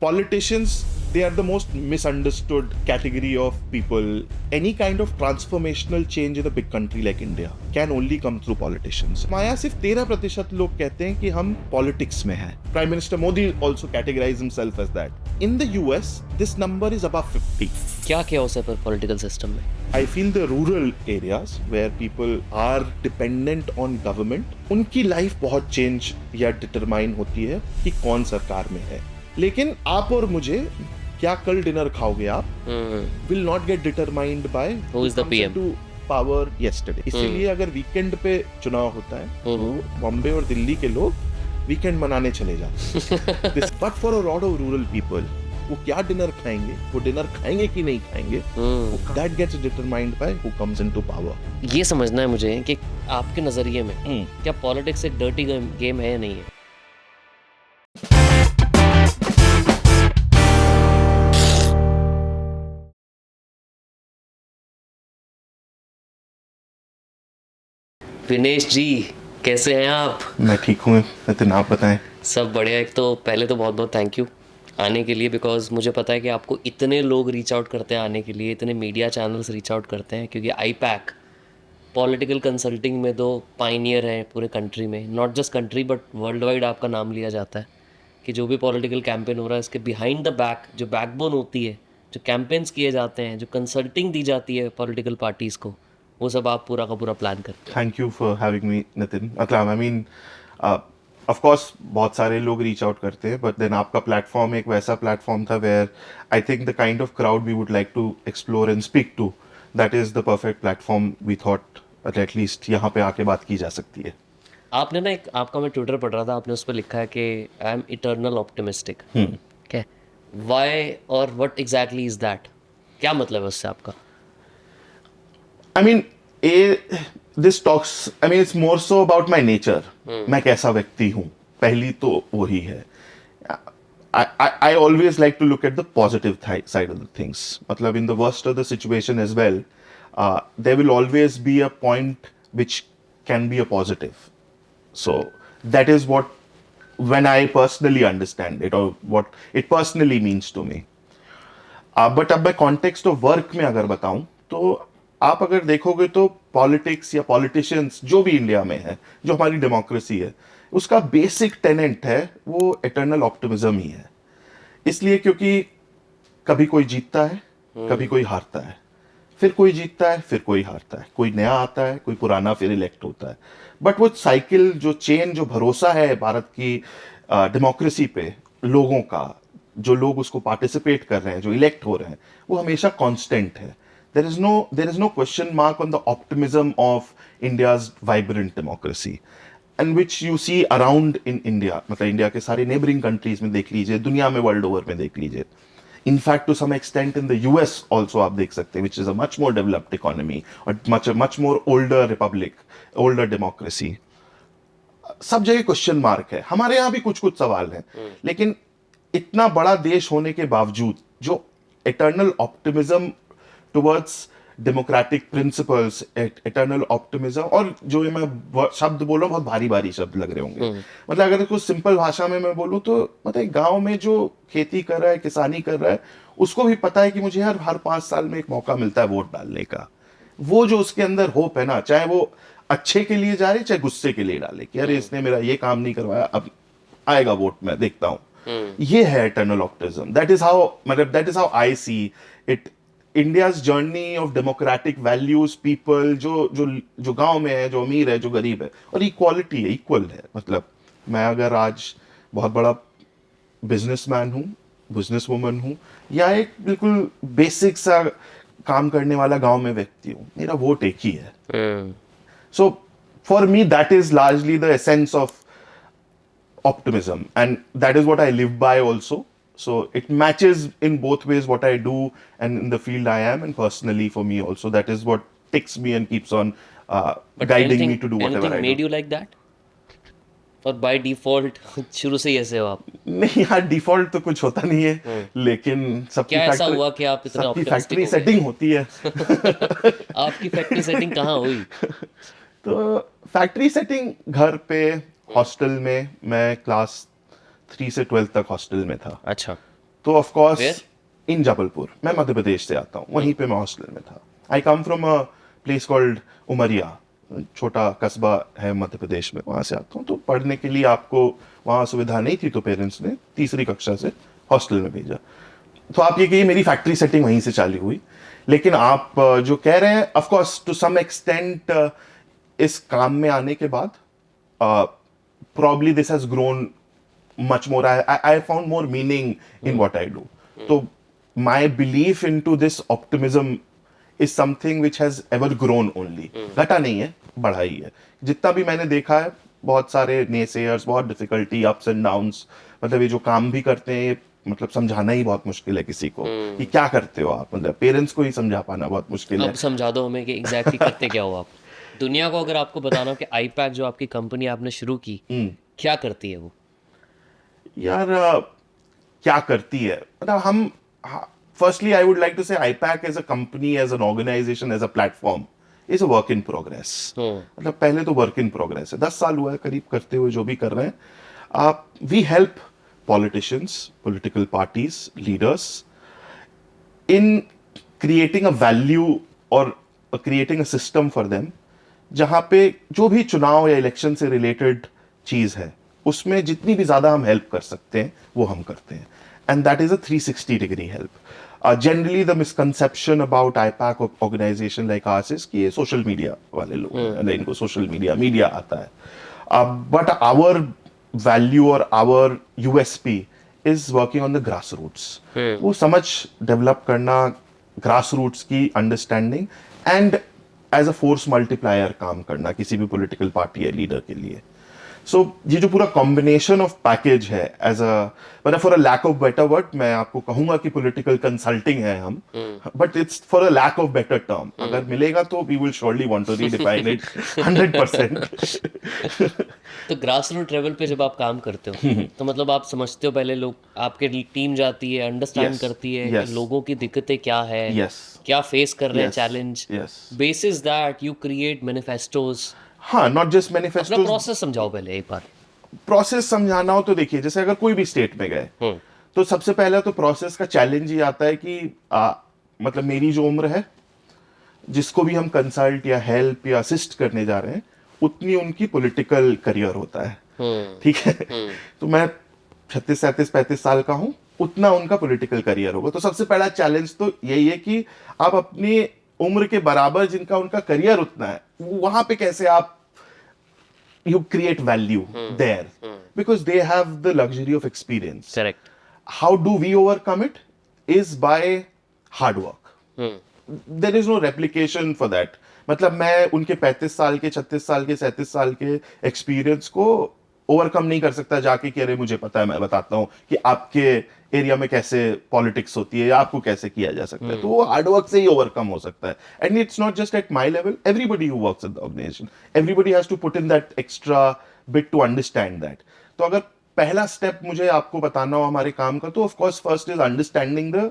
politicians, they are the most misunderstood category of people. Any kind of transformational change in a big country like India can only come through politicians. माया सिर्फ 13% लोग कहते हैं कि हम politics में हैं. Prime Minister Modi also categorized himself as that. In the US, this number is above 50. क्या क्या उसे पर पॉलिटिकल सिस्टम में? I feel the rural areas where people are dependent on government, उनकी life बहुत change या determine होती है कि कौन सरकार में है. लेकिन आप और मुझे क्या कल डिनर खाओगे आप will not get determined by who is the PM to power yesterday. इसीलिए अगर वीकेंड पे चुनाव होता है तो बॉम्बे और दिल्ली के लोग वीकेंड मनाने चले जाते हैं. But for a lot of rural people, वो क्या डिनर खाएंगे, वो डिनर खाएंगे कि नहीं खाएंगे, that gets determined by who comes into power. ये समझना है मुझे कि आपके नजरिए में क्या पॉलिटिक्स एक डर्टी गेम है या नहीं है? विनेश जी, कैसे हैं आप? मैं ठीक हूँ नितिन, आप बताएं. सब बढ़िया. एक तो पहले तो बहुत बहुत थैंक यू आने के लिए, बिकॉज मुझे पता है कि आपको इतने लोग रीच आउट करते हैं आने के लिए, इतने मीडिया चैनल्स रीच आउट करते हैं, क्योंकि आईपैक पॉलिटिकल कंसल्टिंग में तो पाइनियर है पूरे कंट्री में. Not just country but world wide आपका नाम लिया जाता है कि जो भी पॉलिटिकल कैंपेन हो रहा है इसके बिहाइंड द बैक जो बैकबोन होती है, जो कैंपेन्स किए जाते हैं, जो कंसल्टिंग दी जाती है पॉलिटिकल पार्टीज़ को, वो सब आप पूरा का पूरा प्लान करते हैं. Thank you for having me Nitin. मतलब आई मीन ऑफ कोर्स बहुत सारे लोग रीच आउट करते हैं, बट देन आपका प्लेटफॉर्म एक वैसा प्लेटफॉर्म था where I think the kind of crowd we would like to explore and speak to, that is the perfect platform we thought at least यहाँ पे आके बात की जा सकती है. आपने ना एक आपका मैं ट्विटर पढ़ रहा था, आपने उस पर लिखा है कि आई एम इटर्नल ऑप्टिमिस्टिक. क्या वाई और व्हाट एग्जैक्टली इज दैट? क्या मतलब है उससे आपका? I mean, this talks, I mean, it's more so about my nature. मैं कैसा व्यक्ति हूँ, पहली तो वही है. I always like to look at the positive side of the things. मतलब in the worst of the situation as well, there will always be a point which can be a positive. So that is what, when I personally understand it, or what it personally means to me. But अब मैं context of work में अगर बताऊँ तो आप अगर देखोगे तो पॉलिटिक्स या पॉलिटिशियंस जो भी इंडिया में है, जो हमारी डेमोक्रेसी है, उसका बेसिक टेनेंट है वो इटर्नल ऑप्टिमिज्म ही है. इसलिए क्योंकि कभी कोई जीतता है, कभी कोई हारता है, फिर कोई जीतता है, फिर कोई हारता है, कोई नया आता है, कोई पुराना फिर इलेक्ट होता है. बट वो साइकिल, जो चेन, जो भरोसा है भारत की डेमोक्रेसी पे लोगों का, जो लोग उसको पार्टिसिपेट कर रहे हैं, जो इलेक्ट हो रहे हैं, वो हमेशा कांस्टेंट है. There is no question mark on the optimism of India's vibrant democracy, and which you see around in India. मतलब इंडिया के सारे neighboring countries में देख लीजिए, दुनिया में world over में देख लीजिए. In fact, to some extent in the US also आप देख सकते हैं, which is a much more developed economy or much more older republic, older democracy. सब जगह क्वेश्चन मार्क है. हमारे यहाँ भी कुछ कुछ सवाल हैं, लेकिन इतना बड़ा देश होने के बावजूद जो eternal optimism towards democratic principles, eternal optimism, और जो मैं शब्द बोल रहा हूँ बहुत भारी भारी शब्द लग रहे होंगे. मतलब अगर इसको सिंपल भाषा में मैं बोलूँ तो मतलब गांव में जो खेती कर रहा है, किसानी कर रहा है, उसको भी पता है कि मुझे हर 5 साल में एक मौका मिलता है वोट डालने का. वो जो उसके अंदर होप है ना, चाहे वो अच्छे के लिए जा रहे, चाहे गुस्से के लिए डाले कि अरे इसने मेरा ये काम नहीं करवाया, अब आएगा वोट, मैं देखता हूँ. ये है eternal optimism. That is how, मतलब that is how I see it. India's journey of democratic values, people जो गांव में है, जो अमीर है, जो गरीब है, और इक्वालिटी है, इक्वल है. मतलब मैं अगर आज बहुत बड़ा बिजनेसमैन हूँ, बिजनेस वुमन हूँ, या एक बिल्कुल बेसिक सा काम करने वाला गांव में व्यक्ति हूँ, मेरा वोट एक ही है. So for me that is largely the essence of optimism, and that is what I live by also. So it matches in both ways what I do and in the field I am, and personally for me also, that is what ticks me and keeps on guiding me to do whatever I do. Anything made you like that? और by default शुरू से ही ऐसे हो आप? नहीं यार, default तो कुछ होता नहीं है, लेकिन सबकी क्या ऐसा हुआ कि आप इतना सबकी फैक्ट्री सेटिंग होती है. आपकी फैक्ट्री सेटिंग कहाँ हुई? तो फैक्ट्री सेटिंग घर पे, हॉस्टल में. मैं क्लास 3 से 12 तक हॉस्टल में था. अच्छा. तो ऑफ कोर्स Where? इन जबलपुर, मैं मध्य प्रदेश से आता हूँ, वहीं पे मैं हॉस्टल में था। I come from a place called Umaria, छोटा कस्बा है मध्य प्रदेश में, वहां से आता हूँ। तो पढ़ने के लिए आपको वहाँ सुविधा नहीं थी, तो पेरेंट्स ने तीसरी कक्षा से हॉस्टल में भेजा। तो आप ये कहिए मेरी फैक्ट्री सेटिंग वहीं से चालू हुई। लेकिन आप जो कह रहे हैं, of course to some extent इस काम में आने के बाद probably this has grown much more. I found more meaning in what I do. So my belief into this optimism is something which has ever grown only. घटा नहीं है, बढ़ा ही है। जितना भी मैंने देखा है, बहुत सारे naysayers, बहुत difficulty, ups and downs, मतलब ये जो काम भी करते हैं, मतलब समझाना ही बहुत मुश्किल है किसी को कि क्या करते हो आप, मतलब पेरेंट्स को ही समझा पाना बहुत मुश्किल है। अब समझा दो हमें कि एग्जैक्टली करते क्या हो आप। दुनिया को अगर आपको बताना हो कि आईपैक जो आपकी कंपनी आपने शुरू की क्या करती है वो। यार क्या करती है, मतलब हम, firstly I would like to say IPAC as a company, as an organisation, as a platform is a work in progress. मतलब पहले तो वर्क इन प्रोग्रेस है, 10 साल हुआ है करीब करते हुए जो भी कर रहे हैं आप। We help politicians, political parties, leaders in creating a value और creating a system for them, जहां पे जो भी चुनाव या इलेक्शन से रिलेटेड चीज है उसमें जितनी भी ज्यादा हम हेल्प कर सकते हैं वो हम करते हैं। And that is a 360 degree help. Generally the misconception about IPAC organization like ours is कि ये सोशल मीडिया वाले लोग हैं, इनको सोशल मीडिया आता है। बट आवर वैल्यू और our USP is working on the grass roots. वो समझ डेवलप करना, ग्रास रूट्स की understanding, and as a force multiplier काम करना किसी भी पॉलिटिकल पार्टी या लीडर के लिए। सो ये जो पूरा कॉम्बिनेशन ऑफ पैकेज है, एज अ, मतलब for a lack of better word मैं आपको कहूंगा कि पॉलिटिकल कंसल्टिंग है हम, but it's for a lack of better term. अगर मिलेगा तो we will surely want to redefine it 100%। तो ग्रास रूट लेवल पे जब आप काम करते हो तो मतलब आप समझते हो, पहले लोग आपके टीम जाती है, अंडरस्टैंड Yes, करती है yes. कि लोगों की दिक्कतें क्या है, Yes. क्या फेस कर रहे हैं Yes, challenge. yes. Basis that you create manifestos. हाँ, नॉट जस्ट अपना मैनिफेस्टोज। प्रोसेस समझाओ पहले एक बार। प्रोसेस समझाना हो तो देखिए, जैसे अगर कोई भी स्टेट में गए तो सबसे पहले तो प्रोसेस का चैलेंज ये आता है कि मतलब मेरी जो उम्र है, जिसको भी हम कंसल्ट या हेल्प या असिस्ट करने जा रहे हैं, उतनी उनकी पॉलिटिकल करियर होता है। ठीक है। तो मैं 36, 37, 35 साल का हूं, उतना उनका पॉलिटिकल करियर होगा। तो सबसे पहला चैलेंज तो यही है कि आप अपनी उम्र के बराबर जिनका उनका करियर उतना है, वहां पे कैसे आप you create value there, because they have the luxury of experience. Correct. How do we overcome it? Is by hard work. There is no replication for that. मतलब मैं उनके 35 साल के, 36 साल के, 37 साल के एक्सपीरियंस को ओवरकम नहीं कर सकता जाके कि अरे मुझे पता है, मैं बताता हूँ कि आपके एरिया में कैसे पॉलिटिक्स होती है या आपको कैसे किया जा सकता है। तो वो हार्डवर्क से ही ओवरकम हो सकता है। And it's not just at my level, everybody who works in the organization, everybody has to put in that extra bit to understand that. तो अगर पहला स्टेप मुझे आपको बताना हो हमारे काम का, तो of course first is understanding the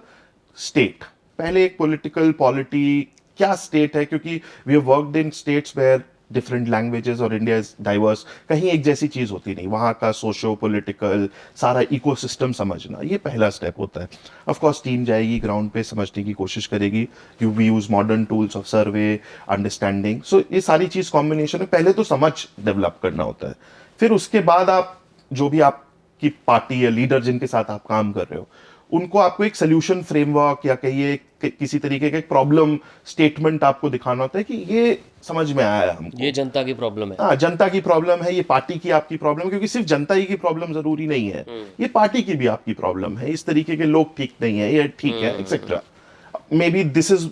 state. पहले एक पॉलिटिकल पॉलिटी क्या स्टेट है, क्योंकि we have worked in states where different languages और इंडिया इज डाइवर्स, कहीं एक जैसी चीज होती नहीं, वहां का सोशो पॉलिटिकल सारा इकोसिस्टम समझना, ये पहला स्टेप होता है। ऑफ कोर्स टीम जाएगी ग्राउंड पे, समझने की कोशिश करेगी, कि we use modern tools of survey, understanding. So ये सारी चीज कॉम्बिनेशन है। पहले तो समझ डेवलप करना होता है, फिर उसके बाद आप जो भी आपकी पार्टी या लीडर जिनके साथ आप काम कर रहे हो, उनको आपको एक सोल्यूशन फ्रेमवर्क या कहिए किसी तरीके का एक प्रॉब्लम स्टेटमेंट आपको दिखाना होता है कि ये समझ में आया है हमको, ये जनता की प्रॉब्लम है। हाँ जनता की प्रॉब्लम है, ये पार्टी की आपकी प्रॉब्लम है, क्योंकि सिर्फ जनता ही की प्रॉब्लम जरूरी नहीं है, ये पार्टी की भी आपकी प्रॉब्लम है, इस तरीके के लोग ठीक नहीं है, ये ठीक है, etcetera. May be this is,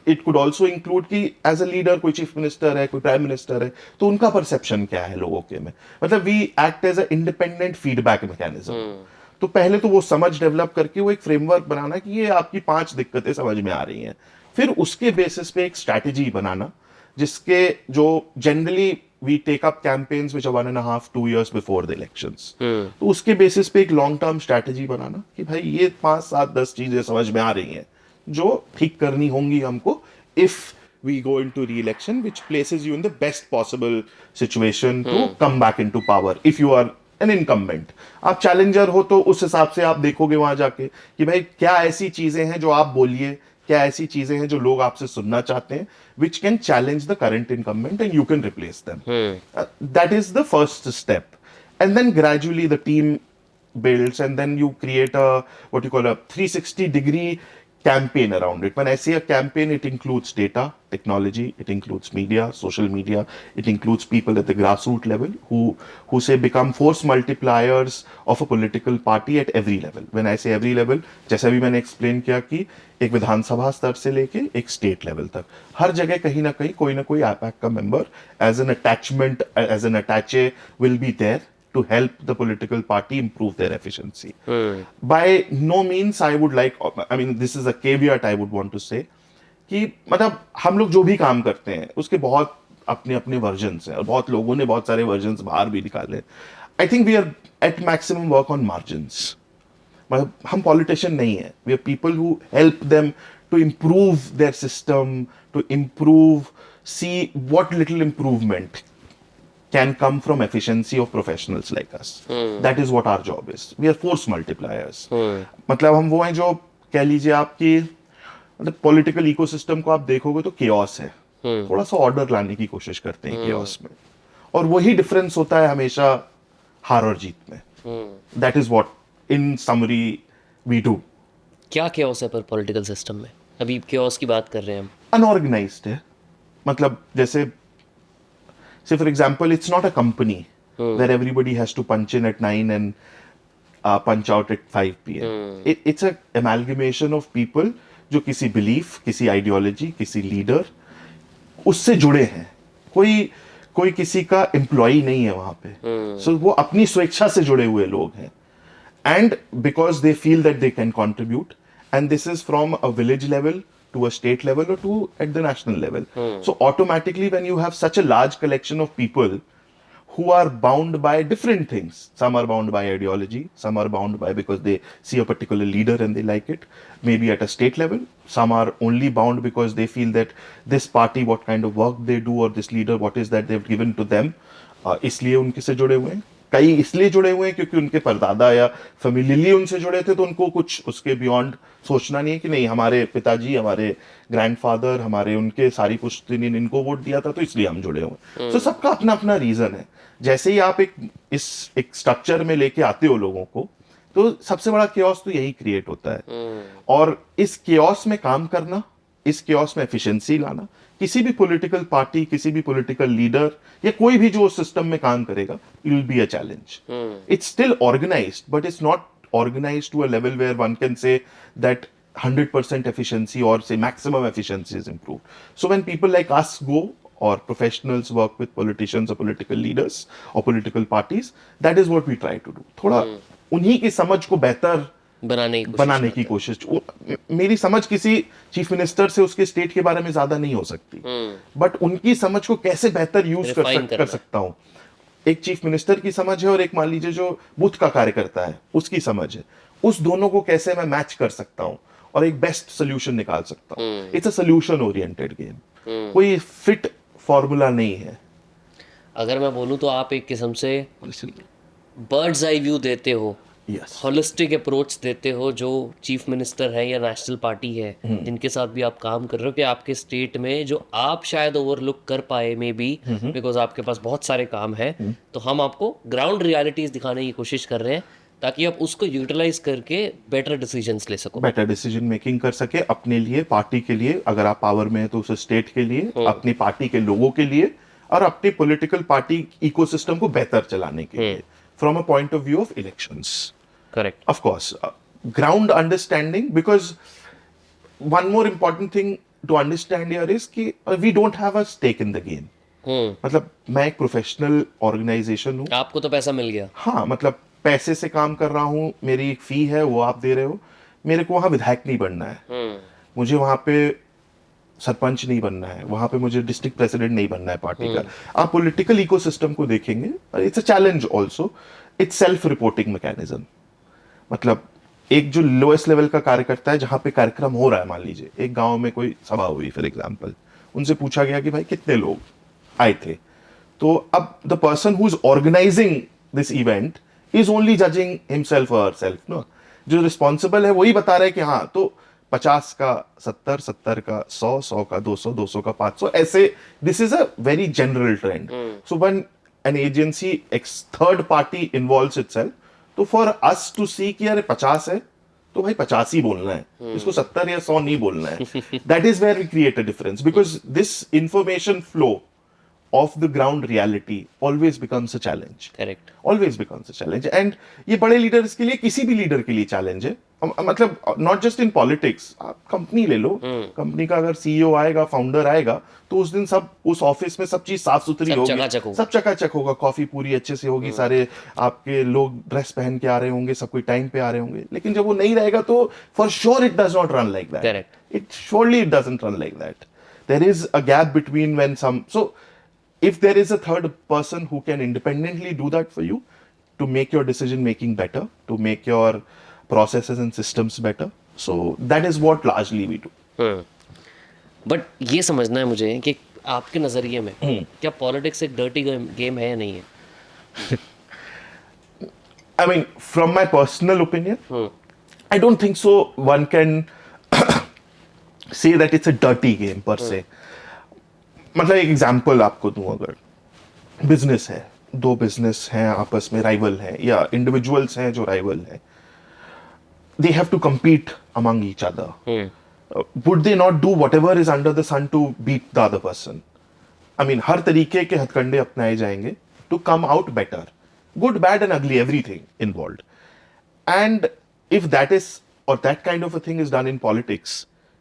it could also include कि एज अ लीडर कोई चीफ मिनिस्टर है, कोई प्राइम मिनिस्टर है, तो उनका परसेप्शन क्या है लोगों के में, मतलब we act as a independent feedback mechanism. तो पहले तो वो समझ डेवलप करके वो एक फ्रेमवर्क बनाना कि ये आपकी 5 दिक्कतें समझ में आ रही हैं, फिर उसके बेसिस पे एक स्ट्रैटेजी बनाना, जिसके जो generally we take up campaigns which are 1.5-2 years before the elections. तो उसके बेसिस पे एक लॉन्ग टर्म स्ट्रैटेजी बनाना कि भाई ये 5, 7, 10 चीजें समझ में आ रही हैं जो ठीक करनी होंगी हमको, if we go into re-election, which places you in the best possible situation to come back into power if you are an incumbent, आप चैलेंजर हो तो उस हिसाब से आप देखोगे वहां जाके कि भाई क्या ऐसी चीजें हैं जो आप बोलिए, क्या ऐसी चीजें हैं जो लोग आपसे सुनना चाहते हैं, which can challenge the current incumbent and you can replace them. That is the first step, and then gradually the team builds, and then you create a what you call a 360-degree campaign around it. When I say a campaign, it includes data, technology, it includes media, social media, it includes people at the grassroots level who say become force multipliers of a political party at every level. When I say every level, जैसा भी मैंने explain किया कि एक विधानसभा स्तर से लेके एक स्टेट लेवल तक हर जगह कहीं ना कहीं कोई ना कोई आईपैक का member as an attachment, as an attache will be there to help the political party improve their efficiency. By no means I would like, I mean this is a caveat I would want to say कि मतलब हम लोग जो भी काम करते हैं उसके बहुत अपने अपने वर्जन्स हैं और बहुत लोगों ने बहुत सारे वर्जन्स बाहर भी निकाले. I think we are at maximum work on margins. मतलब हम पॉलिटिशियन नहीं है, we are people who help them to improve their system, to improve, see what little improvement can come from efficiency of professionals like us. That is what our job is. We are force multipliers. मतलब हम वो हैं जो कह लीजिए आपकी मतलब political ecosystem को आप देखोगे तो केओस है, थोड़ा सा ऑर्डर लाने की कोशिश करते हैं केओस में, और वही डिफरेंस होता है हमेशा हार और जीत में. That is what in summary we do. क्या केओस है पर पॉलिटिकल सिस्टम में? अभी केओस की बात कर रहे हैं हम. अनऑर्गेनाइज्ड है. मतलब जैसे say for example, it's not a company where everybody has to punch in at 9 and punch out at 5 p.m. It's a amalgamation of people जो किसी belief, किसी ideology, किसी leader उससे जुड़े हैं. कोई किसी का employee नहीं है वहां पे. So वो अपनी स्वेच्छा से जुड़े हुए लोग हैं. And because they feel that they can contribute, and this is from a village level to a state level or to at the national level. So automatically when you have such a large collection of people who are bound by different things, some are bound by ideology, some are bound by because they see a particular leader and they like it, maybe at a state level, some are only bound because they feel that this party what kind of work they do or this leader what is that they've given to them, इसलिए उनके से जुड़े हुए हैं. कई इसलिए जुड़े हुए हैं क्योंकि उनके परदादा या फैमिलीली उनसे जुड़े थे तो उनको कुछ उसके बियॉन्ड सोचना नहीं है कि नहीं हमारे पिताजी, हमारे ग्रैंडफादर, हमारे उनके सारी पुश्तनी ने इनको वोट दिया था तो इसलिए हम जुड़े हुए. तो सबका अपना अपना रीजन है. जैसे ही आप एक स्ट्रक्चर में लेके आते हो लोगों को तो सबसे बड़ा केओस तो यही क्रिएट होता है. और इस केओस में काम करना, इस केओस में एफिशिएंसी लाना, किसी भी पॉलिटिकल पार्टी, किसी भी पॉलिटिकल लीडर या कोई भी जो सिस्टम में काम करेगा, it will be a challenge. It's still organized but it's not organized to a level where one can say that 100% efficiency or say maximum efficiency is improved. So when people like us go or professionals work with politicians or political leaders or political parties, that is what we try to do. थोड़ा उन्हीं की समझ को बेहतर बनाने की कोशिश. मेरी समझ किसी चीफ मिनिस्टर से उसके स्टेट के बारे में ज्यादा नहीं हो सकती, बट उनकी समझ को कैसे बेहतर यूज कर सकता हूँ. एक चीफ मिनिस्टर की समझ है और एक मान लीजिए जो बूथ का कार्यकर्ता है उसकी समझ है, उस दोनों को कैसे मैं मैच कर सकता हूँ और एक बेस्ट सोल्यूशन निकाल सकता हूँ. It's a solution oriented game. कोई फिट फॉर्मूला नहीं है. अगर मैं बोलूँ तो आप एक किस्म से बर्ड्स आई व्यू देते हो, होलिस्टिक अप्रोच देते हो जो चीफ मिनिस्टर है या नेशनल पार्टी है जिनके साथ भी आप काम कर रहे हो, कि आपके स्टेट में जो आप शायद ओवरलुक कर पाए मे बी बिकॉज आपके पास बहुत सारे काम है, तो हम आपको ग्राउंड रियलिटीज दिखाने की कोशिश कर रहे हैं ताकि आप उसको यूटिलाइज करके बेटर डिसीजंस ले सको, बेटर डिसीजन मेकिंग कर सके अपने लिए, पार्टी के लिए, अगर आप पावर में है तो उस स्टेट के लिए, अपनी पार्टी के लोगों के लिए और अपनी पॉलिटिकल पार्टी इकोसिस्टम को बेहतर चलाने के लिए from a point of view of elections. Correct. Of course. Ground understanding, because one more important thing to understand here is कि we don't have a stake in the game. मतलब मैं एक professional organisation हूँ. आपको तो पैसा मिल गया. हाँ, मतलब पैसे से काम कर रहा हूँ, मेरी एक फी है वो आप दे रहे हो. मेरे को वहाँ विधायक नहीं बनना है, मुझे वहाँ पे सरपंच नहीं बनना है, वहाँ पे मुझे डिस्ट्रिक्ट प्रेसिडेंट नहीं बनना है पार्टी का. आप पॉलिटिकल इकोसिस्टम को देखेंगे, it's a challenge also. It's self reporting mechanism. मतलब एक जो लोएस्ट लेवल का कार्यकर्ता है, जहां पे कार्यक्रम हो रहा है, मान लीजिए एक गांव में कोई सभा हुई फॉर एग्जांपल, उनसे पूछा गया कि भाई कितने लोग आए थे, तो अब the person who is organizing this event is only judging himself और हरसेल्फ नो. जो रिस्पॉन्सिबल है वही बता रहा है कि हाँ तो 50 का 70, 70 का 100, 100 का 200, 200 का 500 ऐसे. This is a very general trend. So when an agency third party involves itself, तो फॉर अस टू सी कि यार 50 है तो भाई 50 ही बोलना है, इसको 70 या 100 नहीं बोलना है. That is where we create a difference, because this information flow of the ground reality always becomes a challenge. Correct. Always becomes a challenge. And ये बड़े लीडर्स के लिए, किसी भी लीडर के लिए चैलेंज है. मतलब नॉट जस्ट इन पॉलिटिक्स, आप कंपनी ले लो, कंपनी का अगर सीईओ आएगा, फाउंडर आएगा, तो उस दिन सब उस ऑफिस में सब चीज साफ सुथरी सब होगी, चकाचक होगा. सब चकाचक होगा, कॉफी पूरी अच्छे से होगी, सारे आपके लोग ड्रेस पहन के आ रहे होंगे, सब कोई टाइम पे आ रहे होंगे. लेकिन जब वो नहीं रहेगा तो for sure it does not run like that. Correct. It surely it doesn't run like that. There is a gap between when some, so if there is a third person who can independently do that for you, to make your decision making better, to make your processes and systems better, so that is what largely we do. But ये समझना है मुझे कि आपके नज़रिए में क्या politics एक डर्टी गेम है या नहीं है? I mean, from my personal opinion, I don't think so. One can say that it's a dirty game per se. मतलब एक एग्जाम्पल आपको दूं, अगर बिजनेस है, दो बिजनेस हैं आपस में राइवल हैं, या इंडिविजुअल्स हैं जो राइवल हैं, they have to compete among each other. Would they not do whatever is under the sun to beat the other person? I mean, हर तरीके के हथकंडे अपनाए जाएंगे to come out better. Good, bad and ugly, everything involved. And if that is, or that kind of a thing is done in politics,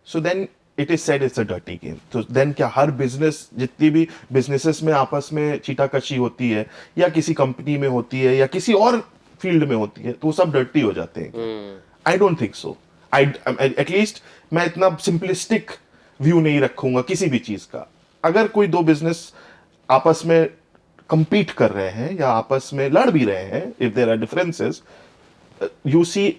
so then it is said it's a dirty game. So then क्या हर business, जितनी भी businesses में आपस में चीटाकशी होती है, या किसी कंपनी में होती है, या किसी और फील्ड में होती है, तो वो सब डर्टी हो जाते हैं? आई डोंट थिंक सो. एटलीस्ट मैं इतना सिंपलिस्टिक व्यू नहीं रखूंगा किसी भी चीज का. अगर कोई दो बिजनेस आपस में compete कर रहे हैं या आपस में लड़ भी रहे हैं, if there are differences, you see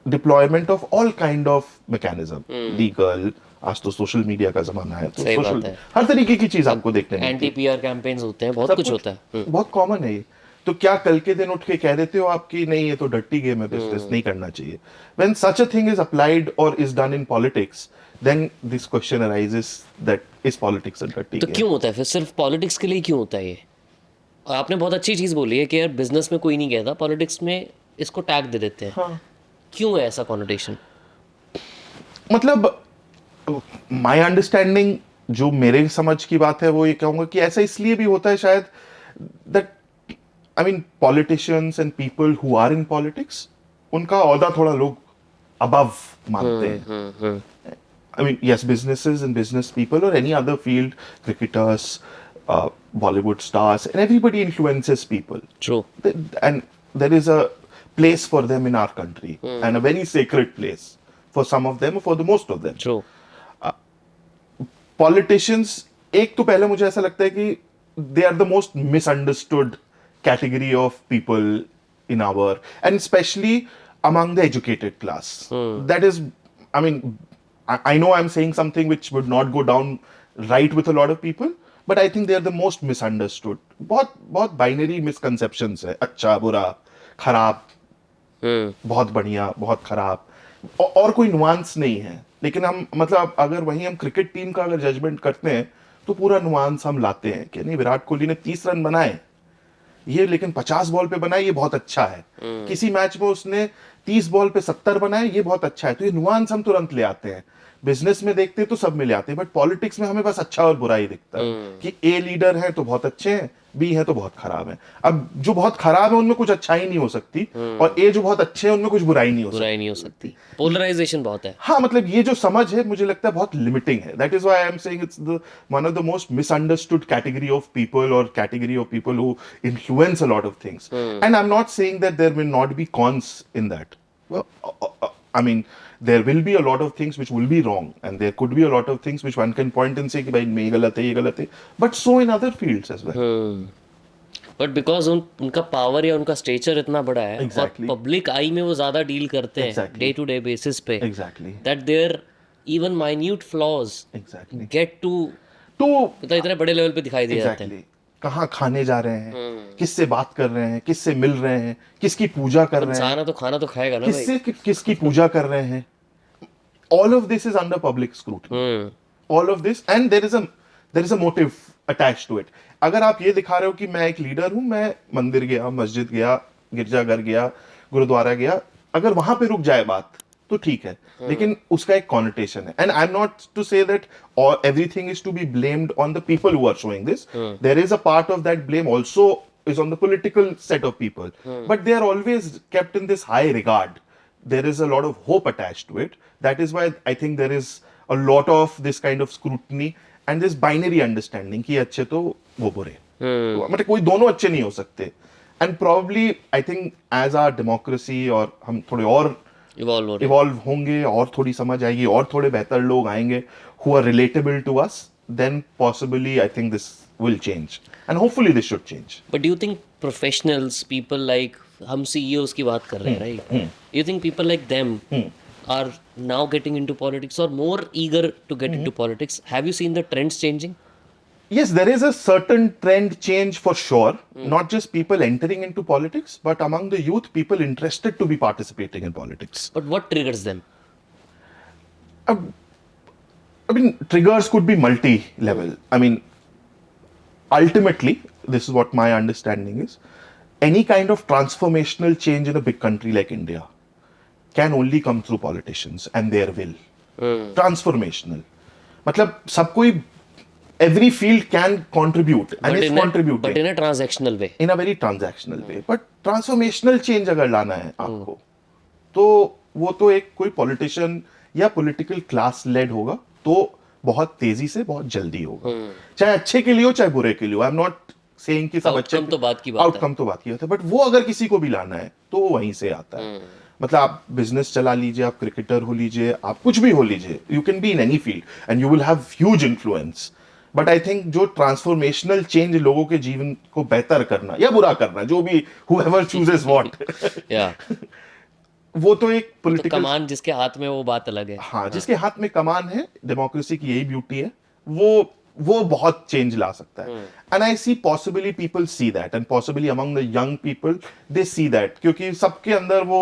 deployment of all kind of mechanism, legal, आज तो सोशल मीडिया का जमाना है, तो सही सोशल बात है. हर तरीके की चीज आपको देखने में एंटी पीआर कैंपेन्स होते हैं, बहुत सब कुछ होता है. बहुत कॉमन है ये. तो क्या कल के दिन उठ के कह देते हो आपकी नहीं ये तो डर्टी गेम है, बिजनेस नहीं करना चाहिए? When such a thing is applied और is done in politics, then this question arises that is politics a dirty तो गेम? क्यों होता है फिर? सिर्फ पॉलिटिक्स के लिए क्यों होता है ये? आपने बहुत अच्छी चीज़ बोली है कि यार बिजनेस में कोई नहीं कहता, पॉलिटिक्स में इसको टैग दे देते हैं. हाँ. क्यों है ऐसा कॉन्नोटेशन? मतलब माय अंडरस्टैंडिंग, जो मेरे समझ की बात है, वो ये कहूंगा कि ऐसा इसलिए भी होता है शायद that, I mean, politicians and people who are in politics, उनका औहदा थोड़ा लोग अबव मानते हैं. I mean, yes, businesses and business people or any other field, cricketers, Bollywood stars, and everybody influences people. True. And there is a place for them in our country, and a very sacred place for some of them, for the most of them. True. Politicians, एक तो पहले मुझे ऐसा लगता है कि they are the most misunderstood category of people in our, and especially among the educated class. That is, I mean, I know I'm saying something which would not go down right with a lot of people, but I think they are the most misunderstood. बहुत binary misconceptions है, अच्छा बुरा खराब, बहुत बढ़िया बहुत खराब, और कोई नुआंस नहीं है. लेकिन हम, मतलब अगर वहीं हम क्रिकेट टीम का अगर जजमेंट करते हैं तो पूरा नुआंस हम लाते हैं कि नहीं, विराट कोहली ने 30 रन बनाए ये, लेकिन 50 बॉल पे बनाए ये बहुत अच्छा है. किसी मैच में उसने 30 बॉल पे 70 बनाए ये बहुत अच्छा है. तो ये नुआंस हम तुरंत ले आते हैं. बिजनेस में देखते हैं तो सब में ले आते हैं, बट पॉलिटिक्स में हमें बस अच्छा और बुरा ही दिखता है कि ए लीडर है तो बहुत अच्छे हैं, बी है तो बहुत खराब है. अब जो बहुत खराब है उनमें कुछ अच्छाई नहीं हो सकती, और ए जो बहुत अच्छे हैं उनमें कुछ बुराई नहीं हो सकती. बुराई नहीं हो सकती. पोलराइजेशन बहुत है. हाँ, मतलब ये जो समझ है मुझे लगता है बहुत लिमिटिंग है. That is why I am saying it's the one of the most misunderstood category of people, और category of people who influence a lot of things. And I am not saying that there will not be cons in that. I mean, there will be a lot of things which will be wrong, and there could be a lot of things which one can point and say कि भाई ये गलत है, ये गलत है. But so in other fields as well. But because उनका power या उनका स्टेचर इतना बड़ा है, Exactly. और पब्लिक आई में वो ज्यादा डील करते हैं Exactly. Day to day basis पे, Exactly. That there even minute flaws Exactly. Get to, तो मतलब इतने बड़े लेवल पे दिखाई दे जाते exactly. हैं. कहाँ खाने जा रहे हैं, किससे बात कर रहे हैं, किससे मिल रहे हैं, किसकी पूजा कर रहे हैं, इंसान है तो खाना तो खाएगा ना भाई। किसकी पूजा कर रहे हैं. All of this is under public scrutiny. All of this, and there is a motive attached to it. अगर आप ये दिखा रहे हो कि मैं एक लीडर हूं, मैं मंदिर गया, मस्जिद गया, गिरजाघर गया, गुरुद्वारा गया, अगर वहां पे रुक जाए बात तो ठीक है, लेकिन उसका एक कॉनोटेशन है. And I am not to say that everything is to be blamed on the people who are showing this. There is a part of that blame also is on the political set of people, but they are always kept in this high regard. There is a lot of hope attached to it. That is why I think there is a lot of this kind of scrutiny and this binary understanding कि अच्छे तो वो बुरे, मतलब कोई दोनों अच्छे नहीं हो सकते. And probably I think as our democracy और हम थोड़े और इवॉल्व होंगे और थोड़ी समझ आएगी और थोड़े बेहतर लोग आएंगे who are relatable to us, then possibly I think this will change and hopefully this should change. But do you think professionals, people like, हम CEOs की बात कर रहे हैं, right? You think people like them are now getting into politics or more eager to get into politics? Have you seen the trends changing? Yes, there is a certain trend change for sure. Not just people entering into politics, but among the youth, people interested to be participating in politics. But what triggers them? I mean, triggers could be multi-level. I mean, ultimately, this is what my understanding is. Any kind of transformational change in a big country like India can only come through politicians and their will. Transformational. मतलब सब कोई, every field can contribute and is contributing. But in a transactional way. In a very transactional way. But transformational change अगर लाना है आपको, तो वो तो एक कोई politician या political class led होगा, तो बहुत तेजी से बहुत जल्दी होगा. चाहे अच्छे के लिए हो चाहे बुरे के लिए हो. आई एम नॉट सेइंग कि सब अच्छे, आउटकम तो बात की बात है. आउटकम तो बात की बात है, बट वो अगर किसी को भी लाना है तो वो वहीं से आता है. मतलब आप बिजनेस चला लीजिए, आप क्रिकेटर हो लीजिए, आप कुछ भी हो लीजिए, you can be in any field and you will have huge influence. But I think जो ट्रांसफॉर्मेशनल चेंज लोगों के जीवन को बेहतर करना या बुरा करना, जो भी whoever chooses what, वो तो एक पॉलिटिकल कमान जिसके हाथ में, वो बात अलग है. हाँ, जिसके हाथ में कमान है, डेमोक्रेसी की यही ब्यूटी है, वो बहुत चेंज ला सकता है. And I see possibly people see that, and possibly among the young people they see that, क्योंकि सबके अंदर वो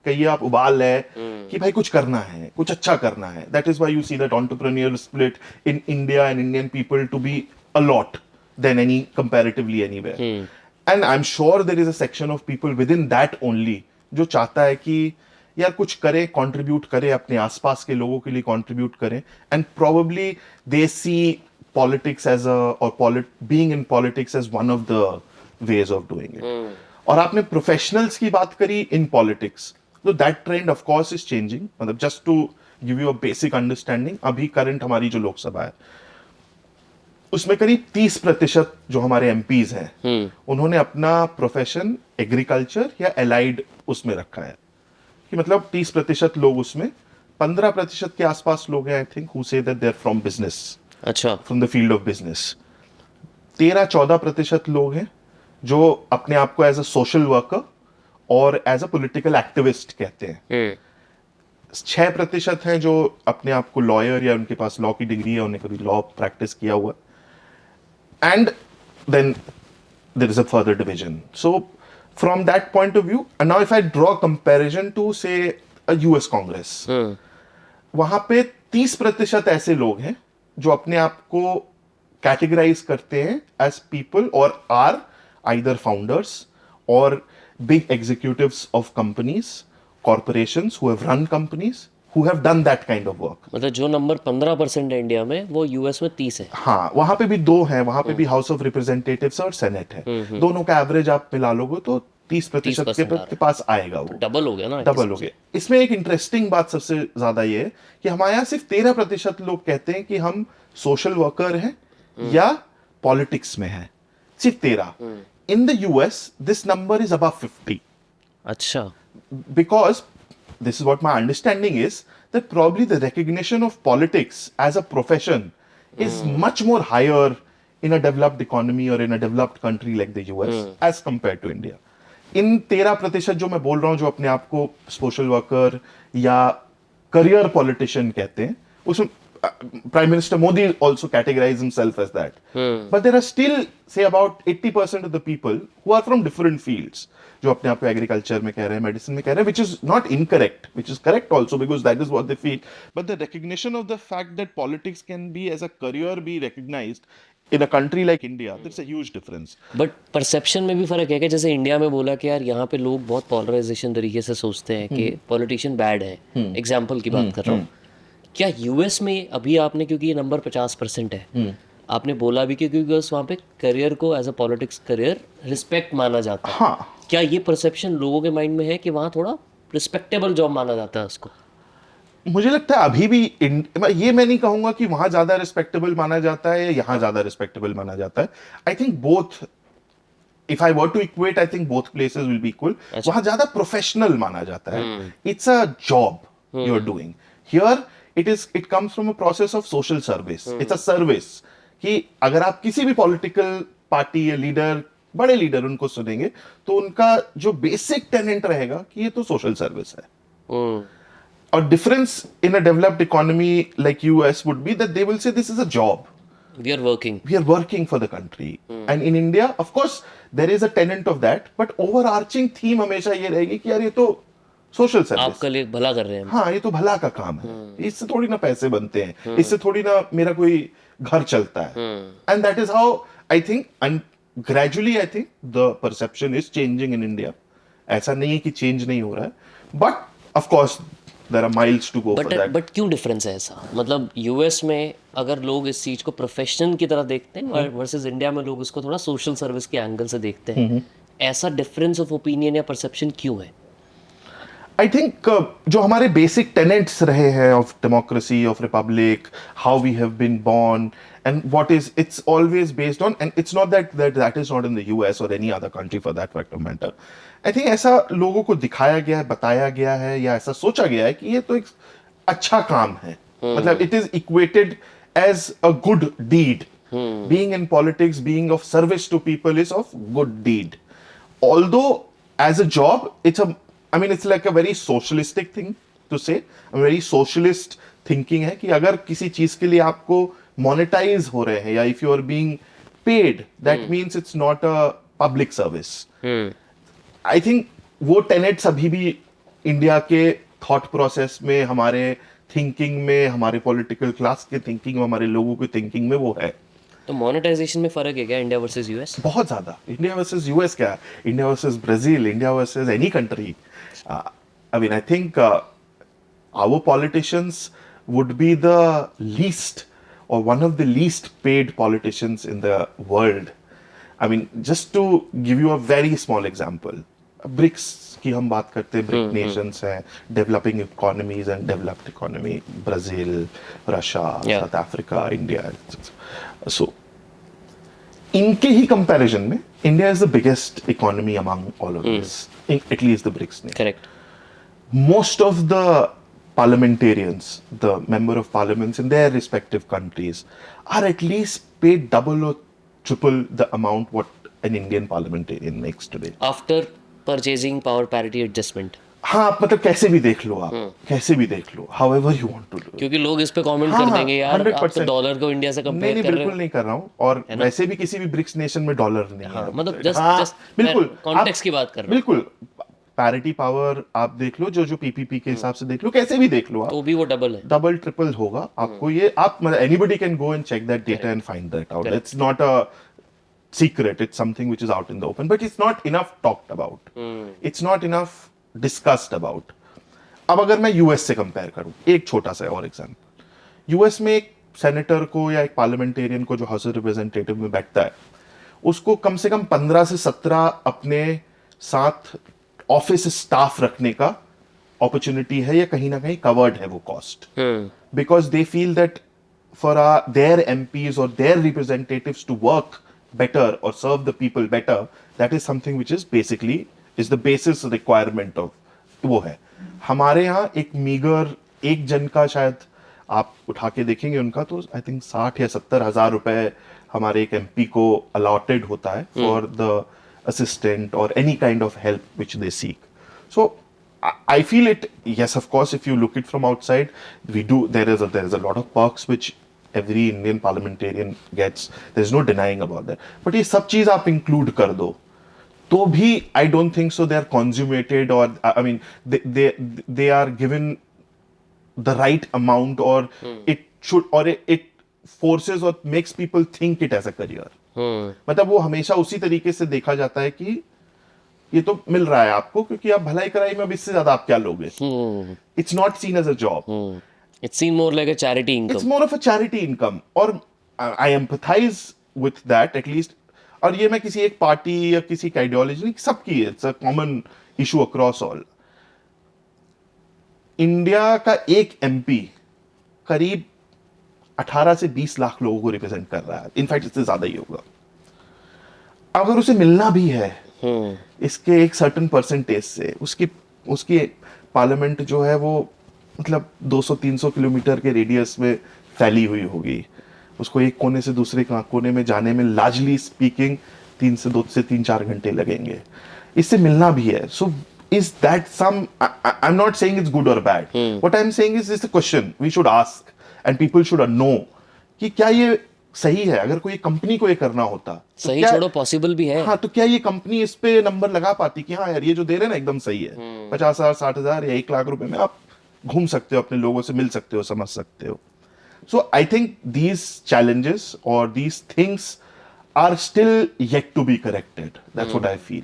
कहिए आप उबाल है कि भाई कुछ करना है, कुछ अच्छा करना है. That is why you see that entrepreneur spirit in India and Indian people to be a lot than any comparatively anywhere. And I am sure there is a section of people within that only जो चाहता है कि यार कुछ करे, contribute करे, अपने आसपास के लोगों के लिए कंट्रीब्यूट करें. And probably they see politics as a, और being in politics as one of the ways of doing it. और आपने प्रोफेशनल्स की बात करी इन पॉलिटिक्स, तो that trend of course is changing. मतलब just to give you a basic understanding, अभी current हमारी जो लोकसभा है उसमें करीब 30% जो हमारे एमपीज हैं, उन्होंने अपना प्रोफेशन एग्रीकल्चर या एलाइड उसमें रखा है. कि मतलब 30% लोग उसमें, 15% के आसपास लोग हैं I think who say that they are from business, अच्छा, from the field of business. 13-14% लोग हैं जो अपने आप को एज अ सोशल वर्कर और एज अ पॉलिटिकल एक्टिविस्ट कहते हैं. 6% हैं जो अपने आप को लॉयर या उनके पास लॉ की डिग्री है, उन्हें कभी लॉ प्रैक्टिस किया हुआ. And then there is a further division. So from that point of view, and now if I draw a comparison to say a US Congress, वहां पे 30% ऐसे लोग हैं जो अपने आप को कैटेगराइज करते हैं एज पीपल और आर आइदर फाउंडर्स और big executives of companies, corporations who have run companies, who have done that kind of work. मतलब जो नंबर 15% है इंडिया में, वो यूएस में 30 है. हाँ, वहां पे भी 2 हैं, वहां पे भी हाउस ऑफ रिप्रेजेंटेटिव्स और सेनेट है. दोनों का एवरेज आप मिला लोगे तो 30% के पास आएगा. वो डबल हो गया ना. डबल हो गया. इसमें एक इंटरेस्टिंग बात सबसे ज्यादा ये है कि हमारे यहाँ सिर्फ 13% लोग कहते हैं कि हम सोशल वर्कर हैं या पॉलिटिक्स में हैं. सिर्फ 13. इन the US this number is above 50. अच्छा. Because this is what my understanding is, that probably the recognition of politics as a profession is much more higher in a developed economy or in a developed country like the US as compared to India. इन 13% जो मैं बोल रहा हूँ जो अपने आप को social worker या करियर पॉलिटिशियन कहते हैं, उसमें Prime Minister Modi also categorized himself as that. But there are still, say, about 80% of the people who are from different fields. जो अपने आप को एग्रीकल्चर में कह रहे हैं, मेडिसिन में कह रहे हैं, which is not incorrect, which is correct also because that is what they feel. But the recognition of the fact that politics can be as a career be recognized in a country like India, there's a huge difference. But perception में भी फर्क है क्या? जैसे India में बोला कि यार यहाँ पे लोग बहुत पोलराइजेशन तरीके से सोचते हैं कि पॉलिटिशियन बैड है, एग्जाम्पल की बात कर रहा हूँ. क्या यूएस में अभी आपने, क्योंकि ये नंबर 50% है, आपने बोला भी कि क्योंकि वहाँ पे करियर को as a politics career respect माना जाता है. हाँ, क्या ये परसेप्शन लोगों के माइंड में है कि वहाँ थोड़ा रिस्पेक्टेबल जॉब माना जाता है उसको? मुझे लगता है अभी भी ये मैं नहीं कहूंगा कि वहां ज्यादा रिस्पेक्टेबल माना जाता है या यहाँ ज्यादा रिस्पेक्टेबल माना जाता है. I think both, if I were to equate, I think both places will be equal. वहां ज्यादा प्रोफेशनल माना जाता है. It's a job you are doing. Here it comes from a process of social service. It's a service कि अगर आप किसी भी पॉलिटिकल पार्टी या लीडर, बड़े लीडर उनको सुनेंगे तो उनका जो बेसिक टेनेंट रहेगा कि ये तो सोशल सर्विस है. और difference in a developed economy like US would be that they will say this is a job. We are working for the country. And in India of course there is a tenet of that, but overarching theme हमेशा ये रहेगी कि यार ये तो social service, आपका लिए भला कर रहे हैं. हाँ, ये तो भला का काम है. इससे थोड़ी ना पैसे बनते हैं, इससे थोड़ी ना मेरा कोई घर चलता है. And that is how I think, and gradually I think the perception is changing in India. ऐसा नहीं है कि चेंज नहीं हो रहा है, but of course there are miles to go for that. But क्यों डिफरेंस है ऐसा? मतलब यूएस में अगर लोग इस चीज को प्रोफेशन की तरह देखते हैं वर्सेस इंडिया में लोग इसको थोड़ा सोशल सर्विस के एंगल से देखते हैं, ऐसा डिफरेंस ऑफ ओपिनियन या परसेप्शन क्यों है? आई थिंक जो हमारे बेसिक टेनेंट्स रहे हैं of democracy, of republic, how we have been born and what is, it's always based on, and it's not that is not in the US और any other country for that fact of matter. I think ऐसा लोगों को दिखाया गया है, बताया गया है, या ऐसा सोचा गया है कि ये तो एक अच्छा काम है. मतलब it is equated as a good deed. Being in politics, being of service to people is of good deed. Although as a job, it's like a very socialistic thing to say. A very socialist thinking है कि अगर किसी चीज के लिए आपको monetize हो रहे हैं या if you are being paid, that means it's not a public service. I think वो tenets अभी भी इंडिया के thought process में, हमारे thinking में, हमारे political class के thinking में, हमारे लोगों के thinking में वो है. तो मोनेटाइजेशन में फर्क है क्या इंडिया वर्सेस यूएस? बहुत ज्यादा. इंडिया वर्सेस यूएस क्या, India versus Brazil, India versus any country. I think our politicians would be the least or one of the least paid politicians in the world. Just to give you a very small example, BRICS की हम बात करते हैं, BRIC nations हैं, developing economies and developed economy, Brazil, Russia, South Africa, India. So, इनके ही comparison में India is the biggest economy among all of this, at least the BRICS ने. Correct. Most of the parliamentarians, the member of parliaments in their respective countries are at least paid double or triple the amount what an Indian parliamentarian makes today. After purchasing power parity adjustment. हाँ, मतलब कैसे भी देख लो आप, कैसे भी देख लो, however you want to do. क्योंकि लोग इस पे कमेंट कर देंगे यार, आप तो डॉलर को इंडिया से कंपेयर कर रहे हो. बिल्कुल नहीं कर रहा हूँ, और वैसे भी किसी भी ब्रिक्स नेशन में डॉलर नहीं है. मतलब जस्ट बिल्कुल कॉन्टेक्स्ट की बात कर रहा हूँ. बिल्कुल पैरिटी पावर आप देख लो, जो पीपीपी के हिसाब से देख लो, कैसे भी देख लो आप, तो भी वो डबल है, डबल ट्रिपल होगा आपको. ये आप मतलब anybody can go and check that data and find that out. It's not a secret, it's something which is out in the open, but it's not enough talked about, it's not enough discussed about. अब अगर मैं US से compare करूं, एक छोटा सा और example, US में एक सेनेटर को या एक पार्लियामेंटेरियन को जो हाउस ऑफ रिप्रेजेंटेटिव में बैठता है, उसको कम से कम 15 से 17 अपने साथ ऑफिस स्टाफ रखने का अपॉर्चुनिटी है, या कहीं ना कहीं कवर्ड है वो cost, because they feel that for their MPs और their representatives to work better और serve the people better, that is something which is basically is the basis requirement of वो है. हमारे यहाँ एक मीगर, एक जन का शायद आप उठा के देखेंगे उनका, तो आई थिंक 60 या 70 हजार रुपए हमारे एक एमपी को अलॉटेड होता है for the assistant or any kind of help which they seek. So I feel it. Yes, of course. If you look it from outside, we do. There is a lot of perks which every Indian parliamentarian gets. There's no denying about that. But ये सब चीज आप include कर दो, तो भी I don't think so. They are consummated, or I mean, they are given the right amount, or it should, or it forces or makes people think it as a career. मतलब वो हमेशा उसी तरीके से देखा जाता है कि ये तो मिल रहा है आपको, क्योंकि आप भलाई कराई में अब इससे ज्यादा आप क्या लोगे. It's not seen as a job. It's seen more like a charity it's income. More of a charity income. और I empathise with that at least. और ये मैं किसी एक पार्टी या किसी का आइडियोलॉजी नहीं, सबकी है. It's a common issue across all. India का एक एमपी करीब 18 से 20 लाख लोगों को रिप्रेजेंट कर रहा है. इनफैक्ट इससे ज्यादा ही होगा. अगर उसे मिलना भी है इसके एक सर्टेन परसेंटेज से, उसकी पार्लियामेंट जो है वो मतलब 200-300 किलोमीटर के रेडियस में फैली हुई होगी. उसको एक कोने से दूसरे कोने में जाने में लार्जली स्पीकिंग 2 से 3-4 घंटे लगेंगे. इससे मिलना भी है. सो is that some, I'm not saying it's good or bad. What I'm saying is this a question we should ask and people should know कि क्या ये सही है. अगर कोई कंपनी को ये करना होता तो सही क्या, छोड़ो पॉसिबल भी है. हाँ, तो क्या ये कंपनी इस पे नंबर लगा पाती कि हाँ यार ये जो दे रहे हैं ना एकदम सही है. 50,000 60,000 या 1 लाख रुपए में आप घूम सकते हो, अपने लोगों से मिल सकते हो, समझ सकते हो. So I think these challenges और these things are still yet to be corrected. That's what I feel.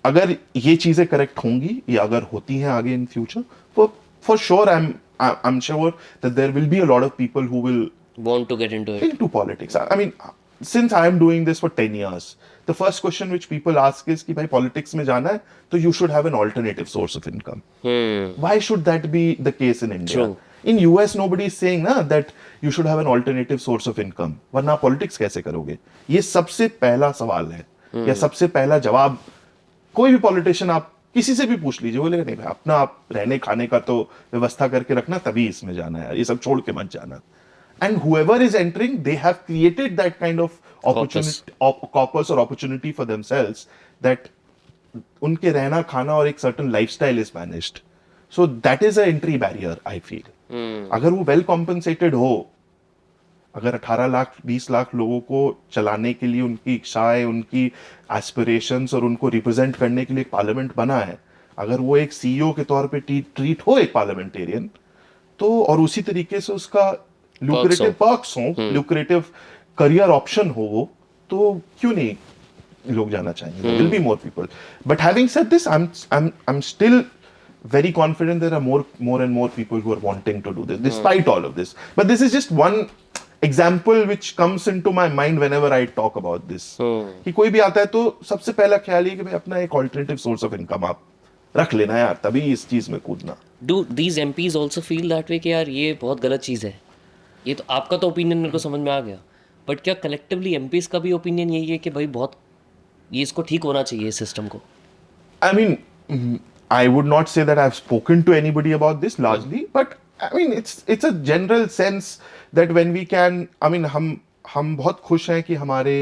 अगर ये चीजें करेक्ट होंगी या अगर होती हैं आगे in future, for sure I am sure that there will be a lot of people who will Want to get into it. into politics. I mean, since I am doing this for 10 years, the first question which people ask is कि भाई politics में जाना है तो you should have an alternative source of income. Why should that be the case in India? True. In US nobody is saying ना that you should have an alternative source of income. वरना politics कैसे करोगे? ये सबसे पहला सवाल है या सबसे पहला जवाब. कोई भी पॉलिटिशियन आप किसी से भी पूछ लीजिए, बोलेगा नहीं भाई अपना आप रहने खाने का तो व्यवस्था करके रखना, तभी इसमें जाना है, ये सब छोड़ के मत जाना. And whoever is entering, they have created that kind of corpus or opportunity for themselves that उनके रहना खाना और एक certain lifestyle is managed. So that is an entry barrier, I feel. अगर वो well compensated हो, अगर 18 लाख 20 लाख लोगों को चलाने के लिए उनकी इच्छाएं, उनकी एस्पिरेशंस और उनको रिप्रेजेंट करने के लिए एक पार्लियामेंट बना है, अगर वो एक सीईओ के तौर पे ट्रीट हो एक पार्लियामेंटेरियन, तो और उसी तरीके से उसका lucrative perks हो, lucrative career option हो वो, तो क्यों नहीं लोग जाना चाहेंगे. There will be more people. But having said this, I'm still very confident there are more and more people who are wanting to do this, despite all of this. But this is just one example which comes into my mind whenever I talk about this. कि कोई भी आता है तो सबसे पहला ख्याल ये कि भाई अपना एक alternative source of income आप रख लेना यार, तभी इस चीज में कूदना. Do these MPs also feel that way कि यार ये बहुत गलत चीज़ है? ये तो आपका तो ओपिनियन मेरे को समझ में आ गया, बट क्या कलेक्टिवली एमपीज का भी ओपिनियन यही है कि भाई बहुत ये इसको ठीक होना चाहिए इस सिस्टम को? I mean, I would not say that I've spoken to anybody about this largely, but I mean it's a general sense that when we can, I mean हम बहुत खुश हैं कि हमारे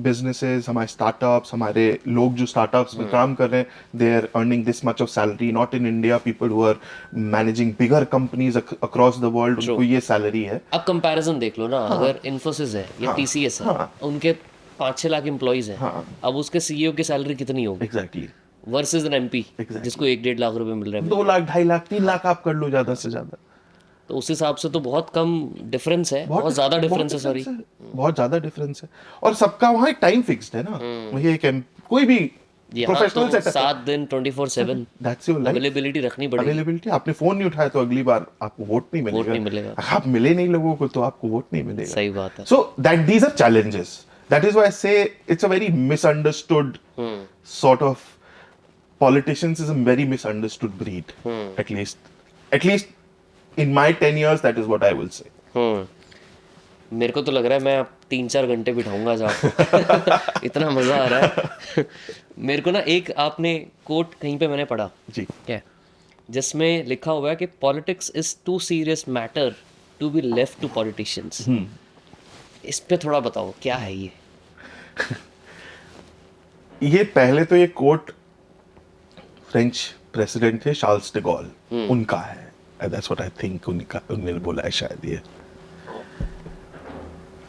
businesses, हमारे startups, हमारे लोग जो startups में काम कर रहे हैं, they are earning this much of salary. Not in India, people who are managing bigger companies across the world, उनको ये salary है. अब कंपैरिजन देख लो ना, अगर इन्फोसिस है या टीसीएस है, उनके 5-6 लाख एम्प्लॉइज हैं, अब उसके सीईओ की सैलरी कितनी होगी Exactly. वर्सेस एन एमपी जिसको 1-1.5 लाख रुपए मिल रहे हैं? 2 लाख 2.5 लाख 3 लाख आप कर लो ज्यादा से ज्यादा. तो उस हिसाब से तो बहुत कम डिफरेंस है, बहुत ज्यादा डिफरेंस है. सॉरी, बहुत ज्यादा डिफरेंस है. और सबका वहाँ एक टाइम फिक्स्ड है ना. ये कोई भी प्रोफेशनल तो 7 दिन 24/7 दैट्स योर लाइफ. अवेलेबिलिटी रखनी पड़ेगी. अवेलेबिलिटी. आपने फोन नहीं उठाया तो अगली बार आपको वोट नहीं मिलेगा. आप मिले नहीं लोगों को तो आपको वोट नहीं मिलेगा. सही बात है. So that these are challenges. That is why I say it's a very misunderstood sort of politicians is a very misunderstood breed. At least in my 10 years, that is what I will say. मेरे को तो लग रहा है मैं अब 3-4 घंटे बिठाऊंगा आज आपको. इतना मजा आ रहा है. मेरे को ना एक आपने कोट कहीं पे मैंने पढ़ा जी, क्या, जिसमें लिखा हुआ है कि politics is too serious matter to be left to politicians. इस पे थोड़ा बताओ क्या है ये? ये पहले तो ये कोट फ्रेंच प्रेसिडेंट थे चार्ल्स डी गॉल, उनका है, दैट्स व्हाट आई थिंक, उन्होंने बोला है शायद ये.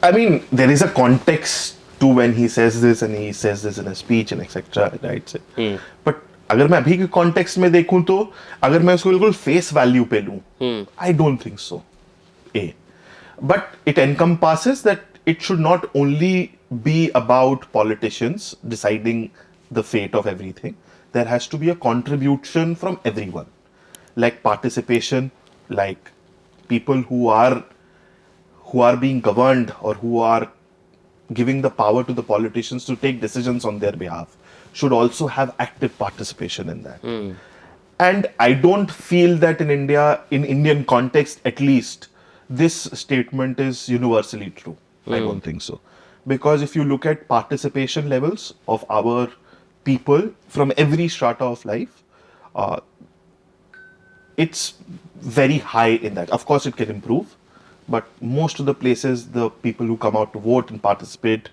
I mean, there is a context to when he says this, and he says this in a speech and etc. Right? But अगर मैं अभी के context में देखूं तो अगर मैं उसको बिल्कुल face value पे लूं, I don't think so. A. But it encompasses that it should not only be about politicians deciding the fate of everything. There has to be a contribution from everyone, like participation, like people who are being governed or who are giving the power to the politicians to take decisions on their behalf should also have active participation in that. And I don't feel that in India, in Indian context at least, this statement is universally true. I don't think so. Because if you look at participation levels of our people from every strata of life, it's very high in that. Of course, it can improve. But most of the places, the people who come out to vote and participate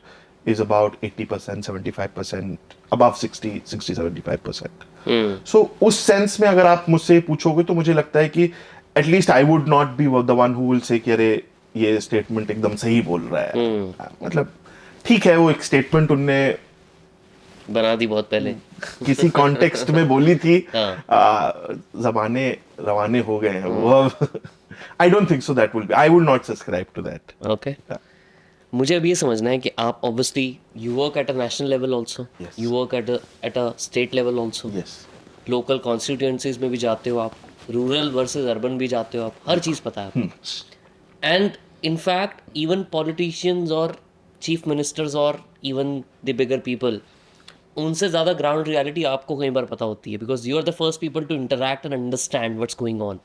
is about 80%, 75%, above 60-75%. So उस sense में अगर आप मुझसे पूछोगे तो मुझे लगता है कि at least I would not be the one who will say कि अरे ये statement एकदम सही बोल रहा है. मतलब ठीक है, वो एक statement उनने बना दी बहुत पहले, किसी कॉन्टेक्स्ट में बोली थी, जमाने रवाने हो गए हैं वो. I don't think so that will be, I would not subscribe to that. Okay. मुझे अब ये समझना है कि आप obviously you work at a national level also, you work at a state level also, yes, local constituencies में भी जाते हो आप, रूरल वर्सेस अर्बन भी जाते हो आप, हर चीज़ पता है आपको. एंड इनफैक्ट इवन पॉलिटिशियंस और चीफ मिनिस्टर्स और इवन द बिगर पीपल, उनसे ज़्यादा ग्राउंड रियलिटी आपको कई बार पता होती है, because you are the first people to interact and understand what's going on,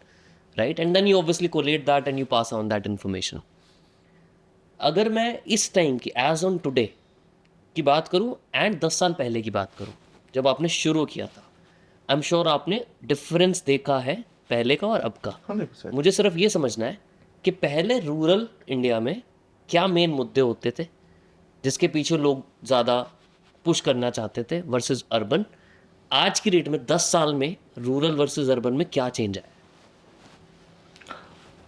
right? And then you obviously collate that and you pass on that information. अगर मैं इस टाइम की एज ऑन टुडे की बात करूं एंड 10 साल पहले की बात करूं, जब आपने शुरू किया था, आई एम श्योर आपने डिफरेंस देखा है पहले का और अब का. 100%. मुझे सिर्फ ये समझना है कि पहले रूरल इंडिया में क्या मेन मुद्दे होते थे जिसके पीछे लोग ज़्यादा पुश करना चाहते थे वर्सेस अर्बन. आज की डेट में 10 साल में रूरल वर्सेस अर्बन में क्या चेंज है?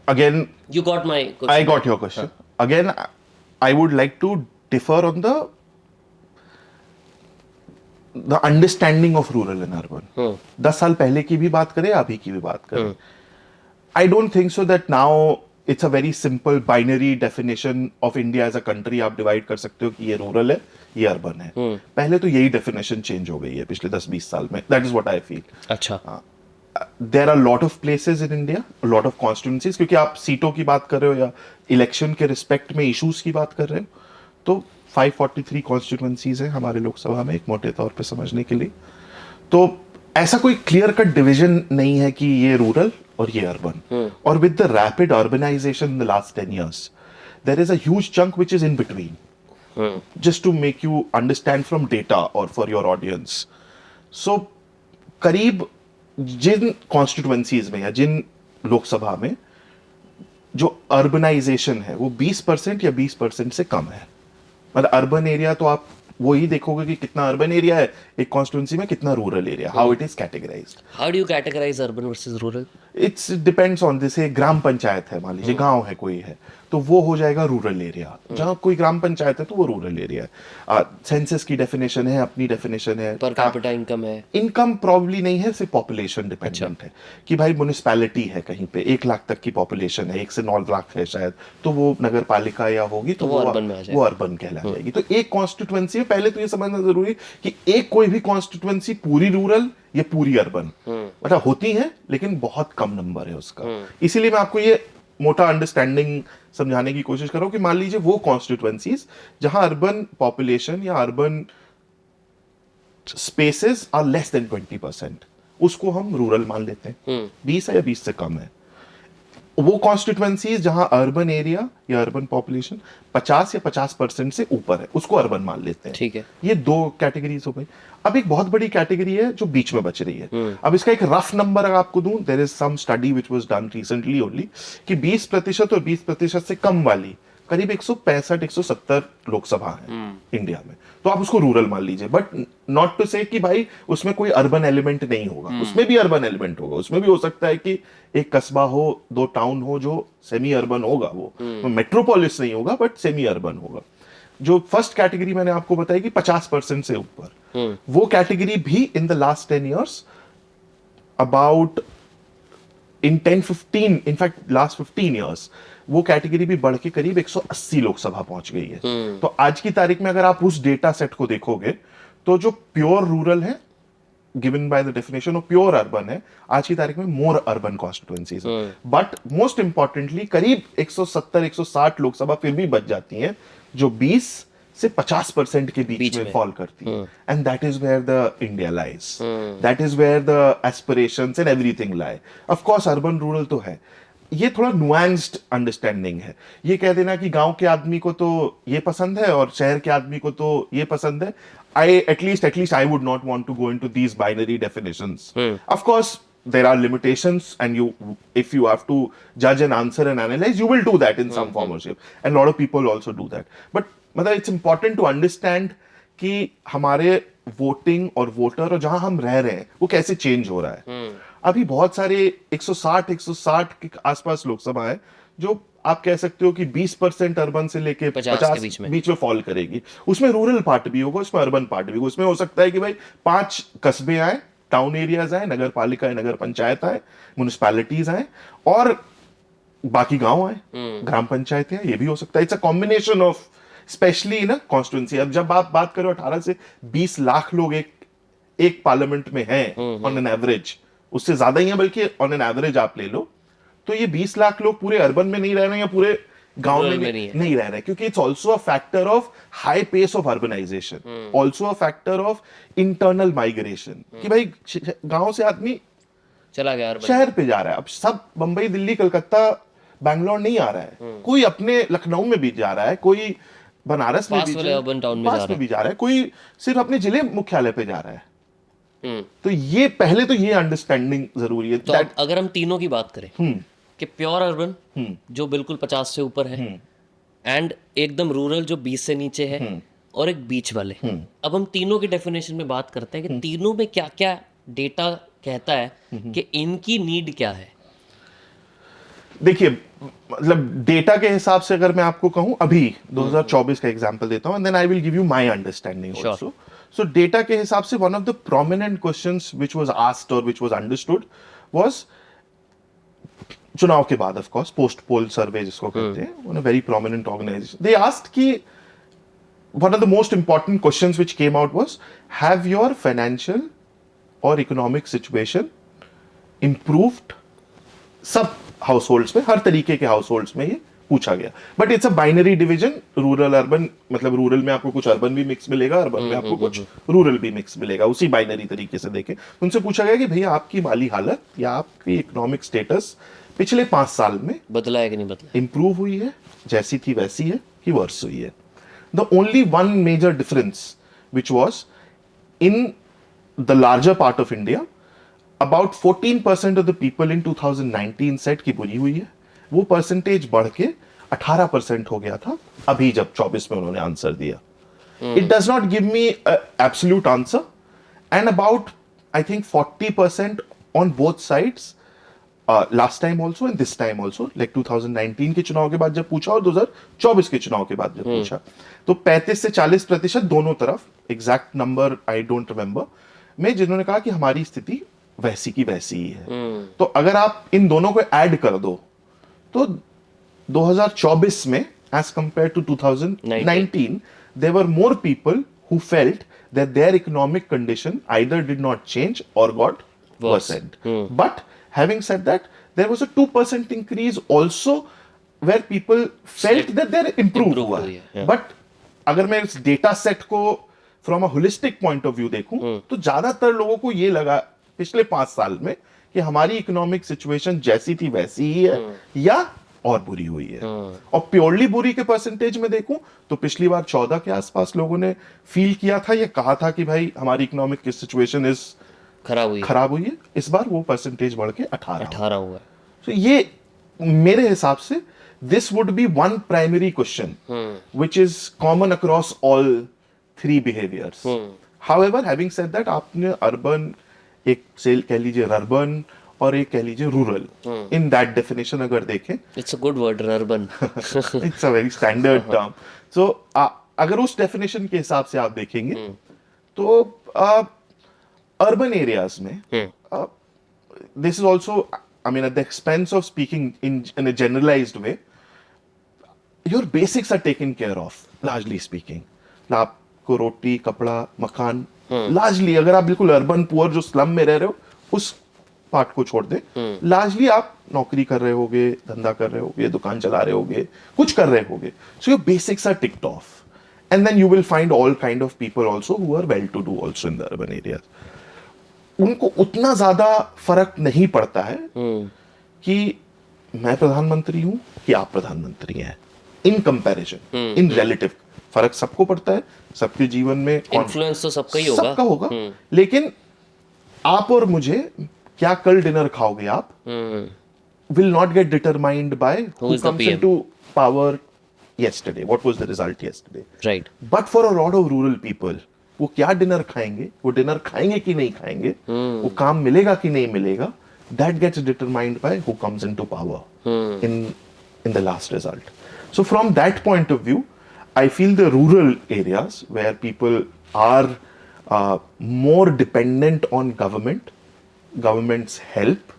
Again, You got my question. I got your question. Again, I would like to differ on the understanding of rural and urban. 10 साल पहले की भी बात करें, अभी की भी बात करें. I don't think so that now it's a very simple binary definition of India as a country. आप डिवाइड कर सकते हो कि ये रूरल है, ये अर्बन है. पहले तो यही डेफिनेशन चेंज हो गई है पिछले 10-20 साल में. That is what I feel. अच्छा. There are a lot of places in India, a lot of constituencies, क्योंकि आप सीटों की बात कर रहे हो या इलेक्शन के रिस्पेक्ट में इश्यूज की बात कर रहे हो, तो 543 कॉन्स्टिट्यूएंसीज हैं हमारे लोकसभा में, एक मोटे तौर पे समझने के लिए. तो ऐसा कोई क्लियर कट डिवीजन नहीं है कि ये रूरल और ये अर्बन. और with the rapid urbanisation in the last 10 years, there is a huge chunk which is in between. Just to make you understand from data or for your audience. So, करीब जिन constituencies में या जिन लोकसभा में जो urbanisation है वो 20% या 20% से कम है. मतलब अर्बन एरिया तो आप वो ही देखोगे कि कितना अर्बन एरिया है एक कॉन्स्टिट्यूएंसी में, कितना rural area, how it is categorised. How do you categorise urban versus rural? It's depends on, जैसे ग्राम पंचायत है, मान लीजिए गांव है कोई है, तो वो हो जाएगा रूरल एरिया. जहां कोई ग्राम पंचायत है तो वो रूरल एरिया है. सेंसस की डेफिनेशन है, अपनी डेफिनेशन है. पर कैपिटा इनकम है, इनकम प्रॉब्ली नहीं है, सिर्फ पॉपुलेशन डिपेंडेंट है कि भाई म्युनिसिपैलिटी है कहीं पे 1 लाख तक की पॉपुलेशन है, 1 से 9 लाख है शायद, तो वो नगर पालिका या होगी तो वो अर्बन में आ जाएगा. वो अर्बन कहला जाएगी. तो एक कॉन्स्टिट्यूएंसी में पहले तो ये समझना जरूरी कि एक कोई भी कॉन्स्टिट्यूएंसी पूरी रूरल या पूरी अर्बन, मतलब होती है लेकिन बहुत कम नंबर है उसका. इसीलिए मैं आपको ये मोटा अंडरस्टैंडिंग समझाने की कोशिश कर रहा हूं कि मान लीजिए वो कॉन्स्टिट्यूएंसीज जहां अर्बन पॉपुलेशन या urban spaces are less than 20%, उसको हम रूरल मान लेते हैं. 20 है या 20 से कम है. वो कॉन्स्टिट्यूएंसीज जहां अर्बन एरिया या अर्बन पॉपुलेशन 50 या 50% से ऊपर है, उसको अर्बन मान लेते हैं. ठीक है. ये 2 कैटेगरीज हो गई. अब एक बहुत बड़ी कैटेगरी है जो बीच में बच रही है. अब इसका एक रफ नंबर अगर आपको दूं, there is some study which was done recently only, कि 20% और 20% से कम वाली करीब 165 170 लोकसभा है इंडिया में, तो आप उसको रूरल मान लीजिए, बट नॉट टू से कि भाई उसमें कोई अर्बन एलिमेंट नहीं होगा, उसमें भी अर्बन एलिमेंट होगा, उसमें भी हो सकता है कि एक कस्बा हो, 2 टाउन हो जो सेमी अर्बन होगा, वो मेट्रोपोलिस नहीं होगा बट सेमी अर्बन होगा। जो फर्स्ट कैटेगरी मैंने आपको बताई कि 50% से ऊपर, वो कैटेगरी भी इन the last 10 years about in 10-15 in fact last 15 years वो कैटेगरी भी बढ़ के करीब 180 लोकसभा पहुंच गई है। तो आज की तारीख में अगर आप उस डेटा सेट को देखोगे तो जो प्योर रूरल है गिवन बाय द डेफिनेशन, और प्योर अर्बन है आज की तारीख में more urban constituencies, but most importantly करीब 170-160 लोकसभा फिर भी बच जाती हैं जो 20 से 50% के बीच में फॉल करती है, and that is where the India lies, that is where the aspirations and everything lie. Of course urban rural तो है, ये थोड़ा नुआंस्ड अंडरस्टैंडिंग है। ये कह देना कि गांव के आदमी को तो ये पसंद है और शहर के आदमी को तो ये पसंद है, at least I would not want to go into these binary definitions. Of course there are limitations, and if you have to judge and answer and analyze, you will do that in some form or shape, and a lot of people also do that, but मतलब it's important to understand कि हमारे voting और voter और जहां हम रह रहे हैं वो कैसे चेंज हो रहा है। अभी बहुत सारे 160 के आसपास लोकसभा है जो आप कह सकते हो कि 20% अर्बन से लेके 50 के बीच में फॉल करेगी। उसमें रूरल पार्ट भी होगा, उसमें अर्बन पार्ट भी होगा, उसमें हो सकता है कि भाई 5 कस्बे आए, टाउन एरियाज आए, नगर पालिका नगर पंचायत आए, म्युनिसिपैलिटीज आए, और बाकी गांव आए, ग्राम पंचायतें, ये भी हो सकता है। It's a combination of, specially ना कॉन्स्टिट्यूंसी। अब जब आप बात करो 18 से 20 लाख लोग एक पार्लियामेंट में हैं ऑन एन एवरेज, उससे ज्यादा ही है बल्कि ऑन एन एवरेज आप ले लो, तो ये 20 लाख लोग पूरे अर्बन में नहीं रह रहे हैं या पूरे गांव में नहीं रह रहे, क्योंकि it's also a factor of high pace of urbanization, also a factor of internal migration, कि भाई गांव से आदमी चला गया शहर पे जा रहा है। अब सब बंबई दिल्ली कलकत्ता बैंगलोर नहीं आ रहा है, कोई अपने लखनऊ में भी जा रहा है, कोई बनारस में भी जा रहा है, कोई सिर्फ अपने जिले मुख्यालय पे जा रहा है। तो ये पहले तो ये अंडरस्टैंडिंग जरूरी है। तो अगर हम तीनों की बात करें कि प्योर अर्बन जो बिल्कुल 50 से ऊपर है, एंड एकदम रूरल जो 20 से नीचे है, और एक बीच वाले, अब हम तीनों की डेफिनेशन में बात करते हैं कि तीनों में क्या क्या डेटा कहता है कि इनकी नीड क्या है। देखिए, मतलब डेटा के हिसाब से अगर मैं आपको कहूं, अभी 2024 का एग्जांपल देता हूं, and then I will give you my understanding also. So data के हिसाब से one of the prominent questions which was asked और व्हिच वाज अंडरस्टूड वाज, चुनाव के बाद of course post poll survey जिसको कहते हैं, one a very prominent organisation, they asked कि one of the most important questions which came out was, have your financial और economic situation improved? सब households में, हर तरीके के हाउसहोल्ड्स में ये पूछा गया, but it's a binary division, rural urban, मतलब रूरल में आपको कुछ अर्बन भी मिक्स मिलेगा, अर्बन में आपको कुछ रूरल भी मिक्स मिलेगा, उसी बाइनरी तरीके से देखें। उनसे पूछा गया कि भैया आपकी माली हालत या आपकी इकोनॉमिक स्टेटस पिछले 5 साल में बदला है कि नहीं बदला, इंप्रूव हुई है, जैसी थी वैसी है, कि वर्स हुई है? The only one major difference which was in the larger part of India, about 14% of the people in 2019 set की बुरी हुई है, वो परसेंटेज बढ़ के 18% हो गया था अभी जब 24 में उन्होंने आंसर दिया। It does not give me absolute answer, and about I think 40% on both sides, last time also and this time also, like 2019 के चुनाव के बाद जब पूछा और 2024 के चुनाव के बाद जब पूछा, तो 35 से 40% दोनों तरफ, exact number I don't remember, में जिन्होंने कहा कि हमारी स्थिति वैसी की वैसी ही है। तो अगर आप इन दोनों को ऐड कर दो तो 2024 में as compare to 2019 there were more people who felt that their economic condition either did not change or got worsened. But having said that, there was a 2% increase also where people felt that they're improved हुआ है। But अगर मैं इस data set को from a holistic point of view देखूं तो ज्यादातर लोगों को ये लगा पिछले 5 साल में कि हमारी इकोनॉमिक सिचुएशन जैसी थी वैसी ही है या और बुरी हुई है। और प्योरली बुरी के परसेंटेज में देखूं तो पिछली बार 14 के आसपास लोगों ने फील किया था, ये कहा था कि भाई हमारी इकोनॉमिक सिचुएशन इज खराब हुई है। इस बार वो परसेंटेज बढ़ के 18 हुआ है। तो ये मेरे हिसाब से this would be one primary question which is common across all three behaviors. However, having said that, आपने urban एक से कह लीजिए अर्बन और एक कह लीजिए रूरल, इन दैट डेफिनेशन अगर देखें, it's a good word urban. It's a very standard term. So अगर उस डेफिनेशन के हिसाब से आप देखेंगे तो अर्बन एरियाज में this is also, I mean, at the expense of speaking in a generalized way, your basics are taken care of, largely speaking. आपको रोटी, कपड़ा, मकान, largely अगर आप बिल्कुल अर्बन पुअर जो स्लम में रह रहे हो उस पार्ट को छोड़ दें, largely आप नौकरी कर रहे होगे, धंधा कर रहे होगे, दुकान चला रहे होगे, कुछ कर रहे होगे. So your basics are ticked off. And then you will find all kind of people also who are well to do also in the urban areas. उनको उतना ज्यादा फर्क नहीं पड़ता है कि मैं प्रधानमंत्री हूं कि आप प्रधानमंत्री हैं. इन कंपैरिजन, इन रिलेटिव फर्क सबको पड़ता है, सबके जीवन में इन्फ्लुएंस तो सबका ही होगा, सबका होगा. लेकिन आप और मुझे क्या कल डिनर खाओगे आप will not get determined by who is the comes PM? into power yesterday. What was the result yesterday? Right. But for a lot of rural people, वो क्या डिनर खाएंगे, वो डिनर खाएंगे कि नहीं खाएंगे, वो काम मिलेगा कि नहीं मिलेगा, that gets determined by who comes into power in the last result. So from that point of view, I feel the rural areas where people are more dependent on government's help,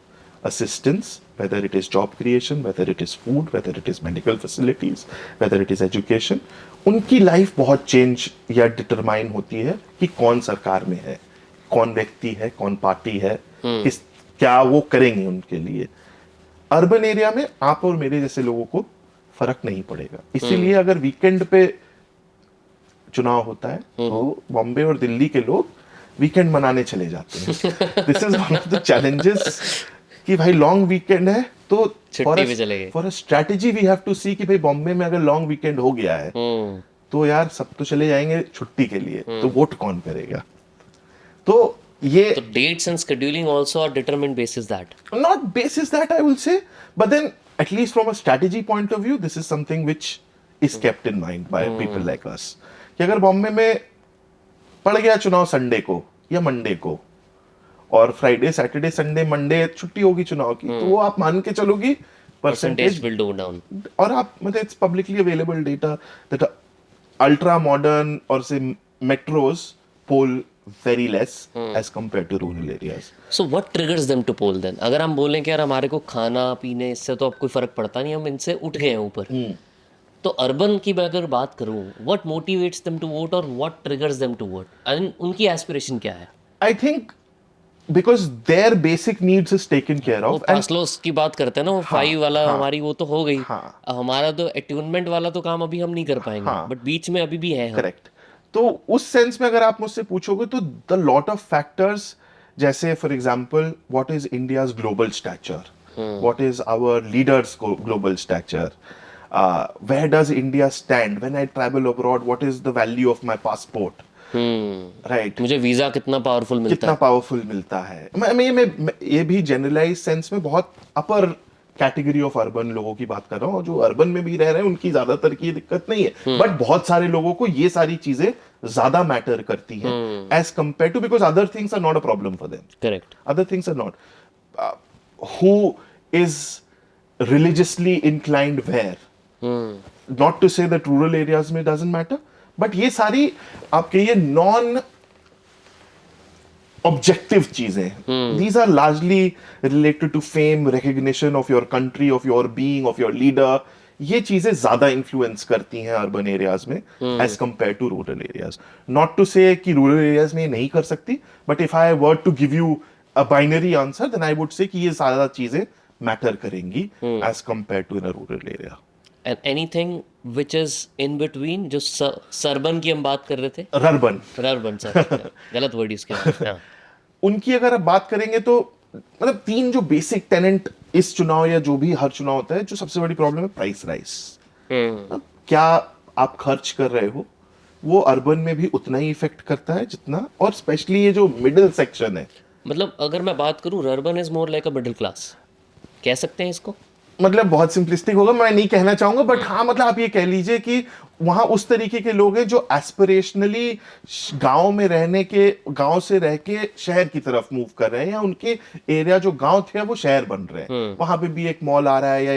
assistance, whether it is job creation, whether it is food, whether it is medical facilities, whether it is education, उनकी life बहुत change या determine होती है कि कौन सरकार में है, कौन व्यक्ति है, कौन पार्टी है, किस क्या वो करेंगे उनके लिए. अर्बन एरिया में आप और मेरे जैसे लोगों को फर्क नहीं पड़ेगा. इसीलिए अगर वीकेंड पे चुनाव होता है तो बॉम्बे और दिल्ली के लोग वीकेंड मनाने चले जाते हैं. This is one of the challenges कि भाई लॉन्ग वीकेंड है तो छुट्टी पे चले गए. For a strategy we have to see कि भाई बॉम्बे में अगर लॉन्ग वीकेंड हो गया है तो यार सब तो चले जाएंगे छुट्टी के लिए, तो वोट कौन करेगा. तो ये तो dates and scheduling also are determined basis that. not basis that I will say, but then at least from a strategy point of view, this is something which is kept in mind by people like us. कि अगर बॉम्बे में पड़ गया चुनाव Sunday को या Monday को और फ्राइडे, सैटरडे, संडे, मंडे छुट्टी होगी चुनाव की, तो वो आप मान के चलोगी परसेंटेज विल गो डाउन. और आप मतलब it's publicly available data that ultra modern और से metros pole very less as compared to rural areas. So what triggers them to poll then? अगर हम बोलें कि यार हमारे को खाना पीने इससे तो अब कोई फर्क पड़ता नहीं, हम इनसे उठ गए हैं ऊपर, तो अर्बन की मैं अगर बात करूं, what motivates them to vote और what triggers them to vote? And उनकी एस्पिरेशन क्या है? I think because their basic needs is taken care वो of and पासलोस की बात करते हैं ना, वो 5 वाला हमारी वो तो हो गई. हाँ. हमारा तो अट्यूनमेंट वाला तो काम अभी हम नहीं कर पाएंगे, बट बीच में अभी भी है हम. correct. तो उस सेंस में अगर आप मुझसे पूछोगे तो द लॉट ऑफ फैक्टर्स, जैसे for example what is India's global stature, what is our leaders global stature, where does India stand when I travel abroad, what is the value of my passport, right, मुझे visa कितना powerful मिलता कितना है. Powerful मिलता है. मैं ये भी जनरलाइज सेंस में बहुत अपर कैटेगरी ऑफ अर्बन लोगों की बात कर रहा हूँ, जो अर्बन में भी रह रहे हैं उनकी ज्यादातर की दिक्कत नहीं है, बट बहुत सारे लोगों को ये सारी चीजें ज्यादा मैटर करती हैं as compare to, because other things are not a problem for them. Correct. Other things are not. Who is religiously inclined where, not to say that rural areas में डजंट मैटर, बट ये सारी आप कहिए non objective चीजें, these are largely related to fame, recognition of your country, of your being, of your leader. ये चीजें ज्यादा influence करती हैं अर्बन एरियाज में as compare to rural areas. Not to say कि रूरल एरियाज में ये नहीं कर सकती, but if I were to give you a binary answer then I would say कि ये ज्यादा चीजें मैटर करेंगी as compare to in a rural area. And anything which is in between, जो सरबन की हम बात कर रहे थे, रर्बन, सर गलत वर्ड यूज किया. उनकी अगर आप बात करेंगे तो मतलब तीन जो बेसिक टेनेंट इस चुनाव या जो भी हर चुनाव होता है, जो सबसे बड़ी प्रॉब्लम है प्राइस राइज. क्या आप खर्च कर रहे हो वो अर्बन में भी उतना ही इफेक्ट करता है जितना, और स्पेशली ये जो मिडिल सेक्शन है. मतलब अगर मैं बात करूं, urban is more like a middle class, कह सकते हैं इसको. मतलब बहुत सिंपलिस्टिक होगा, मैं नहीं कहना चाहूंगा, बट हाँ मतलब आप ये कह लीजिए कि वहां उस तरीके के लोग हैं जो एस्पिरेशनली गांव में रहने के, गांव से रह के शहर की तरफ मूव कर रहे हैं, या उनके एरिया जो गांव थे वो शहर बन रहे हैं। वहां पे भी एक मॉल आ रहा है या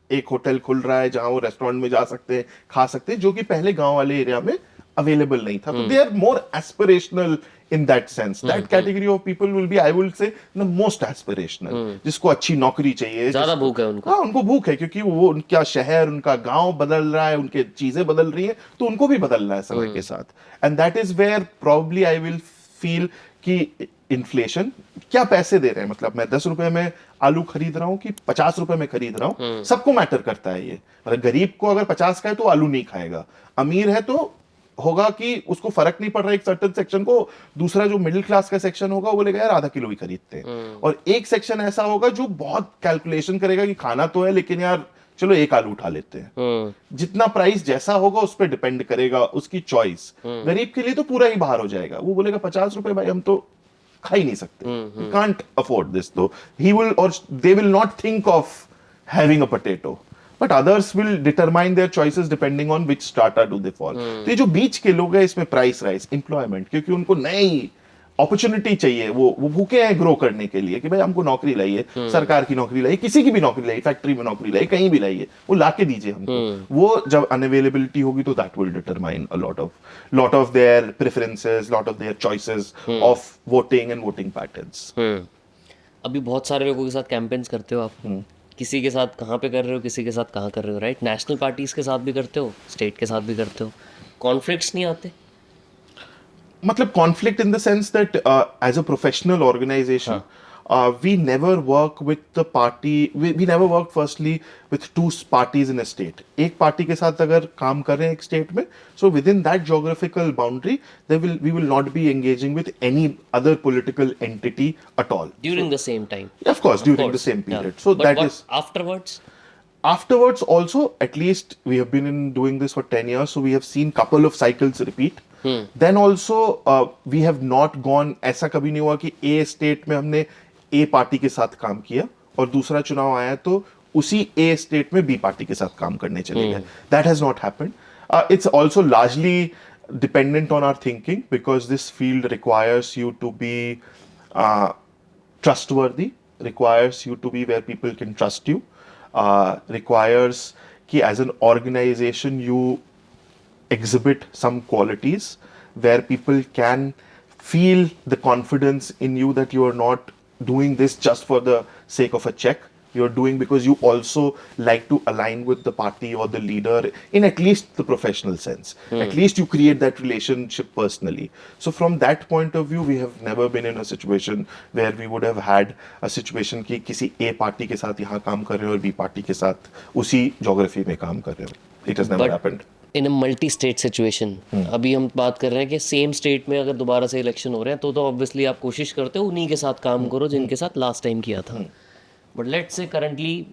एक होटल खुल रहा है जहां वो रेस्टोरेंट में जा सकते हैं, खा सकते हैं, जो कि पहले गांव वाले एरिया में अवेलेबल नहीं था। तो they are more aspirational in that sense. That category of people will be, I will say, the most aspirational. जिसको अच्छी नौकरी चाहिए, ज्यादा भूख है उनको। हाँ उनको भूख है, क्योंकि वो उनका शहर, उनका गांव बदल रहा है, उनके चीजें बदल रही हैं, तो उनको भी बदलना है समय के साथ। And that is where probably I will feel कि इन्फ्लेशन क्या पैसे दे रहे हैं, मतलब मैं 10 रुपए में आलू खरीद रहा हूँ कि 50 रुपए में खरीद रहा हूँ, सबको मैटर करता है ये। मतलब गरीब को अगर 50 का है तो आलू नहीं खाएगा, अमीर है तो होगा कि उसको फर्क नहीं पड़ रहा एक सर्टेन सेक्शन को, दूसरा जो मिडिल क्लास का सेक्शन होगा वो बोलेगा यार आधा किलो ही खरीदते हैं, और एक सेक्शन ऐसा होगा जो बहुत कैलकुलेशन करेगा कि खाना तो है लेकिन यार चलो एक आलू उठा लेते हैं। जितना प्राइस जैसा होगा उस पर डिपेंड करेगा उसकी चॉइस। गरीब के लिए तो पूरा ही बाहर हो जाएगा, वो बोलेगा 50 रुपए भाई हम तो खा ही नहीं सकते, कांट अफोर्ड दिस, तो ही विल और they will not think of having a potato, but others will determine their choices depending on which strata do they fall. तो ये जो बीच के लोग हैं इसमें प्राइस राइज, एम्प्लॉयमेंट, क्योंकि उनको नई अपॉर्चुनिटी चाहिए, वो भूखे हैं ग्रो करने के लिए कि भाई हमको नौकरी लाइए, सरकार की नौकरी लाइए, किसी की भी नौकरी लाइए, फैक्ट्री में नौकरी लाइए, कहीं भी लाइए, वो लाके दीजिए हमको। वो जब अनअवेलेबिलिटी होगी तो that will determine a lot of their preferences, lot of their choices of voting and voting patterns. अभी बहुत सारे लोगों के साथ कैंपेन्स करते हो आप, किसी के साथ कहाँ पे कर रहे हो, किसी के साथ कहाँ कर रहे हो, राइट? नेशनल पार्टीज के साथ भी करते हो, स्टेट के साथ भी करते हो, कॉन्फ्लिक्ट्स नहीं आते? मतलब conflict in the sense that as a professional organization, we never work with the party, we never work firstly with two parties in a state. एक पार्टी के साथ अगर काम कर रहे हैं एक स्टेट में, so within that geographical boundary we will not be engaging with any other political entity at all. During the same time? Of course, during the same period. Yeah. So but that what is afterwards also, at least we have been doing this for 10 years, so we have seen couple of cycles repeat. Then also we have not gone, ऐसा कभी नहीं हुआ कि A state में हमने A party के साथ काम किया और दूसरा चुनाव आया तो उसी A स्टेट में B पार्टी के साथ काम करने चले गए. That has not happened. It's also largely dependent on our thinking, because this field requires you to be trustworthy, requires you to be where people can trust you, requires कि as an organization you exhibit some qualities where people can feel the confidence in you that you are not doing this just for the sake of a check. You're doing because you also like to align with the party or the leader in at least the professional sense. At least you create that relationship personally. So from that point of view, we have never been in a situation where we would have had a situation कि किसी A party के साथ यहाँ काम कर रहे हो और B party के साथ उसी geography में काम कर रहे हो. It has never happened. In a multi state situation, अभी हम बात कर रहे हैं कि सेम स्टेट में अगर दोबारा से इलेक्शन हो रहे हैं तो ऑब्वियसली आप कोशिश करते हो उन्हीं के साथ काम करो जिनके साथ लास्ट टाइम किया था. But let's say currently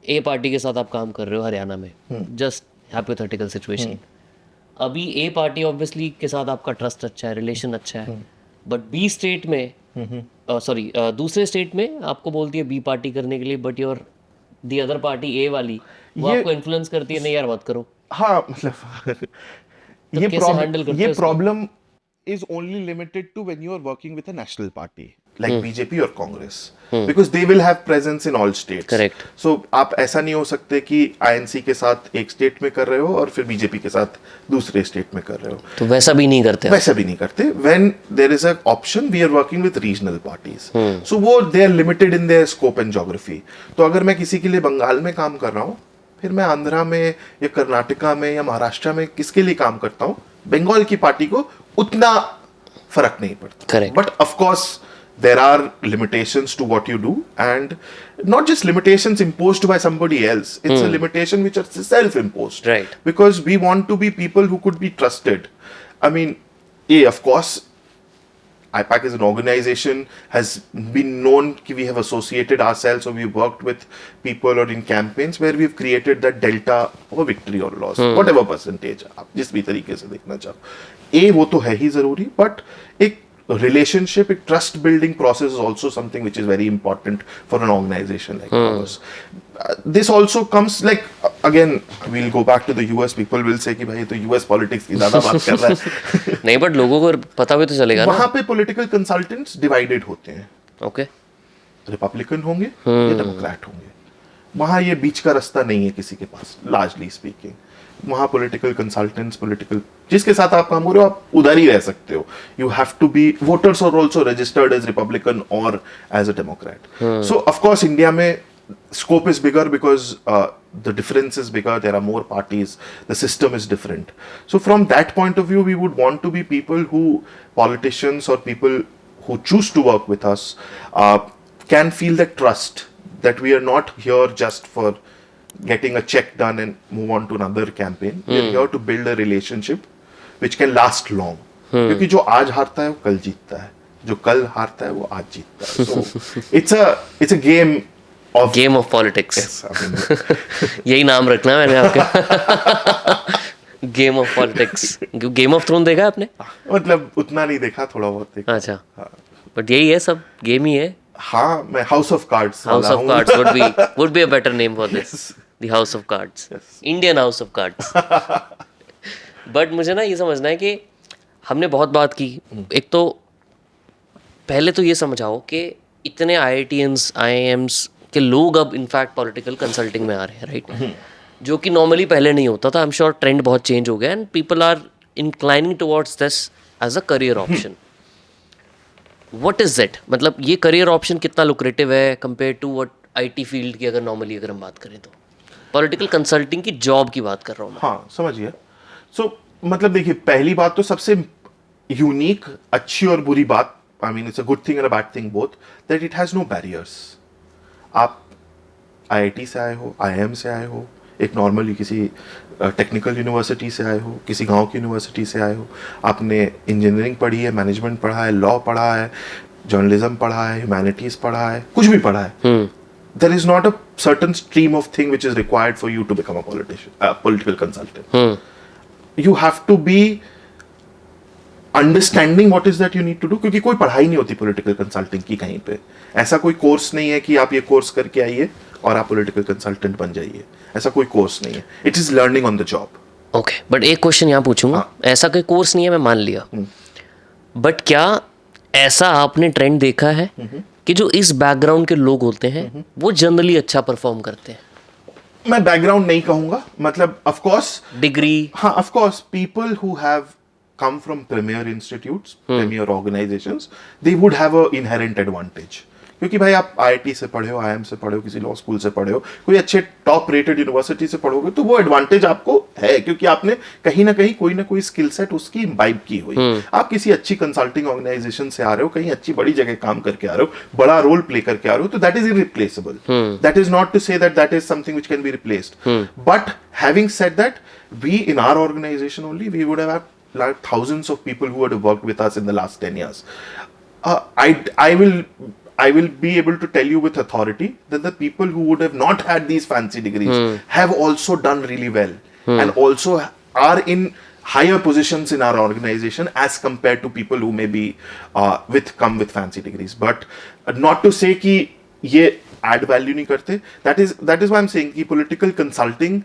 A party के साथ आप काम कर रहे हो हरियाणा में, जस्ट हाइपोथेटिकल सिचुएशन. अभी ए पार्टी ऑब्वियसली के साथ आपका ट्रस्ट अच्छा है, रिलेशन अच्छा है, बट बी स्टेट में दूसरे स्टेट में आपको बोलती है बी पार्टी करने के लिए, but your the other party A वाली वो आपको इन्फ्लुएंस करती है, नहीं यार मत करो. हाँ मतलब ये problem is only limited to when you are working with a national party like BJP or Congress, because they will have presence in all states. Correct. So आप ऐसा नहीं हो सकते कि INC के साथ एक स्टेट में कर रहे हो और फिर BJP के साथ दूसरे स्टेट में कर रहे हो. तो वैसा भी नहीं करते. When there is an option, we are working with regional parties. So वो they are limited in their scope and geography. तो अगर मैं किसी के लिए बंगाल में काम कर रहा हूँ, फिर मैं आंध्रा में या कर्नाटका में या महाराष्ट्र में किसके लिए काम करता हूँ, बंगाल की पार्टी को उतना फर्क नहीं पड़ता. Correct. But of course there are limitations to what you do, and not just limitations imposed by somebody else, it's a limitation which is self-imposed. Right. Because we want to be people who could be trusted. I mean, of course IPAC as an organization has been known कि we have associated ourselves or we've worked with people or in campaigns where we've created that delta of a victory or loss, whatever percentage आप जिस भी तरीके से देखना चाहो. वो तो है ही जरूरी, बट एक relationship, trust building process is also something which is very important for an organization like ours. This also comes like, again, we'll go back to the US. People will say कि भाई तो US politics की ज़्यादा बात कर रहा है. नहीं, बट लोगों को पता भी तो चलेगा ना. वहाँ पे political consultants divided होते हैं. ओके. रिपब्लिकन होंगे या डेमोक्रेट होंगे. वहाँ ये बीच का रास्ता नहीं है किसी के पास, लार्जली स्पीकिंग. वहाँ पॉलिटिकल कंसल्टेंट्स, पॉलिटिकल जिसके साथ आप काम करो, आप उधर ही रह सकते हो. You have to be, voters are also registered as Republican or as a Democrat. So of course India में scope is bigger because the difference is bigger. There are more parties. The system is different. So from that point of view, we would want to be people who, politicians or people who choose to work with us, can feel that trust that we are not here just for getting a check done and move on to another campaign. We are here to build a relationship which can last long. क्योंकि जो आज हारता है वो कल जीतता है, जो कल हारता है वो आज जीतता है. So it's a game of politics. Yes, I mean, यही नाम रखना है मैंने आपके. Game of politics. Game of throne देखा आपने? मतलब उतना नहीं देखा, थोड़ा बहुत देखा. अच्छा. बट यही है, सब गेम ही है. हाँ, मैं house of cards would be a better name for this. The House of Cards. Yes. Indian House of Cards. But मुझे ना ये समझना है कि हमने बहुत बात की. एक तो पहले तो ये समझाओ कि इतने IITians, IIMs के लोग अब इनफैक्ट पॉलिटिकल कंसल्टिंग में आ रहे हैं, राइट? जो कि नॉर्मली पहले नहीं होता था. आई एम श्योर ट्रेंड बहुत चेंज हो गया and people are inclining towards this as a career option. What is it? मतलब ये करियर ऑप्शन कितना लुक्रेटिव है compare to what IT field की, अगर नॉर्मली अगर हम बात करें तो पॉलिटिकल कंसल्टिंग की जॉब की बात कर रहा हूँ मैं. हाँ, समझिए. सो मतलब देखिए, पहली बात तो सबसे यूनिक, अच्छी और बुरी बात, I mean it's a good thing and a bad thing both, that it has no barriers. आप IIT से आए हो, IIM से आए हो, एक नॉर्मली किसी टेक्निकल यूनिवर्सिटी से आए हो, किसी गांव की यूनिवर्सिटी से आए हो, आपने इंजीनियरिंग पढ़ी है, मैनेजमेंट पढ़ा है, लॉ पढ़ा है, जर्नलिज्म पढ़ा है, ह्यूमैनिटीज पढ़ा है, कुछ भी पढ़ा है. There is not a certain stream of thing which is required for you to become a political consultant. You have to be understanding what is that you need to do. क्योंकि कोई पढ़ाई नहीं होती पॉलिटिकल कंसल्टिंग की कहीं पे. ऐसा कोई कोर्स नहीं है कि आप ये कोर्स करके आइए और आप पॉलिटिकल कंसल्टेंट बन जाइए. ऐसा कोई कोर्स नहीं है. It is learning on the job. Okay, but एक क्वेश्चन यहाँ पूछूंगा. ऐसा कोई कोर्स नहीं है, मैं मान लिया, बट क्या ऐसा आपने ट्रेंड देखा है कि जो इस बैकग्राउंड के लोग होते हैं वो जनरली अच्छा परफॉर्म करते हैं? मैं बैकग्राउंड नहीं कहूंगा, मतलब ऑफ कोर्स डिग्री. हाँ, of course people who have come from premier institutes, premier organizations, they would have a inherent advantage. क्योंकि भाई आप IIT से पढ़े हो, IIM से पढ़े हो, किसी लॉ स्कूल से पढ़े हो, कोई अच्छे टॉप रेटेड यूनिवर्सिटी से पढ़ोगे तो वो एडवांटेज आपको है, क्योंकि आपने कहीं ना कहीं कोई ना कोई स्किल सेट उसकी इम्बाइब की हुई. आप किसी अच्छी कंसल्टिंग ऑर्गेनाइजेशन से आ रहे हो, कहीं अच्छी बड़ी जगह काम करके आ रहे हो, बड़ा रोल प्ले करके आ रहे हो, तो that is irreplaceable. That is not to say that is something which can be replaced. But having said that, we in our organization only, we would have like thousands of people who had worked with us in the last 10 years. I will be able to tell you with authority that the people who would have not had these fancy degrees have also done really well and also are in higher positions in our organization as compared to people who may be come with fancy degrees. But not to say कि ये add value नहीं करते. That is why I'm saying कि political consulting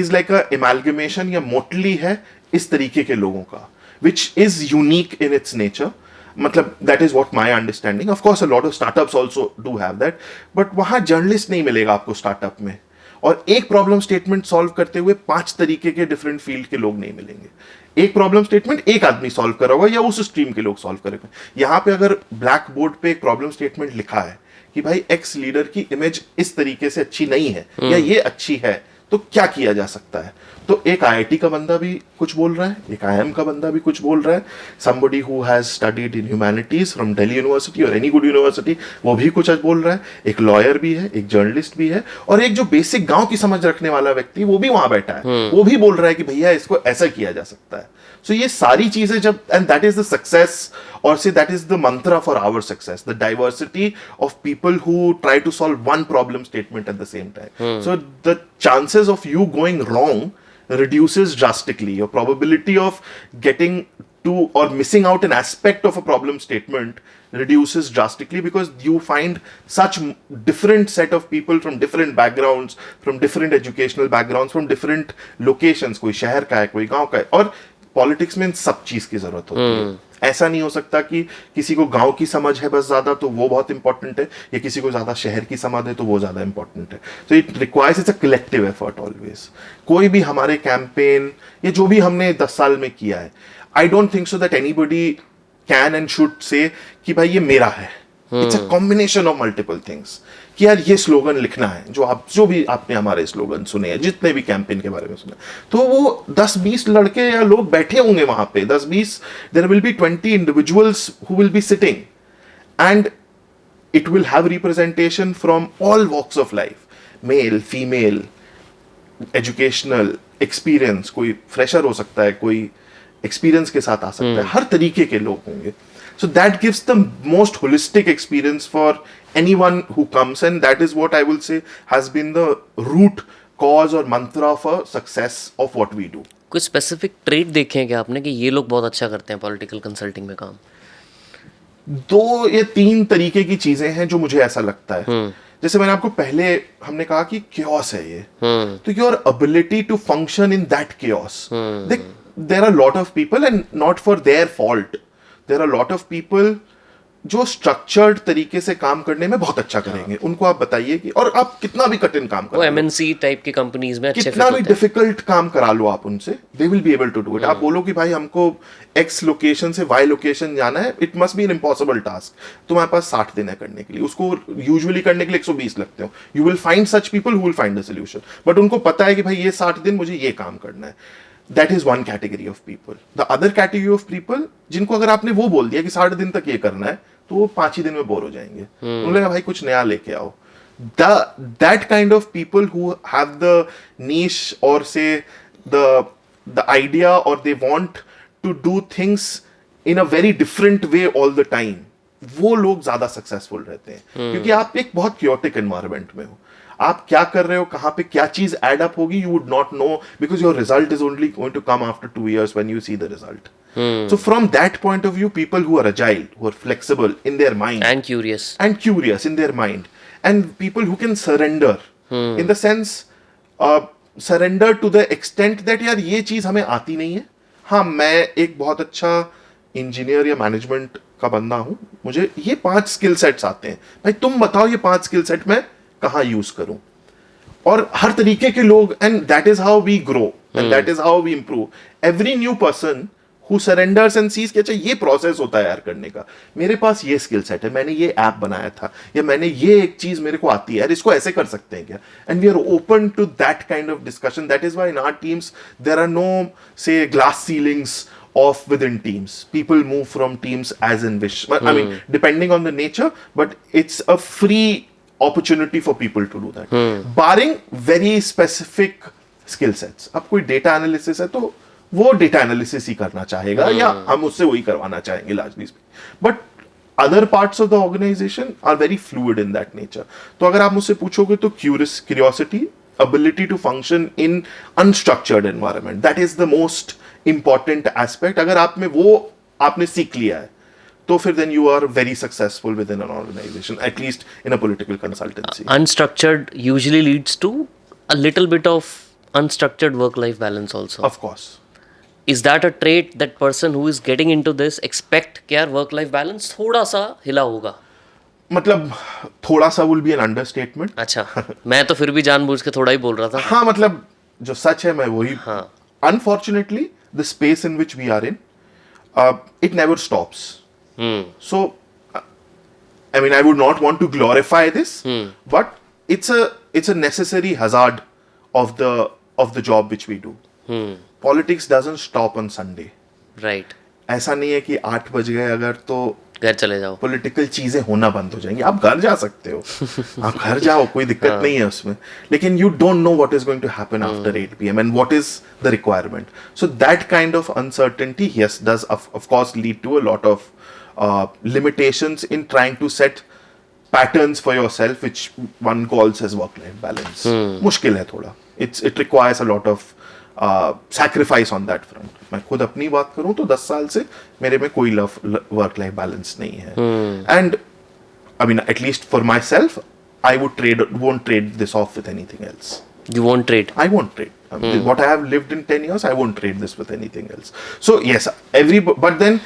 is like a amalgamation या motley है इस तरीके के लोगों का, which is unique in its nature. मतलब that is what my understanding. Of course, a lot of startups also do have that, but वहाँ जर्नलिस्ट नहीं मिलेगा आपको स्टार्टअप में, और एक प्रॉब्लम स्टेटमेंट सॉल्व करते हुए 5 तरीके के डिफरेंट फील्ड के लोग नहीं मिलेंगे. एक प्रॉब्लम स्टेटमेंट एक आदमी सॉल्व कर रहा होगा या उस स्ट्रीम के लोग सॉल्व करेंगे. यहाँ पे अगर ब्लैक बोर्ड पे एक प्रॉब्लम स्टेटमेंट लिखा है कि भाई एक्स लीडर की इमेज इस तरीके से अच्छी नहीं है या ये अच्छी है, तो क्या किया जा सकता है, तो एक IIT का बंदा भी कुछ बोल रहा है, एक IIM का बंदा भी कुछ बोल रहा है, somebody who has studied in humanities from Delhi University or any good university वो भी कुछ बोल रहा है, एक लॉयर भी है, एक जर्नलिस्ट भी है, और एक जो बेसिक गांव की समझ रखने वाला व्यक्ति वो भी वहां बैठा है, वो भी बोल रहा है कि भैया इसको ऐसा किया जा सकता है. सो ये सारी चीजें जब, and that is the success, or say that is the mantra for our success, the diversity of people who try to solve one problem statement at the same time. So the chances of you going wrong reduces drastically. Your probability of getting to, or missing out an aspect of a problem statement reduces drastically, because you find such different set of people from different backgrounds, from different educational backgrounds, from different locations. कोई शहर का है, कोई गांव का है, और politics में इन सब चीज की जरूरत होती है। ऐसा नहीं हो सकता कि किसी को गांव की समझ है बस ज्यादा तो वो बहुत इंपॉर्टेंट है, या किसी को ज्यादा शहर की समझ है तो वो ज्यादा इंपॉर्टेंट है। तो it requires, it's a collective effort always. कोई भी हमारे कैंपेन या जो भी हमने 10 साल में किया है, आई don't think so that anybody can and should say कि भाई ये मेरा है। It's a combination of multiple things कि यार ये स्लोगन लिखना है, जो भी आपने हमारे स्लोगन सुने हैं, जितने भी कैंपेन के बारे में सुने, तो वो 10-20 लड़के या लोग बैठे होंगे वहां पे, 10-20, there will be 20 individuals who will be sitting, and it will have representation from all walks of life, male, female, educational, experience, कोई फ्रेशर हो सकता है, कोई एक्सपीरियंस के साथ आ सकता है, हर तरीके के लोग होंगे। So that gives the most holistic experience for anyone who comes, and that is what I will say has been the root cause or mantra of a success of what we do. कुछ specific trait देखे हैं क्या आपने कि ये लोग बहुत अच्छा करते हैं पॉलिटिकल कंसल्टिंग में काम? 2 या 3 तरीके की चीजें हैं जो मुझे ऐसा लगता है। जैसे मैंने आपको पहले हमने कहा कि chaos है ये, तो your ability to function in that chaos, there are a lot of people, and not for their fault, there are a lot of people जो स्ट्रक्चर्ड तरीके से काम करने में बहुत अच्छा करेंगे। उनको आप बताइए कि, और आप कितना भी कठिन काम वो एमएनसी टाइप की कंपनीज में अच्छे कितना भी डिफिकल्ट काम करा लो आप उनसे, they will be able to do it. आप बोलो कि भाई हमको एक्स लोकेशन से वाई लोकेशन जाना है, it must be an impossible task, तुम्हारे पास 60 दिन है करने के लिए, उसको यूजुअली करने के लिए 120 लगते हो। You will find such people who will find the solution, but उनको पता है कि भाई ये 60 दिन मुझे ये काम करना है। That is one category of people. The other category of people, जिनको अगर आपने वो बोल दिया कि 60 दिन तक ये करना है, तो वो 5 ही दिन में बोर हो जाएंगे। उन्होंने लगा भाई कुछ नया लेके आओ। That kind of people who have the niche, or say the idea, or they want to do things in a very different way all the time, वो लोग ज्यादा सक्सेसफुल रहते हैं। क्योंकि आप एक बहुत chaotic environment में हो, आप क्या कर रहे हो, कहां पे क्या चीज एड अप होगी, you would not know, because your result is only going to come after 2 years when you see the result. So from that point of view, people who are agile, who are flexible in their mind, and curious in their mind, and people who can surrender, in the sense surrender to the extent that यार ये चीज हमें आती नहीं है, हाँ मैं एक बहुत अच्छा इंजीनियर या मैनेजमेंट का बंदा हूं, मुझे ये 5 स्किल सेट्स आते हैं, भाई तुम बताओ ये 5 स्किल सेट मैं कहाँ यूज करूं। और हर तरीके के लोग, and that is how we grow, and that is how we improve. Every new person who surrenders and sees कि अच्छा ये प्रोसेस होता है यार करने का, मेरे पास ये स्किल सेट है, मैंने ये ऐप बनाया था, या मैंने ये एक चीज मेरे को आती है यार, इसको ऐसे कर सकते हैं क्या, and we are open to that kind of discussion. That is why in our teams there are no say glass ceilings of within teams. People move from teams as in wish. I mean, depending on the nature, but it's a free opportunity for people to do that. Barring very specific skill sets. अब कोई data analysis है तो वो data analysis ही करना चाहेगा, या हम उससे वही करवाना चाहेंगे largely speaking. But other parts of the organization are very fluid in that nature. तो अगर आप मुझसे पूछोगे तो curiosity, ability to function in unstructured environment, that is the most important aspect. अगर आप में वो आपने सीख लिया है, तो फिर then you are very successful within an organization, at least in a political consultancy. Unstructured usually leads to a little bit of unstructured work-life balance also. Of course. Is that a trait that person who is getting into this expect कि यार work-life balance थोड़ा सा हिला होगा? मतलब थोड़ा सा will be an understatement. अच्छा, मैं तो फिर भी जानबूझ के थोड़ा ही बोल रहा था। हाँ मतलब जो सच है मैं वही। हाँ। Unfortunately, the space in which we are in, it never stops. So, I mean, I would not want to glorify this, but it's a necessary hazard of the job which we do. Politics doesn't stop on Sunday. Right. ऐसा नहीं है कि 8 बज गए अगर तो घर चले जाओ, पॉलिटिकल चीजें होना बंद हो जाएंगी। आप घर जा सकते हो, आप घर जाओ, कोई दिक्कत नहीं है उसमें, लेकिन you don't know what is going to happen after 8 PM and what is the requirement. So that kind of uncertainty yes does of course lead to a lot of limitations in trying to set patterns for yourself which one calls as work life balance. मुश्किल है थोड़ा, it requires a lot of sacrifice on that front. मैं खुद अपनी बात करूं तो 10 साल से मेरे में कोई वर्क लाइफ बैलेंस नहीं है। And I mean, at least for myself, I won't trade this off with anything else. You won't trade. I won't trade. What I have lived in 10 years, I won't trade this with anything else. So yes, but then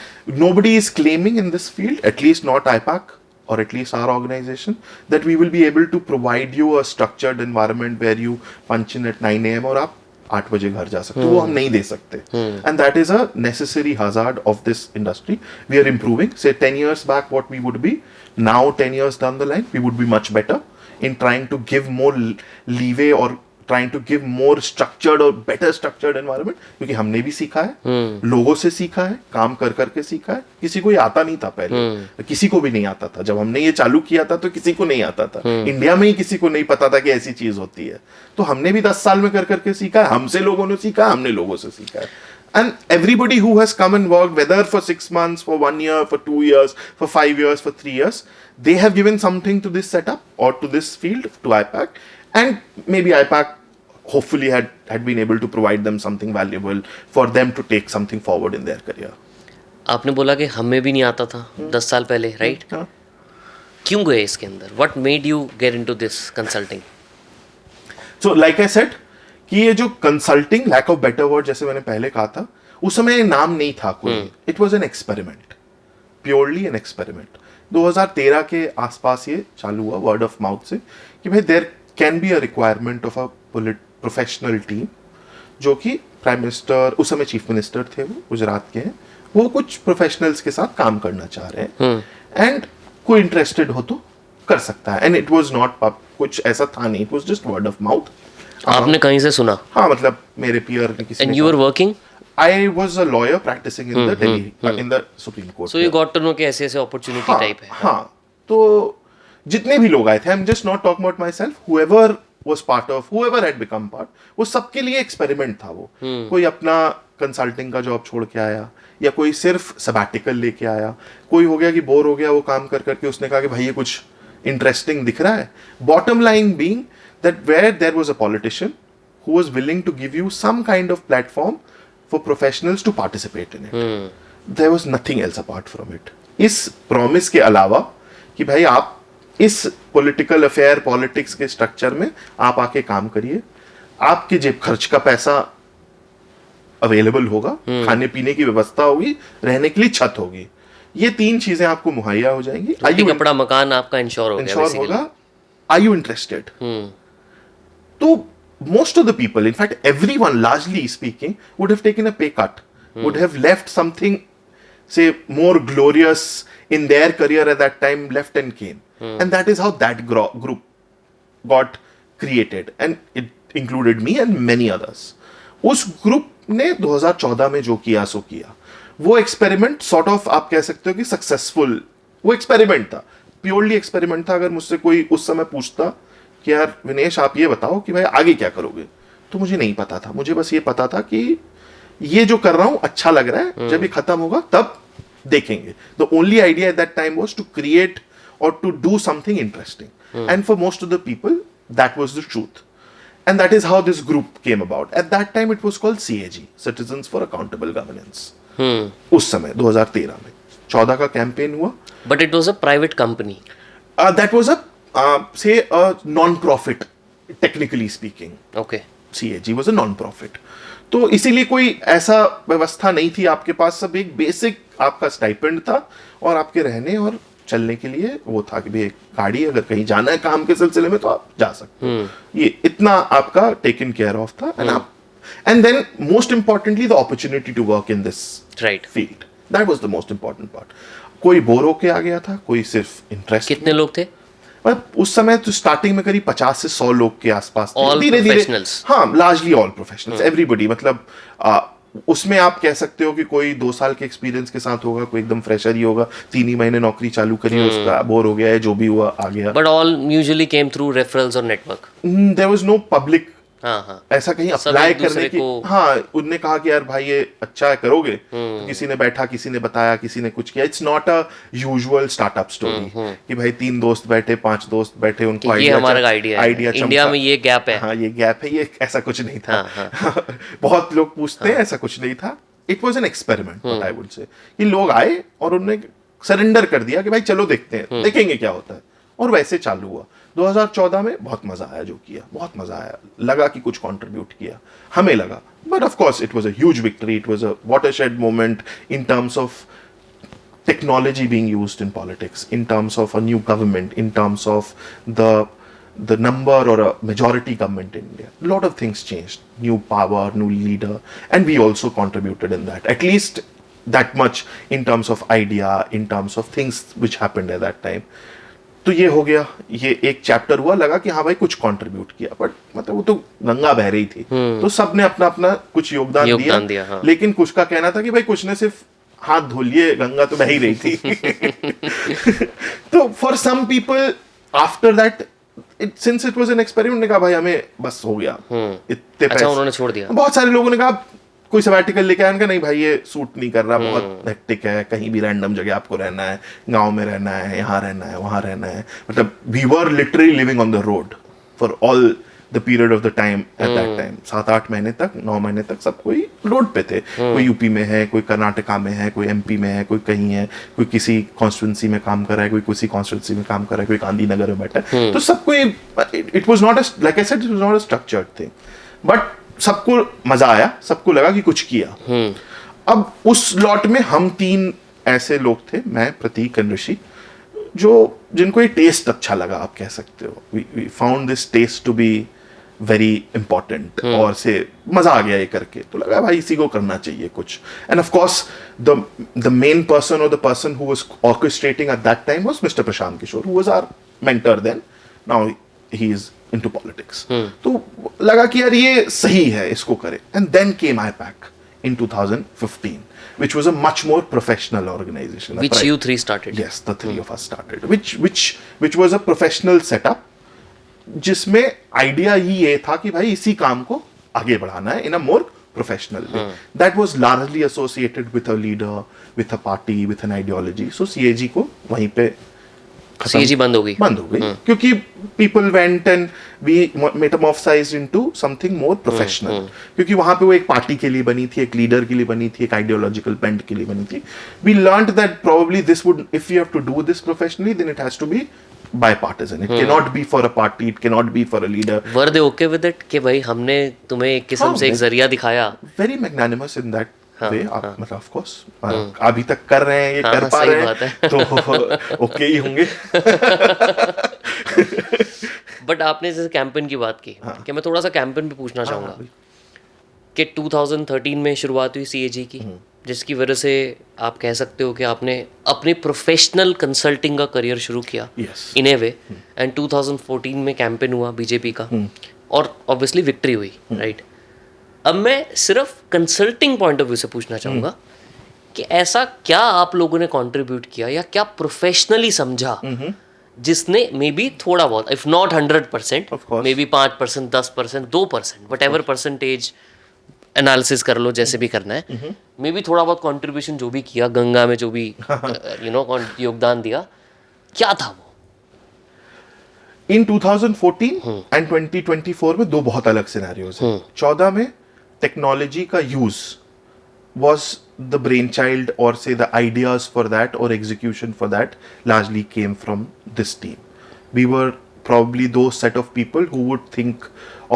nobody is claiming in this field, at least not IPAC or at least our organization, that we will be able to provide you a structured environment where you punch in at 9 a.m. और आप 8 बजे घर जा सकते हो। वो हम नहीं दे सकते। And that is a necessary hazard of this industry. We are improving. Say 10 years back, what we would be. Now 10 years down the line, we would be much better in trying to give more leeway or trying to give more structured or better structured environment, क्योंकि हमने भी सीखा है, लोगों से सीखा है, काम कर करके सीखा है। किसी को ये आता नहीं था पहले, किसी को भी नहीं आता था। जब हमने ये चालू किया था तो किसी को नहीं आता था, इंडिया में ही किसी को नहीं पता था कि ऐसी चीज होती है। तो हमने भी 10 साल में कर करके सीखा है, हमसे लोगों ने सीखा, हमने लोगों से सीखा है। And everybody who has come and worked, whether for 6 months, for 1 year, for 2 years, for 5 years, for 3 years, they have given something to this setup or to this field, to IPAC, and maybe IPAC hopefully had been able to provide them something valuable for them to take something forward in their career. आपने बोला कि हमें भी नहीं आता था 10 साल पहले, राइट? क्यों गए इसके अंदर? What made you get into this consulting? So like I said, कि ये जो consulting, lack of better word, जैसे मैंने पहले कहा था, उस समय नाम नहीं था कोई। It was an experiment, purely an experiment. 2013 के आसपास ये चालू हुआ वर्ड ऑफ माउथ से कि भाई there can be a requirement of a professional team, जो कि प्राइम मिनिस्टर, उस समय चीफ मिनिस्टर थे, वो गुजरात के हैं, वो कुछ प्रोफेशनल्स के साथ काम करना चाह रहे हैं, एंड कोई इंटरेस्टेड हो तो कर सकता है। एंड इट वाज नॉट कुछ ऐसा था नहीं, it was just word of mouth. आपने कहीं से सुना? हाँ, मतलब मेरे पीयर ने किसी And you were working? I was a lawyer practicing in the Delhi in the Supreme Court. So you got to know कि ऐसे ऐसे opportunity type है। हाँ, तो जितने भी लोग आए थे, I'm just not talking about myself, whoever was part of, whoever had become part, वो सबके लिए एक्सपेरिमेंट था वो। कोई अपना कंसल्टिंग का जॉब छोड़ के आया, या कोई सिर्फ सबैटिकल लेके आया, कोई हो गया कि बोर हो गया वो काम कर करके, उसने कहा कि भाई ये कुछ इंटरेस्टिंग दिख रहा है। Bottom line being that where there was a politician who was willing to give you some kind of platform for professionals to participate in it. There was nothing else apart from it. इस promise के अलावा कि भाई आप इस political affair, politics के structure में आप आके काम करिए, आपके जेब खर्च का पैसा available होगा, खाने पीने की व्यवस्था होगी, रहने के लिए छत होगी, ये 3 चीजें आपको मुहैया हो जाएंगी। कपड़ा मकान आपका इंश्योर हो गया, इंश्योर होगा। Are you interested? तो most of the people, in fact everyone largely speaking, would have taken a pay cut, would have left something, say, more glorious in their career at that time, left and came. And that is how that group got created, and it included me and many others. उस group ने 2014 में जो किया सो किया, वो experiment sort of आप कह सकते हो कि सक्सेसफुल वो एक्सपेरिमेंट था, प्योरली एक्सपेरिमेंट था। अगर मुझसे कोई उस समय पूछता कि यार विनेश आप ये बताओ कि भाई आगे क्या करोगे, तो मुझे नहीं पता था। मुझे बस ये पता था कि ये जो कर रहा हूं अच्छा लग रहा है, जब ये खत्म होगा तब देखेंगे। The only idea at that time was to create or to do something interesting, and for most of the people that was the truth, and that is how this group came about. At that time it was called CAG, citizens for accountable governance. उस समय 2013 में 14 का campaign हुआ। But it was a private company. That was a say a non-profit, technically speaking. Okay. CAG was a non-profit. तो इसीलिए कोई ऐसा व्यवस्था नहीं थी आपके पास, सब एक बेसिक आपका स्टाइपेंड था और आपके रहने और चलने के लिए वो था कि भाई एक गाड़ी, अगर कहीं जाना है काम के सिलसिले में तो आप जा सकते हो। ये इतना आपका टेकन केयर ऑफ था। And then most importantly the opportunity to work in this field, that was the most important part. कोई बोर होके आ गया था, कोई सिर्फ इंटरेस्ट। कितने लोग थे उस समय? तो स्टार्टिंग में करीब 50 से 100 लोग के आसपास थे। धीरे-धीरे, हाँ, लार्जली ऑल प्रोफेशनल्स, एवरीबॉडी। मतलब उसमें आप कह सकते हो कि कोई 2 साल के एक्सपीरियंस के साथ होगा, कोई एकदम फ्रेशर ही होगा, 3 ही महीने नौकरी चालू करी, उसका बोर हो गया है, जो भी हुआ आ गया। But all usually came through referrals और network. There was no public हाँ हाँ ऐसा कहीं सब अप्लाई एक दूसरे करने की, को- हाँ उनने कहा कि यार भाई ये अच्छा है करोगे, तो किसी ने बैठा, किसी ने बताया, किसी ने कुछ किया. It's not a usual startup story कि भाई 3 दोस्त बैठे, 5 दोस्त बैठे, उनको कि ये हमारा आइडिया है, आइडिया इंडिया में ये गैप है. हाँ ये गैप है, ये ऐसा कुछ नहीं था. हाँ, बहुत लोग पूछते हैं, ऐसा कुछ नहीं था. It was an experiment, what I would say, कि लोग आए और उन्होंने सरेंडर कर दिया कि भाई चलो देखते हैं, देखेंगे क्या होता है, और वैसे चालू हुआ. 2014 में बहुत मजा आया, जो किया बहुत मजा आया, लगा कि कुछ कंट्रीब्यूट किया, हमें लगा. But of course it was a huge victory, it was a watershed moment in terms of technology being used in politics, in terms of a new government, in terms of the number or a majority government in India. A lot of things changed. New power, new leader, and we also contributed in that. At least that much in terms of idea, in terms of things which happened at that time. तो ये हो गया, ये एक chapter हुआ, लगा कि हाँ भाई कुछ कंट्रीब्यूट किया. बट मतलब वो तो गंगा बह रही थी, तो सबने अपना अपना कुछ योगदान दिया. हाँ. लेकिन कुछ का कहना था कि भाई कुछ ने सिर्फ हाथ धो लिए, गंगा तो बह ही रही थी. तो for some people after that, since it was an experiment, ने कहा भाई हमें बस हो गया, इतने अच्छा उन्होंने छोड़ दिया. बहुत सारे लोगों ने कहा, कोई सबैटिकल लेके आया, उनका नहीं भाई ये सूट नहीं कर रहा, बहुत हेक्टिक है, कहीं भी रैंडम जगह आपको रहना है, गांव में रहना है, यहाँ रहना है, वहाँ रहना है. मतलब we were literally living on the road for all the period of the time at that time. 7-8 महीने तक, 9 महीने तक सब कोई रोड पे थे. कोई यूपी में है, कोई कर्नाटका में है, कोई एमपी में है, कोई कहीं है, कोई किसी कॉन्स्टिट्यूंसी में काम कर रहा है, कोई किसी कॉन्स्टिट्यूंसी में काम कर रहा है, कोई गांधीनगर में बैठा है. तो सब कोई, it was not like I said, it was not a structured thing, but सबको मजा आया, सबको लगा कि कुछ किया. अब उस लॉट में हम 3 ऐसे लोग थे, मैं, प्रतीक एंड ऋषि, जो जिनको ये टेस्ट अच्छा लगा, आप कह सकते हो. We found this test to be very important, और से मजा आ गया ये करके, तो लगा भाई इसी को करना चाहिए कुछ. And of course the main person or the person who was orchestrating at that time was mister Prashant Kishor, who was our mentor then. Now he is into politics. तो लगा कि यार ये सही है, इसको करें. And then came IPAC in 2015, which was a much more professional organization. Which you 3 started. Yes, the 3 of us started. Which was a professional setup, जिसमें आइडिया ही ये था कि भाई इसी काम को आगे बढ़ाना है in a more professional way. That was largely associated with a leader, with a party, with an ideology. So CAG को वहीं पे CAG बंद हो गई, क्योंकि people went and we metamorphosized into something more professional. क्योंकि वहां पे वो एक पार्टी के लिए बनी थी, एक लीडर के लिए बनी थी, एक आइडियोलॉजिकल बेंट के लिए बनी थी. We learned that probably this would, if you have to do this professionally, then it has to be bipartisan. It cannot be for a party, it cannot be for a leader. Were they okay with it कि भाई हमने तुम्हें एक किस्म से एक जरिया दिखाया? Very magnanimous in that way. आप मतलब ऑफ कोर्स अभी तक कर रहे हैं, ये कर पा रहे हैं, तो ओके ही होंगे. बट आपने जैसे कैंपेन की बात की, कि मैं थोड़ा सा कैंपेन पे पूछना चाहूँगा कि 2013 में शुरुआत हुई CAG की, जिसकी वजह से आप कह सकते हो कि आपने अपने प्रोफेशनल कंसल्टिंग का करियर शुरू किया इन ए वे. एंड 2014 में कैंपेन हुआ बीजेपी का, और ऑब्वियसली विक्ट्री हुई, राइट. अब मैं सिर्फ कंसल्टिंग पॉइंट ऑफ व्यू से पूछना चाहूँगा कि ऐसा क्या आप लोगों ने कंट्रीब्यूट किया या क्या प्रोफेशनली समझा जिसने मे बी थोड़ा बहुत, if not 100%, may be 5%, 10%, 2%, what ever percentage analysis कर लो, जैसे भी करना है, मे बी थोड़ा बहुत कंट्रीब्यूशन जो भी किया, गंगा में जो भी योगदान दिया, क्या था वो? इन 2014 एंड 2024 में 2 बहुत अलग सिनेरियोज हैं. 14 में टेक्नोलॉजी का use was the brainchild, or say the ideas for that or execution for that largely came from this team. We were probably those set of people who would think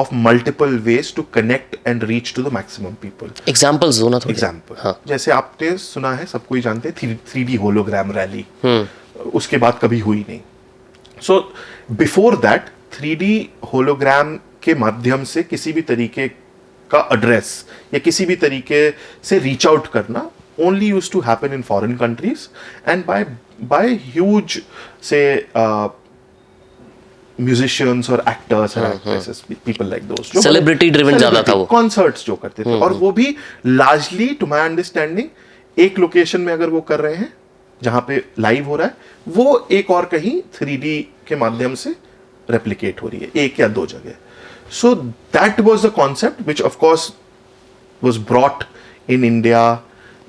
of multiple ways to connect and reach to the maximum people. Examples दो ना थोड़े. Example, जैसे आपने सुना है, सब कोई जानते हैं 3D hologram rally, उसके बाद कभी हुई नहीं. So before that 3D hologram के माध्यम से किसी भी तरीके का एड्रेस या किसी भी तरीके से रीच आउट करना only used to happen in foreign countries and by huge say musicians or actors and actresses, people like those, celebrity driven ज़्यादा था वो, concerts जो करते थे. और वो भी largely to my understanding एक लोकेशन में अगर वो कर रहे हैं जहाँ पे लाइव हो रहा है, वो एक और कहीं 3D के माध्यम से रेप्लिकेट हो रही है, 1 या 2 जगह. So that was the concept, which of course was brought in India,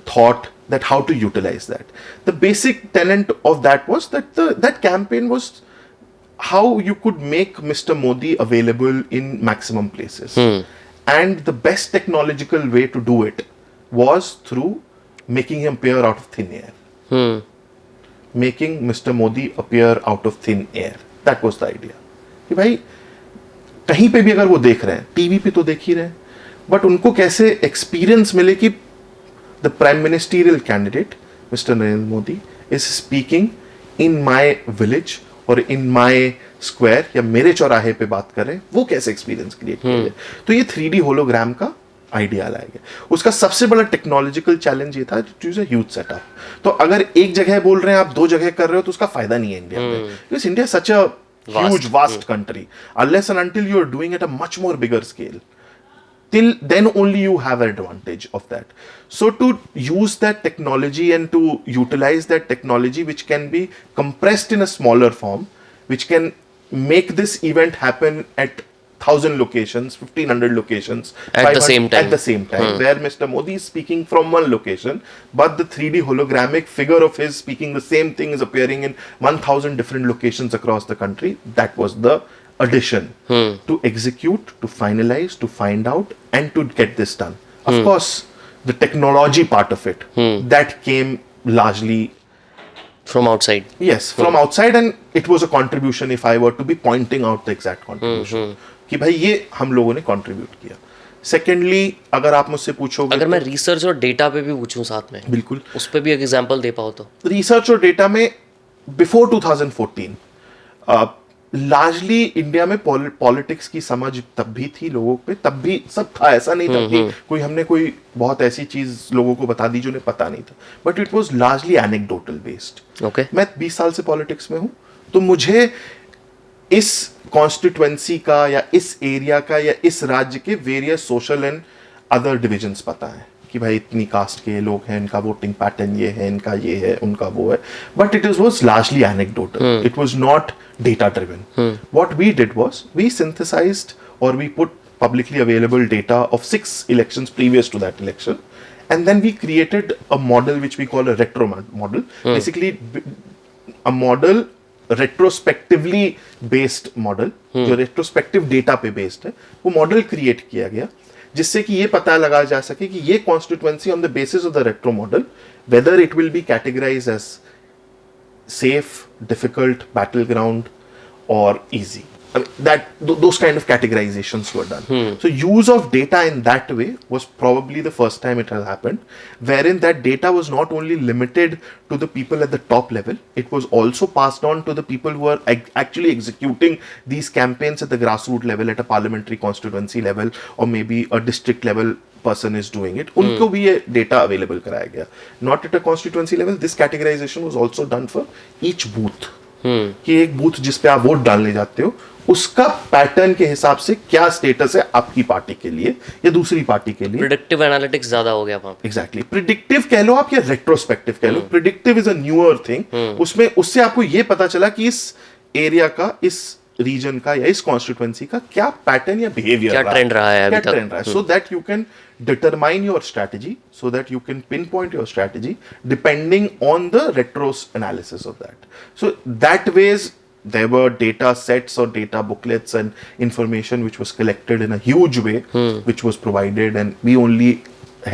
thought that how to utilize that. The basic tenet of that was that that campaign was how you could make Mr. Modi available in maximum places. And the best technological way to do it was through making him appear out of thin air. Making Mr. Modi appear out of thin air. That was the idea. कि भाई कहीं पे भी अगर वो देख रहे हैं, टीवी पे तो देख ही रहे हैं, बट उनको कैसे एक्सपीरियंस मिले कि the prime ministerial candidate mister Narendra Modi is speaking in my village और इन माय स्क्वायर या मेरे चौराहे पे बात कर रहे हैं, वो कैसे एक्सपीरियंस क्रिएट किया जाए. तो ये 3D होलोग्राम का आइडिया लाया गया. उसका सबसे बड़ा टेक्नोलॉजिकल चैलेंज ये था to use a huge setup. तो अगर एक जगह बोल रहे हैं आप, दो जगह कर रहे हो, तो उसका फायदा नहीं है इंडिया में, because India such a huge vast country. Unless and until you are doing it at a much more bigger scale, till then only you have an advantage of that. So to use that technology and to utilize that technology which can be compressed in a smaller form, which can make this event happen at 1,000 locations, 1,500 locations At the same time. at the same time, where Mr. Modi is speaking from one location, but the 3D hologramic figure of his speaking the same thing is appearing in 1,000 different locations across the country. That was the addition to execute, to finalize, to find out, and to get this done. Of course, the technology part of it, that came largely From outside. yes from outside, and it was a contribution if I were to be pointing out the exact contribution. कि भाई ये हम लोगों ने contribute किया. Secondly अगर आप मुझसे पूछोगे, अगर मैं रिसर्च और डेटा पे भी पूछूं साथ में, बिल्कुल उस पे भी एक एग्जांपल दे पाओ तो. रिसर्च और डेटा में बिफोर 2014 लार्जली इंडिया में पॉलिटिक्स की समझ तब भी थी लोगों पे, तब भी सब था, ऐसा नहीं था कि कोई हमने कोई बहुत ऐसी चीज लोगों को बता दी जो उन्हें पता नहीं था, but it was largely anecdotal based. Okay. मैं 20 साल से पॉलिटिक्स में हूं, तो मुझे इस कॉन्स्टिट्यूएंसी का या इस एरिया का या इस राज्य के various social and other divisions पता है कि भाई इतनी कास्ट के लोग हैं, इनका वोटिंग पैटर्न ये है, इनका ये है, उनका वो है, but it was largely anecdotal. It was not data driven. What we did was we synthesized or we put publicly available data of 6 elections previous to that election, and then we created a model which we call a retro model. Basically a model retrospectively based model, जो retrospective data पे based है, वो model create किया गया जिससे कि ये पता लगाया जा सके कि ये constituency on the basis of the retro model whether it will be categorized as safe, difficult, battleground, or easy. I mean, those kind of categorizations were done. So use of data in that way was probably the first time it has happened, wherein that data was not only limited to the people at the top level, it was also passed on to the people who are actually executing these campaigns at the grassroots level, at a parliamentary constituency level, or maybe a district level person is doing it. उनको भी ये data available कराया गया. Not at a constituency level, this categorization was also done for each booth. कि एक booth जिस पे आप वोट डालने जाते हो, उसका पैटर्न के हिसाब से क्या स्टेटस है आपकी पार्टी के लिए या दूसरी पार्टी के लिए. प्रिडिक्टिव एनालिटिक्स ज्यादा हो गया वहां पे. एग्जैक्टली. प्रिडिक्टिव कह लो आप या रेट्रोस्पेक्टिव कह लो. Predictive is a newer thing. उसमें उससे आपको ये पता चला कि इस एरिया का, इस रीजन का या इस कॉन्स्टिट्यूएंसी का क्या पैटर्न या बिहेवियर, क्या ट्रेंड रहा है अभी तक, क्या ट्रेंड रहा है, so that you can determine your strategy, so that you can pinpoint your strategy depending on the retro analysis of that. So that ways there were data sets or data booklets and information which was collected in a huge way, which was provided, and we only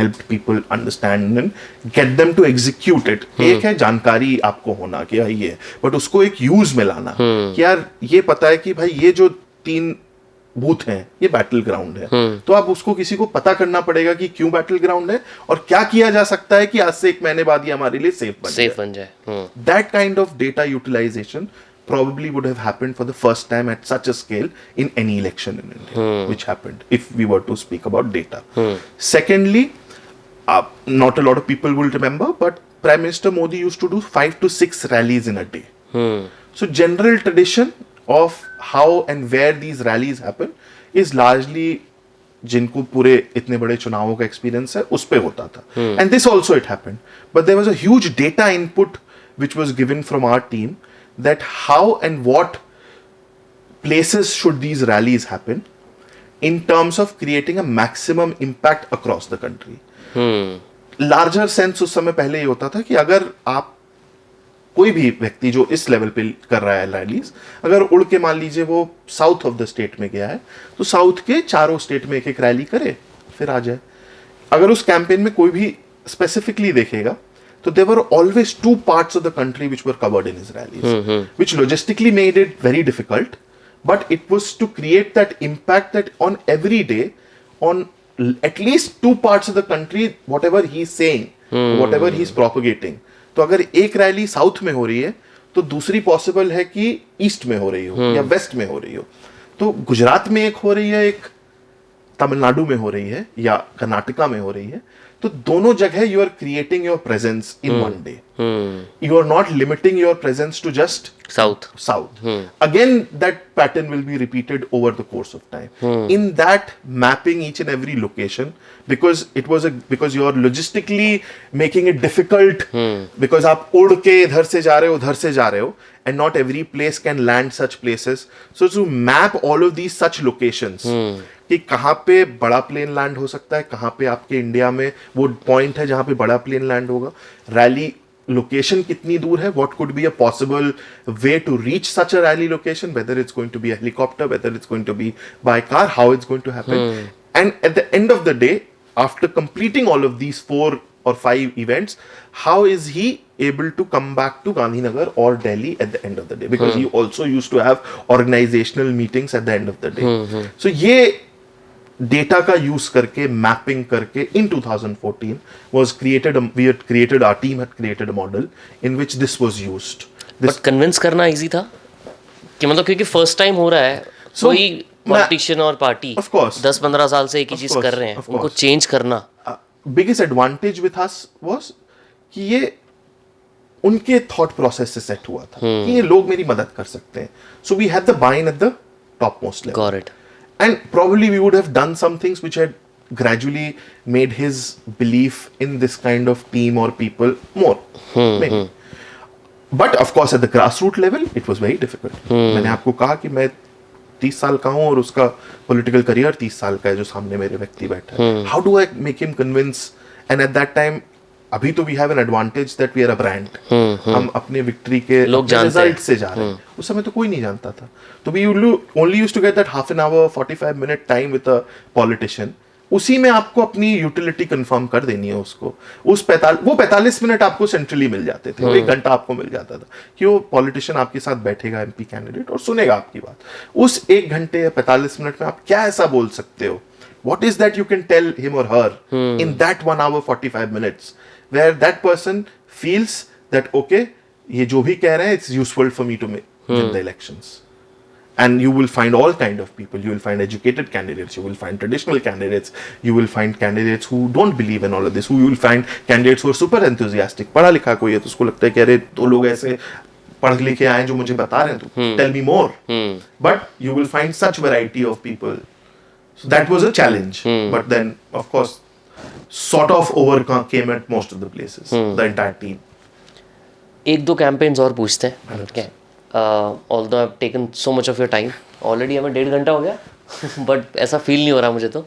helped people understand and get them to execute it. एक है जानकारी आपको होना कि भाई ये, but उसको एक यूज में लाना कि यार ये पता है कि भाई ये जो 3 बूथ हैं ये बैटल ग्राउंड है, तो आप उसको किसी को पता करना पड़ेगा कि क्यों बैटल ग्राउंड है और क्या किया जा सकता है कि आज से 1 महीने बाद ये हमारे लिए सेफ बन जाए. That kind of data utilization probably would have happened for the first time at such a scale in any election in India, which happened if we were to speak about data. Secondly, not a lot of people will remember, but Prime Minister Modi used to do 5 to 6 rallies in a day. So general tradition of how and where these rallies happen is largely जिनको पूरे इतने बड़े चुनावों का experience है उस पे होता था. And this also it happened, but there was a huge data input which was given from our team that how and what places should these rallies happen, in terms of creating a maximum impact across the country. Larger sense उस समय पहले ये होता था कि अगर आप कोई भी व्यक्ति जो इस लेवल पे कर रहा है रैलीज, अगर उड़ के मान लीजिए वो साउथ ऑफ द स्टेट में गया है, तो साउथ के चारों स्टेट में एक एक रैली करे, फिर आ जाए. अगर उस कैंपेन में कोई भी स्पेसिफिकली देखेगा, तो there were always two parts of the country which were covered in his rallies, which logistically made it very difficult, but it was to create that impact that on every day, on at least two parts of the country, whatever he's saying, whatever he's propagating. तो अगर एक rally south में हो रही है, तो दूसरी possible है कि ईस्ट में हो रही हो या वेस्ट में हो रही हो. तो गुजरात में एक हो रही है, एक तमिलनाडु में हो रही है या कर्नाटका में हो रही है, तो दोनों जगह you are creating your presence in one day. You are not limiting your presence to just south. Again, that pattern will be repeated over the course of time. In that, mapping each and every location, because you are logistically making it difficult, because आप उड़ के इधर से जा रहे हो, and not every place can land such places. So to map all of these such locations, कि कहाँ पे बड़ा प्लेन लैंड हो सकता है, कहाँ पे आपके इंडिया में वो पॉइंट है जहाँ पे बड़ा प्लेन लैंड होगा, रैली लोकेशन कितनी दूर है, what could be a possible way to reach such a rally location, whether it's going to be a helicopter, whether it's going to be by car, how it's going to happen. And at the end of the day, after completing all of these 4 or 5 events, how is he able to come back to Gandhinagar or Delhi at the end of the day, because he also used to have organizational meetings at the end of the day. So ये data का use करके, mapping करके, in 2014 was created our team had created a model in which this was used. But convince करना easy था कि मतलब क्योंकि first time हो रहा है, कोई पॉलिटिशियन और पार्टी 10-15 साल से एक ही चीज कर रहे हैं, उनको चेंज करना. Biggest advantage with us was कि ये उनके थॉट प्रोसेस से सेट हुआ था कि ये लोग मेरी मदद कर सकते हैं. सो वी हैड द बाइन at the top most level. Got it. And probably we would have done some things which had gradually made his belief in this kind of team or people more. Maybe. But of course at the grassroots level, it was very difficult. मैंने आपको कहा कि मैं 30 साल का हूँ और उसका पॉलिटिकल करियर 30 साल का है जो सामने मेरे व्यक्ति बैठा है. How do I make him convince? And at that time, अभी तो we have an advantage that we are a brand. हम अपने विक्ट्री के रिजल्ट से जा रहे हैं. उस समय तो कोई नहीं जानता था. तो we only used to get that half an hour 45 minute time with a politician. उसी में आपको अपनी यूटिलिटी कंफर्म कर देनी है उसको. वो 45 मिनट आपको सेंट्रली मिल जाते थे. 1 घंटा आपको मिल जाता था कि वो पॉलिटिशियन आपके साथ बैठेगा, एमपी कैंडिडेट, और सुनेगा आपकी बात. उस 1 घंटे या 45 मिनट में आप क्या ऐसा बोल सकते हो? What is that you can tell him or her in that 1 hour 45 minutes where that person feels that okay, ये जो भी कह रहे हैं, it's useful for me to win the elections. And you will find all kind of people. You will find educated candidates. You will find traditional candidates. You will find candidates who don't believe in all of this. Who you will find candidates who are super enthusiastic. पढ़ा लिखा कोई है तो उसको लगता है कि अरे 2 लोग ऐसे पढ़ लिखे आए जो मुझे बता रहे हैं, तो tell me more. But you will find such variety of people. So that was a challenge. But then, of course, sort of overcame at most of the places. The entire team. 1-2 campaigns और पूछते हैं. Okay. Although I've taken so much of your time. Already हमें 1.5 घंटा हो गया. But ऐसा feel नहीं हो रहा मुझे तो.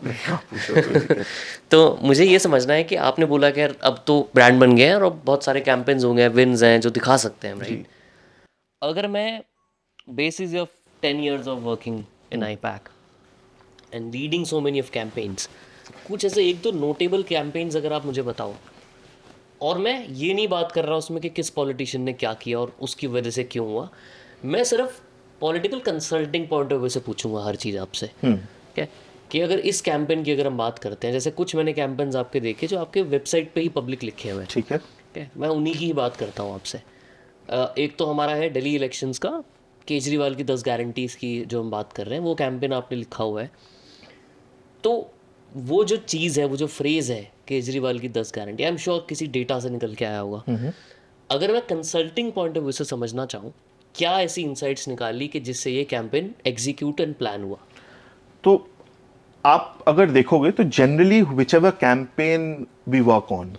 तो मुझे ये समझना है कि आपने बोला कि यार अब तो ब्रांड बन गए हैं और अब बहुत सारे कैंपेन्स होंगे, विन्स हैं जो दिखा सकते हैं, राइट? अगर मैं basis of 10 years of working in IPAC and leading so many of campaigns, कुछ ऐसे 1-2 नोटेबल कैंपेन्स अगर आप मुझे बताओ, और मैं ये नहीं बात कर रहा उसमें कि किस पॉलिटिशियन ने क्या किया और उसकी वजह से क्यों हुआ, मैं सिर्फ political consulting point of view से पूछूंगा हर चीज़ आपसे. क्या कि अगर इस कैंपेन की अगर हम बात करते हैं, जैसे कुछ मैंने कैंपेन्स आपके देखे जो आपके वेबसाइट पे ही पब्लिक लिखे हुए हैं, ठीक है, मैं उन्हीं की ही बात करता हूँ आपसे. एक तो हमारा है दिल्ली इलेक्शंस का, केजरीवाल की 10 गारंटीज़ की जो हम बात कर रहे हैं, वो कैंपेन आपने लिखा हुआ है. तो वो जो चीज़ है, वो जो फ्रेज़ है केजरीवाल की 10 गारंटी, आई एम श्योर किसी डेटा से निकल के आया होगा. अगर मैं कंसल्टिंग पॉइंट ऑफ व्यू से समझना चाहूँ, क्या ऐसी इंसाइट्स निकाली कि जिससे ये कैंपेन एग्जीक्यूट एंड प्लान हुआ? तो आप अगर देखोगे तो generally whichever campaign we work on,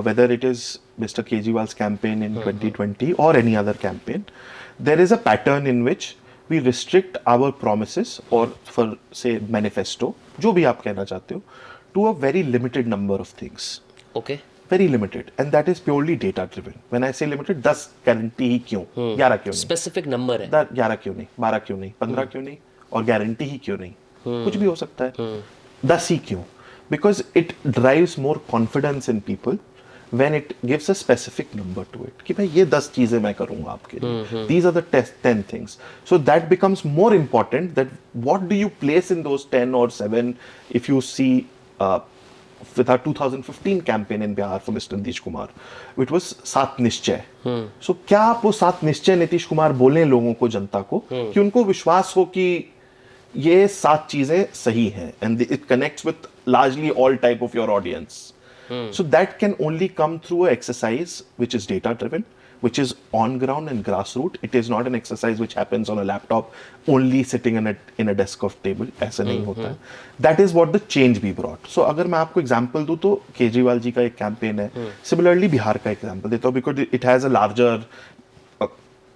whether it is Mr. Kejriwal's campaign in 2020 or any other campaign, there is a pattern in which we restrict our promises or for say manifesto, जो भी आप कहना चाहते हो, to a very limited number of things. Okay Very limited, and that is purely data driven. When I say limited, 10 guarantee ही क्यों, 11 क्यों नहीं, specific number है 11 क्यों नहीं, 12 क्यों नहीं, 15 क्यों नहीं, और गारंटी ही क्यों नहीं, कुछ भी हो सकता है, 10 ही क्यों? Because it drives more confidence in people when it gives a specific number to it. कि भाई ये 10 चीजें मैं करूंगा आपके लिए. These are the 10 things. So that becomes more important, that what do you place in those 10 or 7 if you see with our 2015 campaign in Bihar for Mr. Nitish Kumar, it was 7 निश्चय. So क्या आप वो 7 निश्चय नीतीश कुमार बोलें लोगों को, जनता को, कि उनको विश्वास हो कि ये 7 चीजें सही हैं, and it connects with largely all type of your audience. So that can only come through an exercise which is data driven, which is on ground and grassroots. It is not an exercise which happens on a laptop, only sitting in a desk of table. ऐसा नहीं होता है. That is what the change we brought. So अगर मैं आपको example दूँ तो केजरीवाल जी का एक campaign है. Similarly बिहार का example देता हूँ, because it has a larger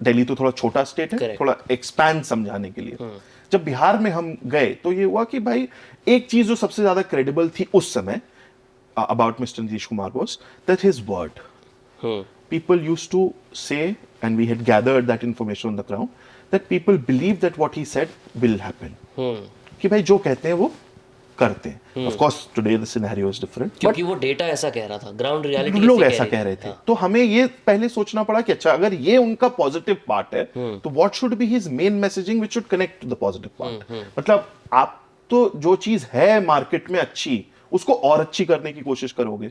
Delhi तो थोड़ा छोटा स्टेट है, Correct. थोड़ा एक्सपैंड समझाने के लिए. जब बिहार में हम गए तो ये हुआ कि भाई एक चीज जो सबसे ज्यादा क्रेडिबल थी उस समय about Mr. Nitish Kumar was that his word. People used to say, and we had gathered that information on the ground, that people believe that what he said will happen. कि भाई जो कहते हैं वो करते हैं. Of course today the scenario is different. क्योंकि वो डेटा ऐसा कह रहा था, ग्राउंड रियलिटी लोग ऐसा कह रहे थे. तो हमें ये पहले सोचना पड़ा कि अच्छा अगर ये उनका पॉजिटिव पार्ट है तो what should be his main messaging which should connect to the positive part. मतलब आप तो जो चीज है मार्केट में अच्छी उसको और अच्छी करने की कोशिश करोगे.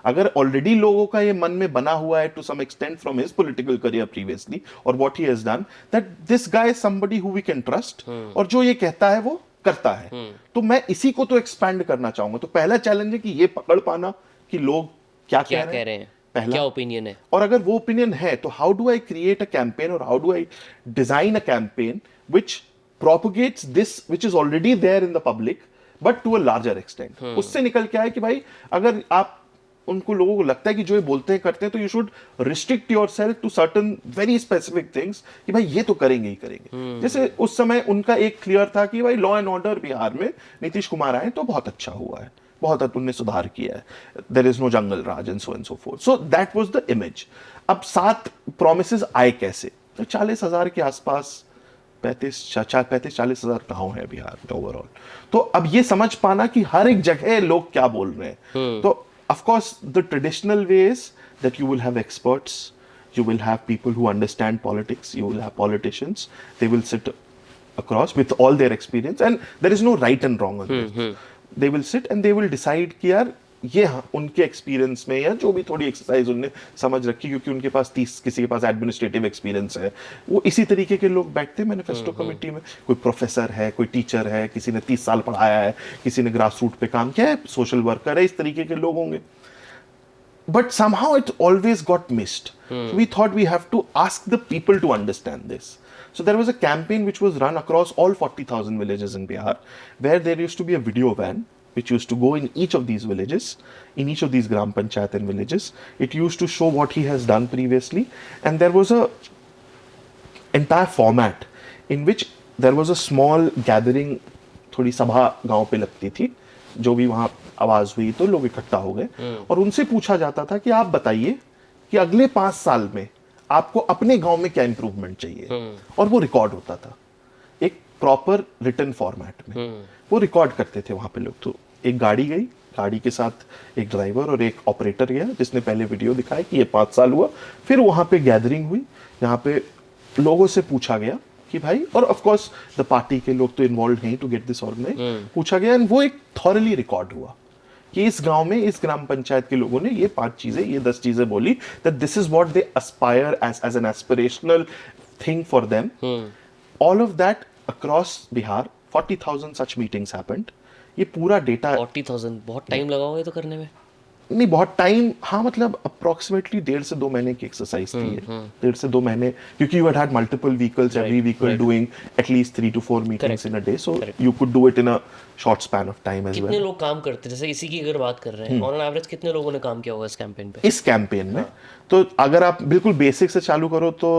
अगर ऑलरेडी लोगों का ये मन में बना हुआ है to some extent from his political career previously और what he has done, that this guy is somebody who we can trust, और जो ये कहता है वो करता है, तो मैं इसी को तो एक्सपैंड करना चाहूंगा. तो पहला चैलेंज है कि ये पकड़ पाना कि लोग क्या क्या कह कह रहे रहे हैं, हैं, पहला. क्या ओपिनियन है. और अगर वो ओपिनियन है तो how do I create a campaign और how do I design a campaign which propagates this which is already there in the public but to a larger extent. उससे निकल के आए कि भाई अगर आप उनको लोगों को लगता है कि जो ये बोलते हैं करते हैं तो you should restrict yourself to certain very specific things कि भाई ये तो करेंगे ही करेंगे. जैसे उस समय उनका एक क्लियर था कि भाई लॉ एंड ऑर्डर बिहार में नीतीश कुमार आए तो बहुत अच्छा हुआ है, बहुत उनने सुधार किया है, there is no jungle raj and so forth. So that was the image. अब 7 प्रोमिसेस आए कैसे, तो 40,000 के आसपास 35-40 हजार गांव है बिहार में ओवरऑल. तो अब ये समझ पाना कि हर एक जगह लोग क्या बोल रहे हैं. तो of course the traditional way is that you will have experts, you will have people who understand politics, you will have politicians, they will sit across with all their experience and there is no right and wrong on this. They will sit and they will decide कि यार ये उनके experience में या जो भी थोड़ी exercise उन्होंने समझ रखी, क्योंकि उनके पास 30 किसी के पास एडमिनिस्ट्रेटिव एक्सपीरियंस है, वो इसी तरीके के लोग बैठते हैं मैनिफेस्टो कमेटी में. कोई प्रोफेसर है, कोई टीचर है, किसी ने 30 साल पढ़ाया है, किसी ने ग्रास रूट पे काम किया है, सोशल वर्कर है, इस तरीके के लोग होंगे. But somehow it always got missed. So we thought we have to ask the people to understand this. So there was a campaign which was run across all 40,000 villages in Bihar, where there used to be a video van which used to go in each of these villages, in each of these Gram Panchayat and villages. It used to show what he has done previously, and there was a entire format in which there was a small gathering, थोड़ी सभा गांव पे लगती थी, जो भी वहाँ आवाज हुई तो लोग इकट्ठा हो गए और उनसे पूछा जाता था कि आप बताइए कि अगले 5 साल में आपको अपने गांव में क्या इंप्रूवमेंट चाहिए, और वो रिकॉर्ड होता था एक प्रॉपर रिटन फॉर्मेट में. वो रिकॉर्ड करते थे वहां पे लोग. तो एक गाड़ी गई, गाड़ी के साथ एक ड्राइवर और एक ऑपरेटर गया जिसने पहले वीडियो दिखाया कि ये 5 साल हुआ. फिर वहां पे गैदरिंग हुई, यहाँ पे लोगों से पूछा गया कि भाई, और ऑफ कोर्स द पार्टी के लोग तो इन्वॉल्व हैं टू गेट दिस ऑर्गेनाइज, पूछा गया एंड वो एक थॉरली रिकॉर्ड हुआ कि इस गांव में इस ग्राम पंचायत के लोगों ने ये 5 चीजें, ये 10 चीजें बोली, that this is what they aspire as an aspirational thing for them. All of that across Bihar 40,000 such meetings happened. ये पूरा डेटा 40,000 बहुत टाइम लगा होगा ये तो करने में. नहीं बहुत टाइम, हाँ मतलब अप्रोक्सीमेटली 1.5 से 2 महीने की एक्सरसाइज थी ये. 1.5 से 2 महीने, क्योंकि you had multiple vehicles, every vehicle doing at least 3 to 4 meetings in a day, so you could do it in a short span of time as well. कितने लोग काम करते हैं, जैसे इसी की अगर बात कर रहे हैं, ऑन एन एवरेज कितने लोगों ने काम किया होगा इस कैंपेन पे? इस कैंपेन में तो अगर आप बिल्कुल बेसिक से चालू करो तो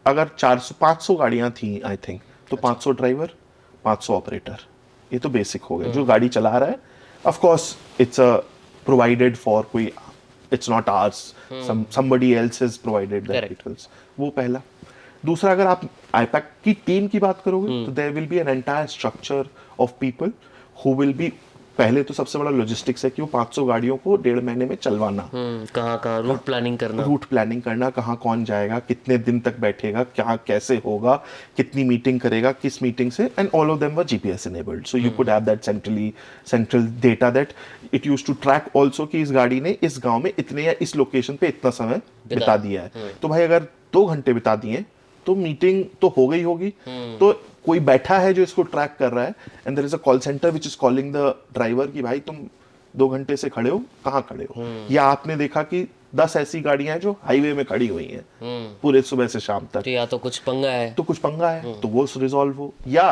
अगर 400-500 गाड़ियां थी आई थिंक तो 500 ड्राइवर, 500 ऑपरेटर, ये तो बेसिक हो गया। जो गाड़ी चला रहा है, of course it's a provided for कोई, it's not ours, somebody else has provided that Correct. Details. वो पहला। दूसरा, अगर आप आईपैक की टीम की बात करोगे तो there will be an entire structure of people who will be, पहले तो सबसे बड़ा लॉजिस्टिक्स है कि वो 500 गाड़ियों को 1.5 महीने में चलवाना, कहाँ रूट प्लानिंग करना, रूट प्लानिंग करना, कहाँ कौन जाएगा, कितने दिन तक बैठेगा, क्या कैसे होगा, कितनी मीटिंग करेगा, किस मीटिंग से, and all of them were GPS enabled, so you could have that central data that it used to track also कि इस गाड़ी ने इस गांव में इतने या इस लोकेशन पे इतना समय बिता दिया है। तो भाई अगर 2 घंटे बिता दिए तो मीटिंग तो हो गई होगी, तो कोई बैठा है जो इसको ट्रैक कर रहा है, and there is a call centre which is calling the driver कि भाई तुम 2 घंटे से खड़े हो, कहाँ खड़े हो। या आपने देखा कि 10 ऐसी गाड़ियां हैं जो हाईवे में खड़ी हुई हैं पूरे सुबह से शाम तक, तो या तो कुछ पंगा है, तो कुछ पंगा है, तो वो रिजॉल्व हो। या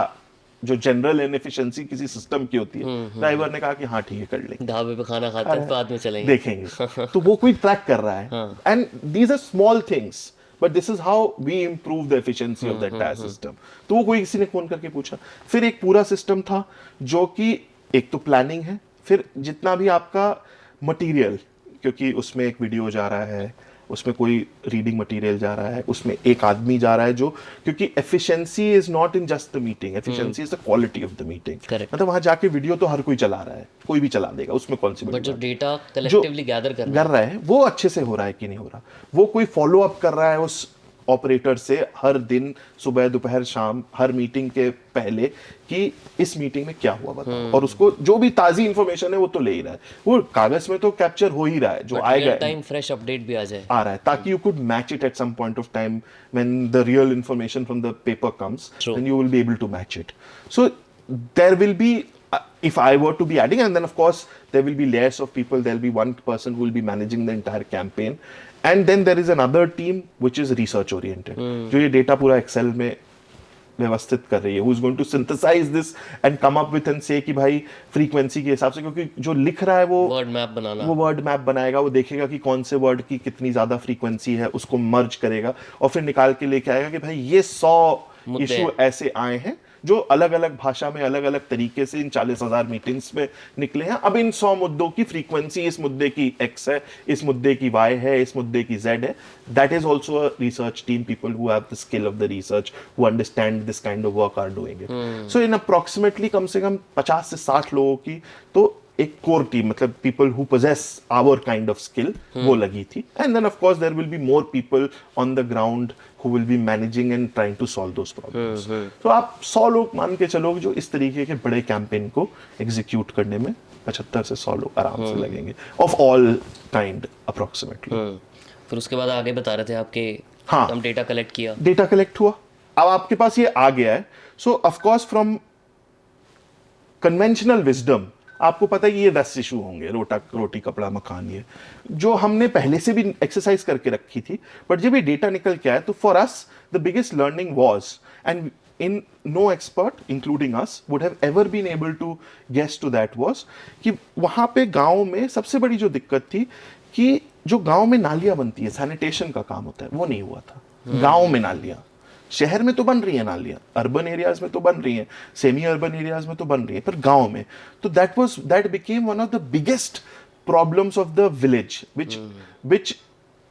जो जनरल इनएफिशिएंसी किसी सिस्टम की होती है, ड्राइवर ने कहा कि हाँ ठीक है कर लेंगे, ढाबे पे खाना खाते हैं बाद में चलेंगे, देखेंगे, तो वो कोई ट्रैक कर रहा है। And these are small things, but this is how we improve the efficiency of that tier system. तो वो कोई किसी ने फोन करके पूछा। फिर एक पूरा सिस्टम था जो कि एक तो प्लानिंग है, फिर जितना भी आपका मटेरियल, क्योंकि उसमें एक वीडियो जा रहा है, उसमें कोई रीडिंग मटेरियल जा रहा है, उसमें एक आदमी जा रहा है, जो, क्योंकि efficiency is not in just the meeting, efficiency is the quality of the meeting. Correct. मतलब वहां जाके वीडियो तो हर कोई चला रहा है, कोई भी चला देगा, उसमें कौन सी बट बड़ी जो बात। डेटा कलेक्टिवली गैदर करना कर रहा है वो अच्छे से हो रहा है कि नहीं हो रहा, वो कोई फॉलो अप कर रहा है उस ऑपरेटर से हर दिन, सुबह दोपहर शाम, हर मीटिंग के पहले, कि इस मीटिंग में क्या हुआ बताओ, और उसको जो भी ताजी इंफॉर्मेशन है वो तो ले ही रहा है, वो कागज में तो कैप्चर हो ही रहा है, जो आएगा टाइम फ्रेश अपडेट भी आ जाए, आ रहा है, ताकि you could match it at some point of time when the real information from the paper comes, True. Then you will be able to match it. So there will be, if I were to be adding, and then of course there will be layers of people, there will be one person who will be managing the entire campaign, and then there is another team which is research oriented, जो ये data पूरा Excel में व्यवस्थित कर रही है, who is going to synthesize this and come up with and say कि भाई फ्रीक्वेंसी के हिसाब से, क्योंकि जो लिख रहा है वो वर्ड मैप बनाना, वो वर्ड मैप बनाएगा, वो देखेगा कि कौन से वर्ड की कितनी ज्यादा फ्रीक्वेंसी है, उसको मर्ज करेगा और फिर निकाल के लेके आएगा कि भाई ये 100 इशू ऐसे आए हैं जो अलग अलग भाषा में अलग अलग तरीके से इन 40,000 मीटिंग्स में निकले हैं। अब इन 100 मुद्दों की फ्रीक्वेंसी, इस मुद्दे की X है, इस मुद्दे की Y है, इस मुद्दे की Z है। That is also a research team, people who have the skill of the research, who understand this kind of work are doing it. So in approximately कम से कम 50 से 60 लोगों की तो एक कोर टीम, मतलब people who possess our kind of skill, वो लगी थी। And then of course there will be more people on the ground who will be managing and trying to solve those problems. तो आप 100 लोग मान के चलो जो इस तरीके के बड़े कैंपेन को एग्जीक्यूट करने में 75 से 100 लोग आराम से लगेंगे, of all kind approximately. फिर उसके बाद आगे बता रहे थे आपके, हाँ, हम डेटा कलेक्ट किया, डेटा कलेक्ट हुआ, अब आपके पास ये आ गया है। सो of course from conventional wisdom आपको पता है कि ये 10 इशू होंगे, रोटी कपड़ा मकान, ये जो हमने पहले से भी एक्सरसाइज करके रखी थी, बट जब ये डेटा निकल के आया तो for us the biggest learning was, and in no expert including us would have ever been able to guess to that was, कि वहां पे गांव में सबसे बड़ी जो दिक्कत थी कि जो गांव में नालियां बनती है, सैनिटेशन का काम होता है, वो नहीं हुआ था। गांव में नालियां, शहर में तो बन रही है नालियां, अर्बन एरियाज में तो बन रही हैं, सेमी अर्बन एरियाज में तो बन रही है, पर गांव में तो that became one of the biggest problems of the village,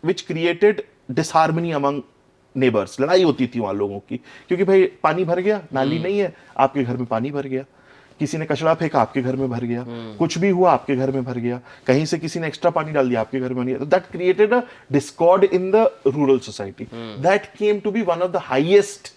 which created disharmony among neighbours. लड़ाई होती थी वहां लोगों की, क्योंकि भाई पानी भर गया, नाली नहीं है, आपके घर में पानी भर गया, किसी ने कचरा फेंका आपके घर में भर गया, कुछ भी हुआ आपके घर में भर गया, कहीं से किसी ने एक्स्ट्रा पानी डाल दिया आपके घर में भर गया। तो that created a discord in the rural society, that came to be one of the highest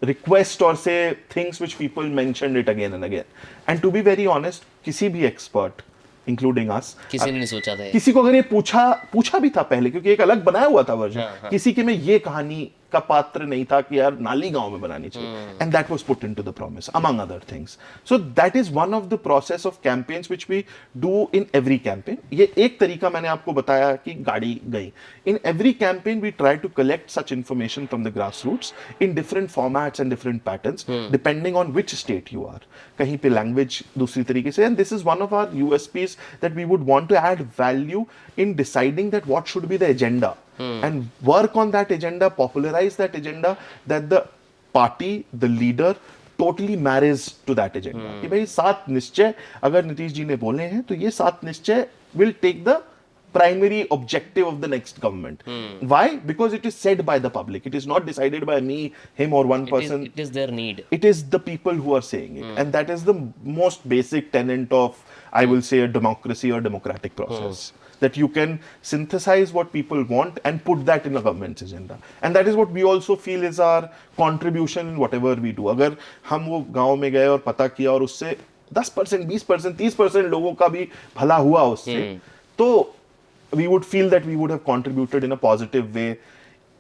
request or say things which people mentioned it again and again. And to be very honest, किसी भी expert including us, किसी ने नहीं सोचा था, किसी को अगर ये पूछा भी था पहले, क्योंकि एक अलग बनाया हुआ था वर्जन, किसी के में ये कहानी का पात्र नहीं था कि यार नाली गांव में बनानी चाहिए, and that was put into the promise among other things. So that is one of the process of campaigns which we do in every campaign. ये एक तरीका मैंने आपको बताया कि गाड़ी गई। In every campaign we try to collect such information from the grass roots in different formats and different patterns depending on which state you are. कहीं पे लैंग्वेज दूसरी तरीके से, and this is one of our USPs that we would want to add value in deciding that what should be the agenda and work on that agenda, popularize that agenda, that the party, the leader totally marries to that agenda. कि भाई 7 निश्चय अगर नीतीश जी ने बोले हैं तो ये 7 निश्चय will take the primary objective of the next government. Why? Because it is said by the public. It is not decided by me, him, or one person. It is their need. It is the people who are saying it, and that is the most basic tenet of, I will say, a democracy or democratic process. That you can synthesize what people want and put that in a government's agenda, and that is what we also feel is our contribution in whatever we do. अगर हम वो गांव में गए और पता किया और उससे 10%, 20%, 30% लोगों का भी भला हुआ उससे, तो we would feel that we would have contributed in a positive way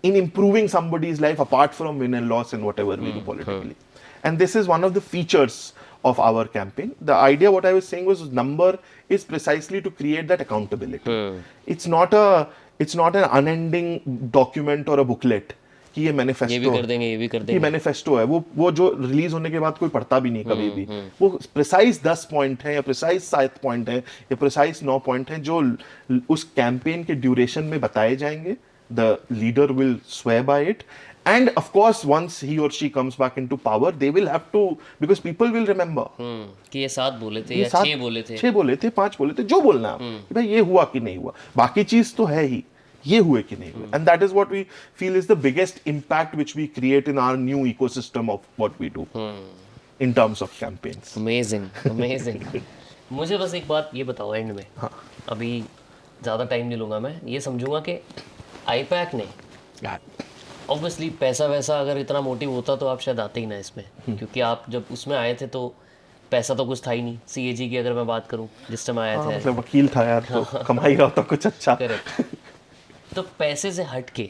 in improving somebody's life apart from win and loss and whatever we do politically. And this is one of the features of our campaign. The idea, what I was saying, was number is precisely to create that accountability. It's not an unending document or a booklet कि ये manifesto, ये भी कर देंगे, ये भी कर ये देंगे. मैनिफेस्टो है, वो जो रिलीज होने के बाद कोई पढ़ता भी नहीं कभी भी. वो प्रिसाइज 10 पॉइंट है या प्रिसाइज 7 पॉइंट है या प्रिसाइज 9 पॉइंट है जो उस कैंपेन के ड्यूरेशन में बताए जाएंगे. The leader will swear by it, and of course once he or she comes back into power they will have to, because people will remember कि ये 7 बोले थे या 6 बोले थे, 6 बोले थे, 5 बोले थे, जो बोलना है कि भाई ये हुआ कि नहीं हुआ, बाकी चीज तो है ही, ये हुए कि नहीं हुए. And that is what we feel is the biggest impact which we create in our new ecosystem of what we do in terms of campaigns. Amazing. मुझे बस एक बात ये बताओ एंड में. हाँ. अभी ज़्यादा टाइम नहीं लूँगा, मैं ये समझूंगा कि आईपैक ने ऑब्वियसली पैसा वैसा अगर इतना मोटिव होता तो आप शायद आते ही ना इसमें, क्योंकि आप जब उसमें आए थे तो पैसा तो कुछ था ही नहीं. सीएजी की अगर मैं बात करूं जिस टाइम आया था, मतलब वकील था यार तो कमा ही रहा था कुछ अच्छा. करेक्ट. तो पैसे से हट के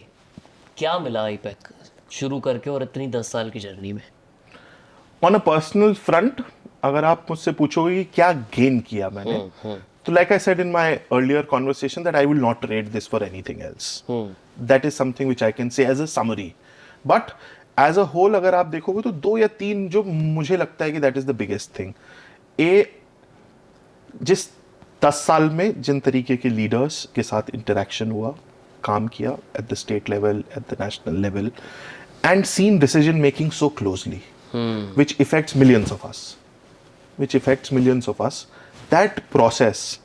क्या मिला आईपैक शुरू करके और इतनी 10 साल की जर्नी में? ऑन अ पर्सनल फ्रंट अगर आप मुझसे पूछोगे कि क्या गेन किया मैंने, तो like I said in my earlier conversation that I will not trade this for anything else. That is something which I can say as a summary. But as a whole अगर आप देखोगे तो 2 या 3 जो मुझे लगता है कि that is the biggest thing. जिस 10 साल में जिन तरीके के लीडर्स के साथ इंटरेक्शन हुआ, काम किया at the state level, at the national level, and seen decision making so closely, which affects millions of us, that process,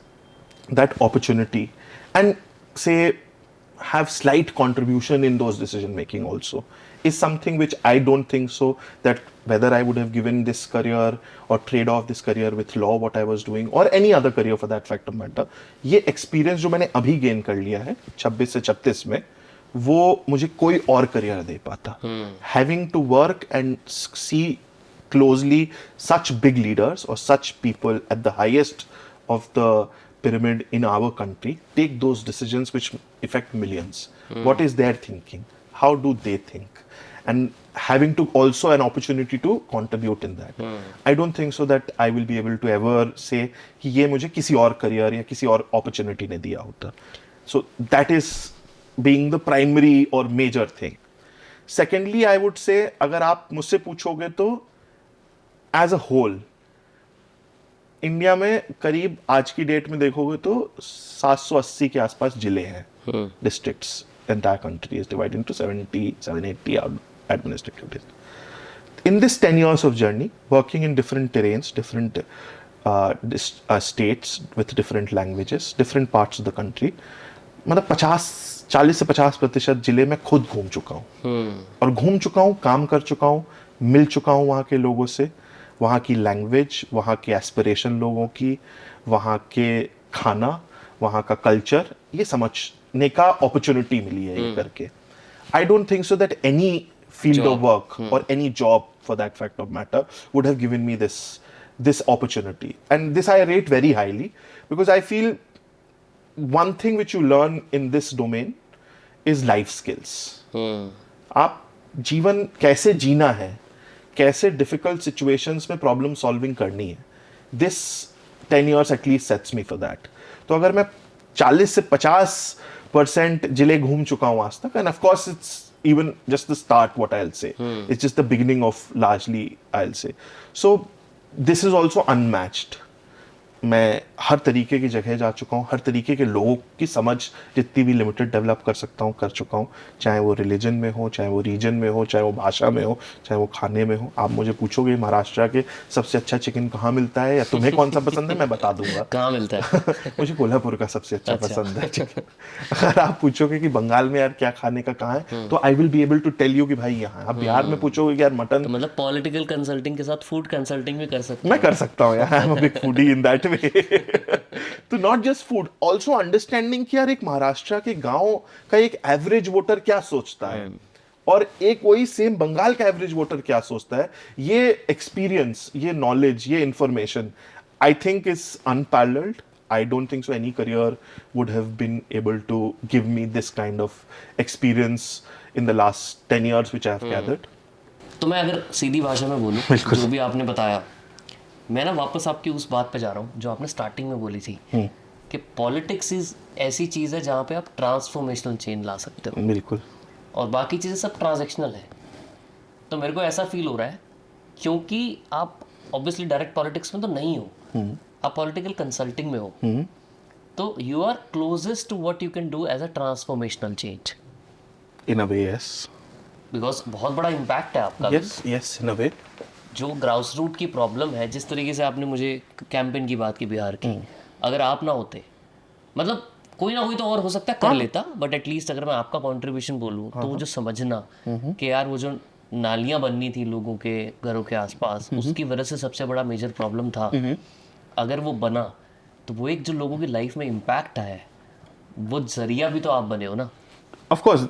that opportunity, and say have slight contribution in those decision making also, is something which I don't think so that whether I would have given this career or trade off this career with law, what I was doing, or any other career for that fact of matter, ये experience जो मैंने अभी gain कर लिया है 26 से 36 में, वो मुझे कोई और career दे पाता. Having to work and see closely such big leaders or such people at the highest of the pyramid in our country take those decisions which affect millions. What is their thinking? How do they think? And having to also an opportunity to contribute in that. I don't think so that I will be able to ever say कि ये मुझे किसी और career या किसी और opportunity ने दिया होता. So that is being the primary or major thing. Secondly, I would say अगर आप मुझसे पूछोगे तो as a whole इंडिया में करीब आज की डेट में देखोगे तो 780 के आसपास जिले हैं, districts. Entire country is divided into 70-80 administrative districts. In this 10 years of journey, working in different terrains, different states with different languages, different parts of the country, मतलब 40 से 50% जिले में खुद घूम चुका हूँ और घूम चुका हूँ, काम कर चुका हूँ, मिल चुका हूँ वहाँ के लोगों से, वहाँ की लैंग्वेज, वहाँ के एस्पिरेशन लोगों की, वहाँ के खाना, वहाँ का कल्चर, ये समझने का अपॉर्चुनिटी मिली है ये करके. आई don't think so that any field of work or any job for that fact of matter would have given me this opportunity, and this I rate very highly, because I feel one thing which you learn in this domain is life skills. आप जीवन कैसे जीना है, कैसे difficult situations में problem solving करनी है, this 10 years at least sets me for that. तो अगर मैं 40 से 50% जिले घूम चुका हूँ आज तक, and of course it's even just the start, what I'll say. It's just the beginning of largely, I'll say. So this is also unmatched. मैं हर तरीके की जगह जा चुका हूँ, हर तरीके के लोगों की समझ जितनी भी लिमिटेड डेवलप कर सकता हूँ कर चुका हूँ, चाहे वो रिलीजन में हो, चाहे वो रीजन में हो, चाहे वो भाषा में हो, चाहे वो खाने में हो। आप मुझे पूछोगे महाराष्ट्र के सबसे अच्छा चिकन कहाँ मिलता है या तुम्हें कौन सा पसंद है, मैं बता दूंगा। कहाँ मिलता है? मुझे कोल्हापुर का सबसे अच्छा अच्छा। पसंद है चिकन। अगर आप पूछोगे कि बंगाल में यार क्या खाने का कहाँ है, तो I will be able to tell you कि भाई यहाँ है। आप बिहार में पूछोगे कि यार मटन, तो मतलब पॉलिटिकल कंसल्टिंग के साथ फूड कंसल्टिंग भी कर सकते मैं हो? कर सकता हूँ यार, I am a big foodie in that way. तो not just food, also understanding कि यार एक महाराष्ट्र के गांव का एक एवरेज वोटर क्या सोचता है और एक वही सेम बंगाल का एवरेज वोटर क्या सोचता है। ये एक्सपीरियंस, ये नॉलेज, ये information I think is unparalleled. I don't think so any career would have been able to give me this kind of experience in the last 10 years which I have gathered. तो मैं अगर सीधी भाषा में बोलूँ, जो भी आपने बताया, मैं ना वापस आपकी उस बात पे जा रहा हूँ जो आपने स्टार्टिंग में बोली थी कि पॉलिटिक्स इज ऐसी चीज़ है जहाँ पे आप ट्रांसफॉर्मेशनल चेंज ला सकते हो बिल्कुल. और बाकी चीज़ें सब ट्रांजैक्शनल है। तो मेरे को ऐसा फील हो रहा है क्योंकि आप ऑब्वियसली डायरेक्ट पॉलिटिक्स में तो नहीं हो, आप पॉलिटिकल कंसल्टिंग में हो, तो you are closest to what you can do as a transformational change. In a way, yes. Because बहुत बड़ा इम्पैक्ट है आपका। Yes, yes, in a way. जो ग्राउस रूट की प्रॉब्लम है, जिस तरीके से आपने मुझे कैंपेन की बात की बिहार की, अगर आप ना होते, मतलब कोई ना कोई तो और हो सकता है कर लेता, बट एटलीस्ट अगर मैं आपका कंट्रीब्यूशन बोलूँ तो वो जो समझना कि यार वो जो नालियाँ बननी थी लोगों के घरों के आसपास, उसकी वजह से सबसे बड़ा मेजर प्रॉब्लम था, अगर वो बना तो वो एक जो लोगों की लाइफ में इम्पैक्ट आया है, वो जरिया भी तो आप बने हो ना। ऑफ कोर्स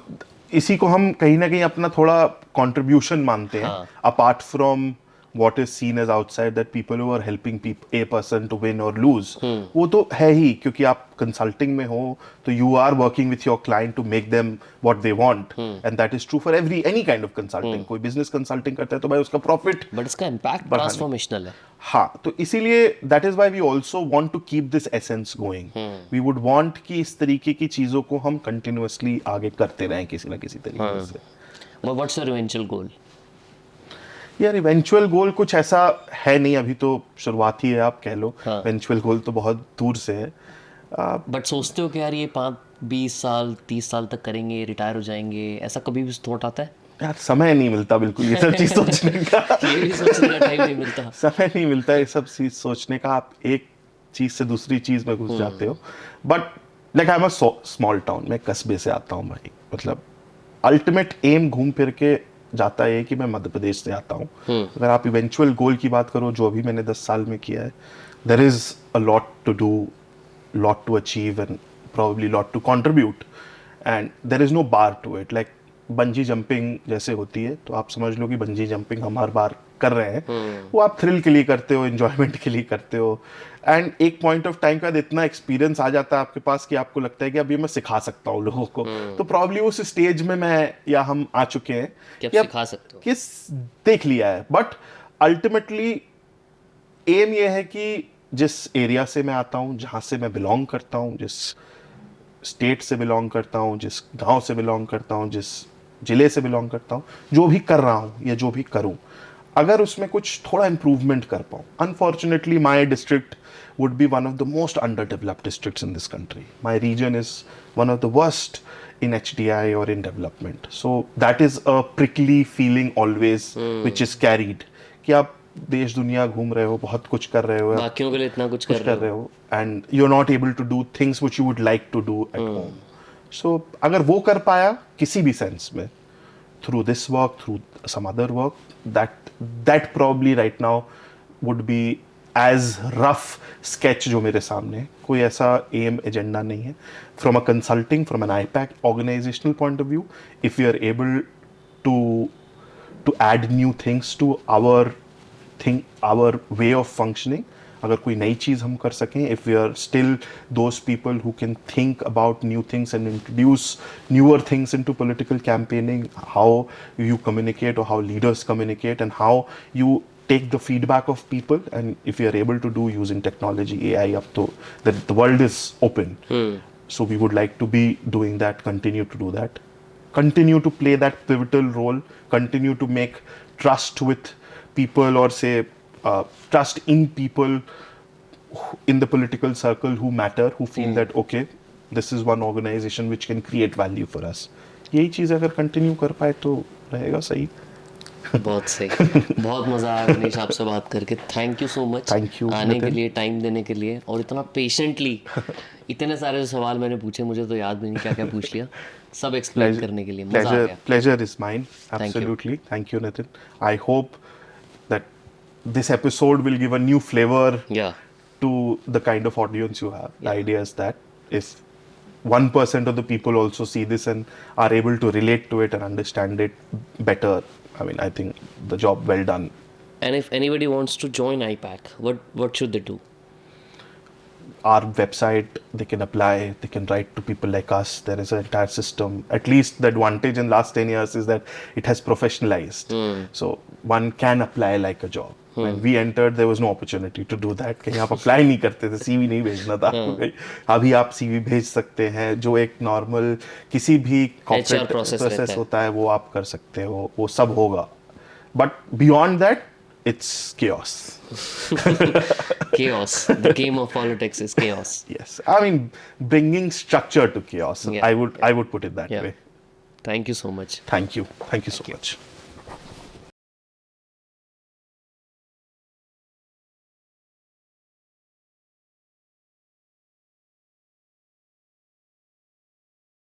इसी को हम कहीं ना कहीं अपना थोड़ा कंट्रीब्यूशन मानते हैं, apart from what is seen as outside that people who are helping a person to win और लूज, वो तो है ही, क्योंकि आप कंसल्टिंग में हो तो you are working with your client to make them what they want, and that is true for any kind of consulting. कोई बिजनेस कंसल्टिंग करता है तो भाई उसका प्रॉफिट, बट इसका इम्पैक्ट ट्रांसफॉर्मेशनल है। हाँ, तो इसीलिए that is why we also want to keep this essence going. We would want कि इस तरीके की चीजों को हम कंटिन्यूअसली आगे करते रहें किसी ना किसी तरीके से. बट व्हाट्स योर इवेंचुअल गोल? यार इवेंचुअल गोल कुछ ऐसा है नहीं, अभी तो शुरुआत ही है आप कह लो. इवेंचुअल गोल तो बहुत दूर से है. बट सोचते हो कि यार ये 20 साल 30 साल तक करेंगे, रिटायर हो जाएंगे, ऐसा कभी भी थॉट आता है? यार समय नहीं मिलता बिल्कुल ये सब चीज सोचने का. ये भी सोचने का टाइम नहीं मिलता. समय नहीं मिलता ये सब चीज सोचने का. आप एक चीज से दूसरी चीज में घुस जाते हो. But like I am a small town, मैं कस्बे से आता हूँ भाई. मतलब अल्टीमेट एम घूम फिर के जाता है कि मैं मध्य प्रदेश से आता हूँ. अगर आप इवेंचुअल गोल की बात करो, जो अभी मैंने 10 साल में किया है, there is a lot to do, lot to achieve and probably lot to contribute, and there is no bar to it. Like bungee jumping जैसे होती है, तो आप समझ लो कि बंजी जंपिंग हम हर बार कर रहे हैं, वो आप थ्रिल के लिए करते हो, एंजॉयमेंट के लिए करते हो, एंड एक पॉइंट ऑफ टाइम के बाद इतना एक्सपीरियंस आ जाता है आपके पास कि आपको लगता है कि अब ये मैं सिखा सकता हूँ लोगों को. तो प्रॉब्ली उस स्टेज में मैं या हम आ चुके हैं कि आप सिखा सकते हो, किस देख लिया है. बट अल्टीमेटली एम ये है कि जिस एरिया से मैं आता हूँ, जहाँ से मैं बिलोंग करता हूँ, जिस स्टेट से बिलोंग करता हूँ, जिस गांव से बिलोंग करता हूँ, जिस जिले से बिलोंग करता हूँ, जो भी कर रहा हूँ या जो भी करूँ, अगर उसमें कुछ थोड़ा इंप्रूवमेंट कर पाऊँ. Unfortunately my district would be one of the most under developed districts in this country. My region is one of the worst in HDI or in development. So that is a prickly feeling always which is carried, कि आप देश दुनिया घूम रहे हो, बहुत कुछ कर रहे हो, बाकियों के लिए इतना कुछ कर रहे हो, and you're not able to do things which you would like to do at home. So अगर वो कर पाया किसी भी सेंस में, through this work, through some other work, that probably right now would be as rough sketch जो मेरे सामने है. कोई ऐसा एम एजेंडा नहीं है. From a consulting, from an IPAC organizational point of view, if we are able to add new things to our way of functioning, अगर कोई नई चीज़ हम कर सकें, if we are still those people who can think about new things and introduce newer things into political campaigning, how you communicate or how leaders communicate and how you take the feedback of people, and if we are able to do using technology, AI, up to that, the world is open. So we would like to be doing that, continue to do that, continue to play that pivotal role, continue to make trust with people, or say trust in people in the political circle who matter, who feel that okay, this is one organization which can create value for us. यही चीज़ अगर continue कर पाए तो रहेगा सही. बहुत सही. बहुत मज़ा आया मनीष आपसे बात करके. Thank you so much Thank you, आने के नितिन. लिए, टाइम देने के लिए, और इतना पेशेंटली इतने सारे जो सवाल मैंने पूछे, मुझे तो याद भी नहीं क्या क्या पूछ लिया. सब एक्सप्लेन करने के लिए मज़ा आ गया. Pleasure is mine. you. Absolutely. Thank you, Nitin. I hope that this episode will give a new flavor Yeah. to the kind of audience you have. The idea is that if 1% of the people also see this and are able to relate to it and understand it better, I mean, I think the job well done. And if anybody wants to join IPAC, what should they do? Our website, they can apply, they can write to people like us. There is an entire system. At least the advantage in last 10 years is that it has professionalized. So one can apply like a job. When we entered, there was no opportunity to do that. कहीं आप apply नहीं करते थे, CV नहीं भेजना था. अभी आप CV भेज सकते हैं. जो एक normal किसी भी corporate process होता है वो आप कर सकते हो. वो सब होगा. But beyond that, it's chaos. Chaos. The game of politics is chaos. Yes, I mean bringing structure to chaos. Yeah. I would put it that Yeah. way. Thank you so much. Thank you so much.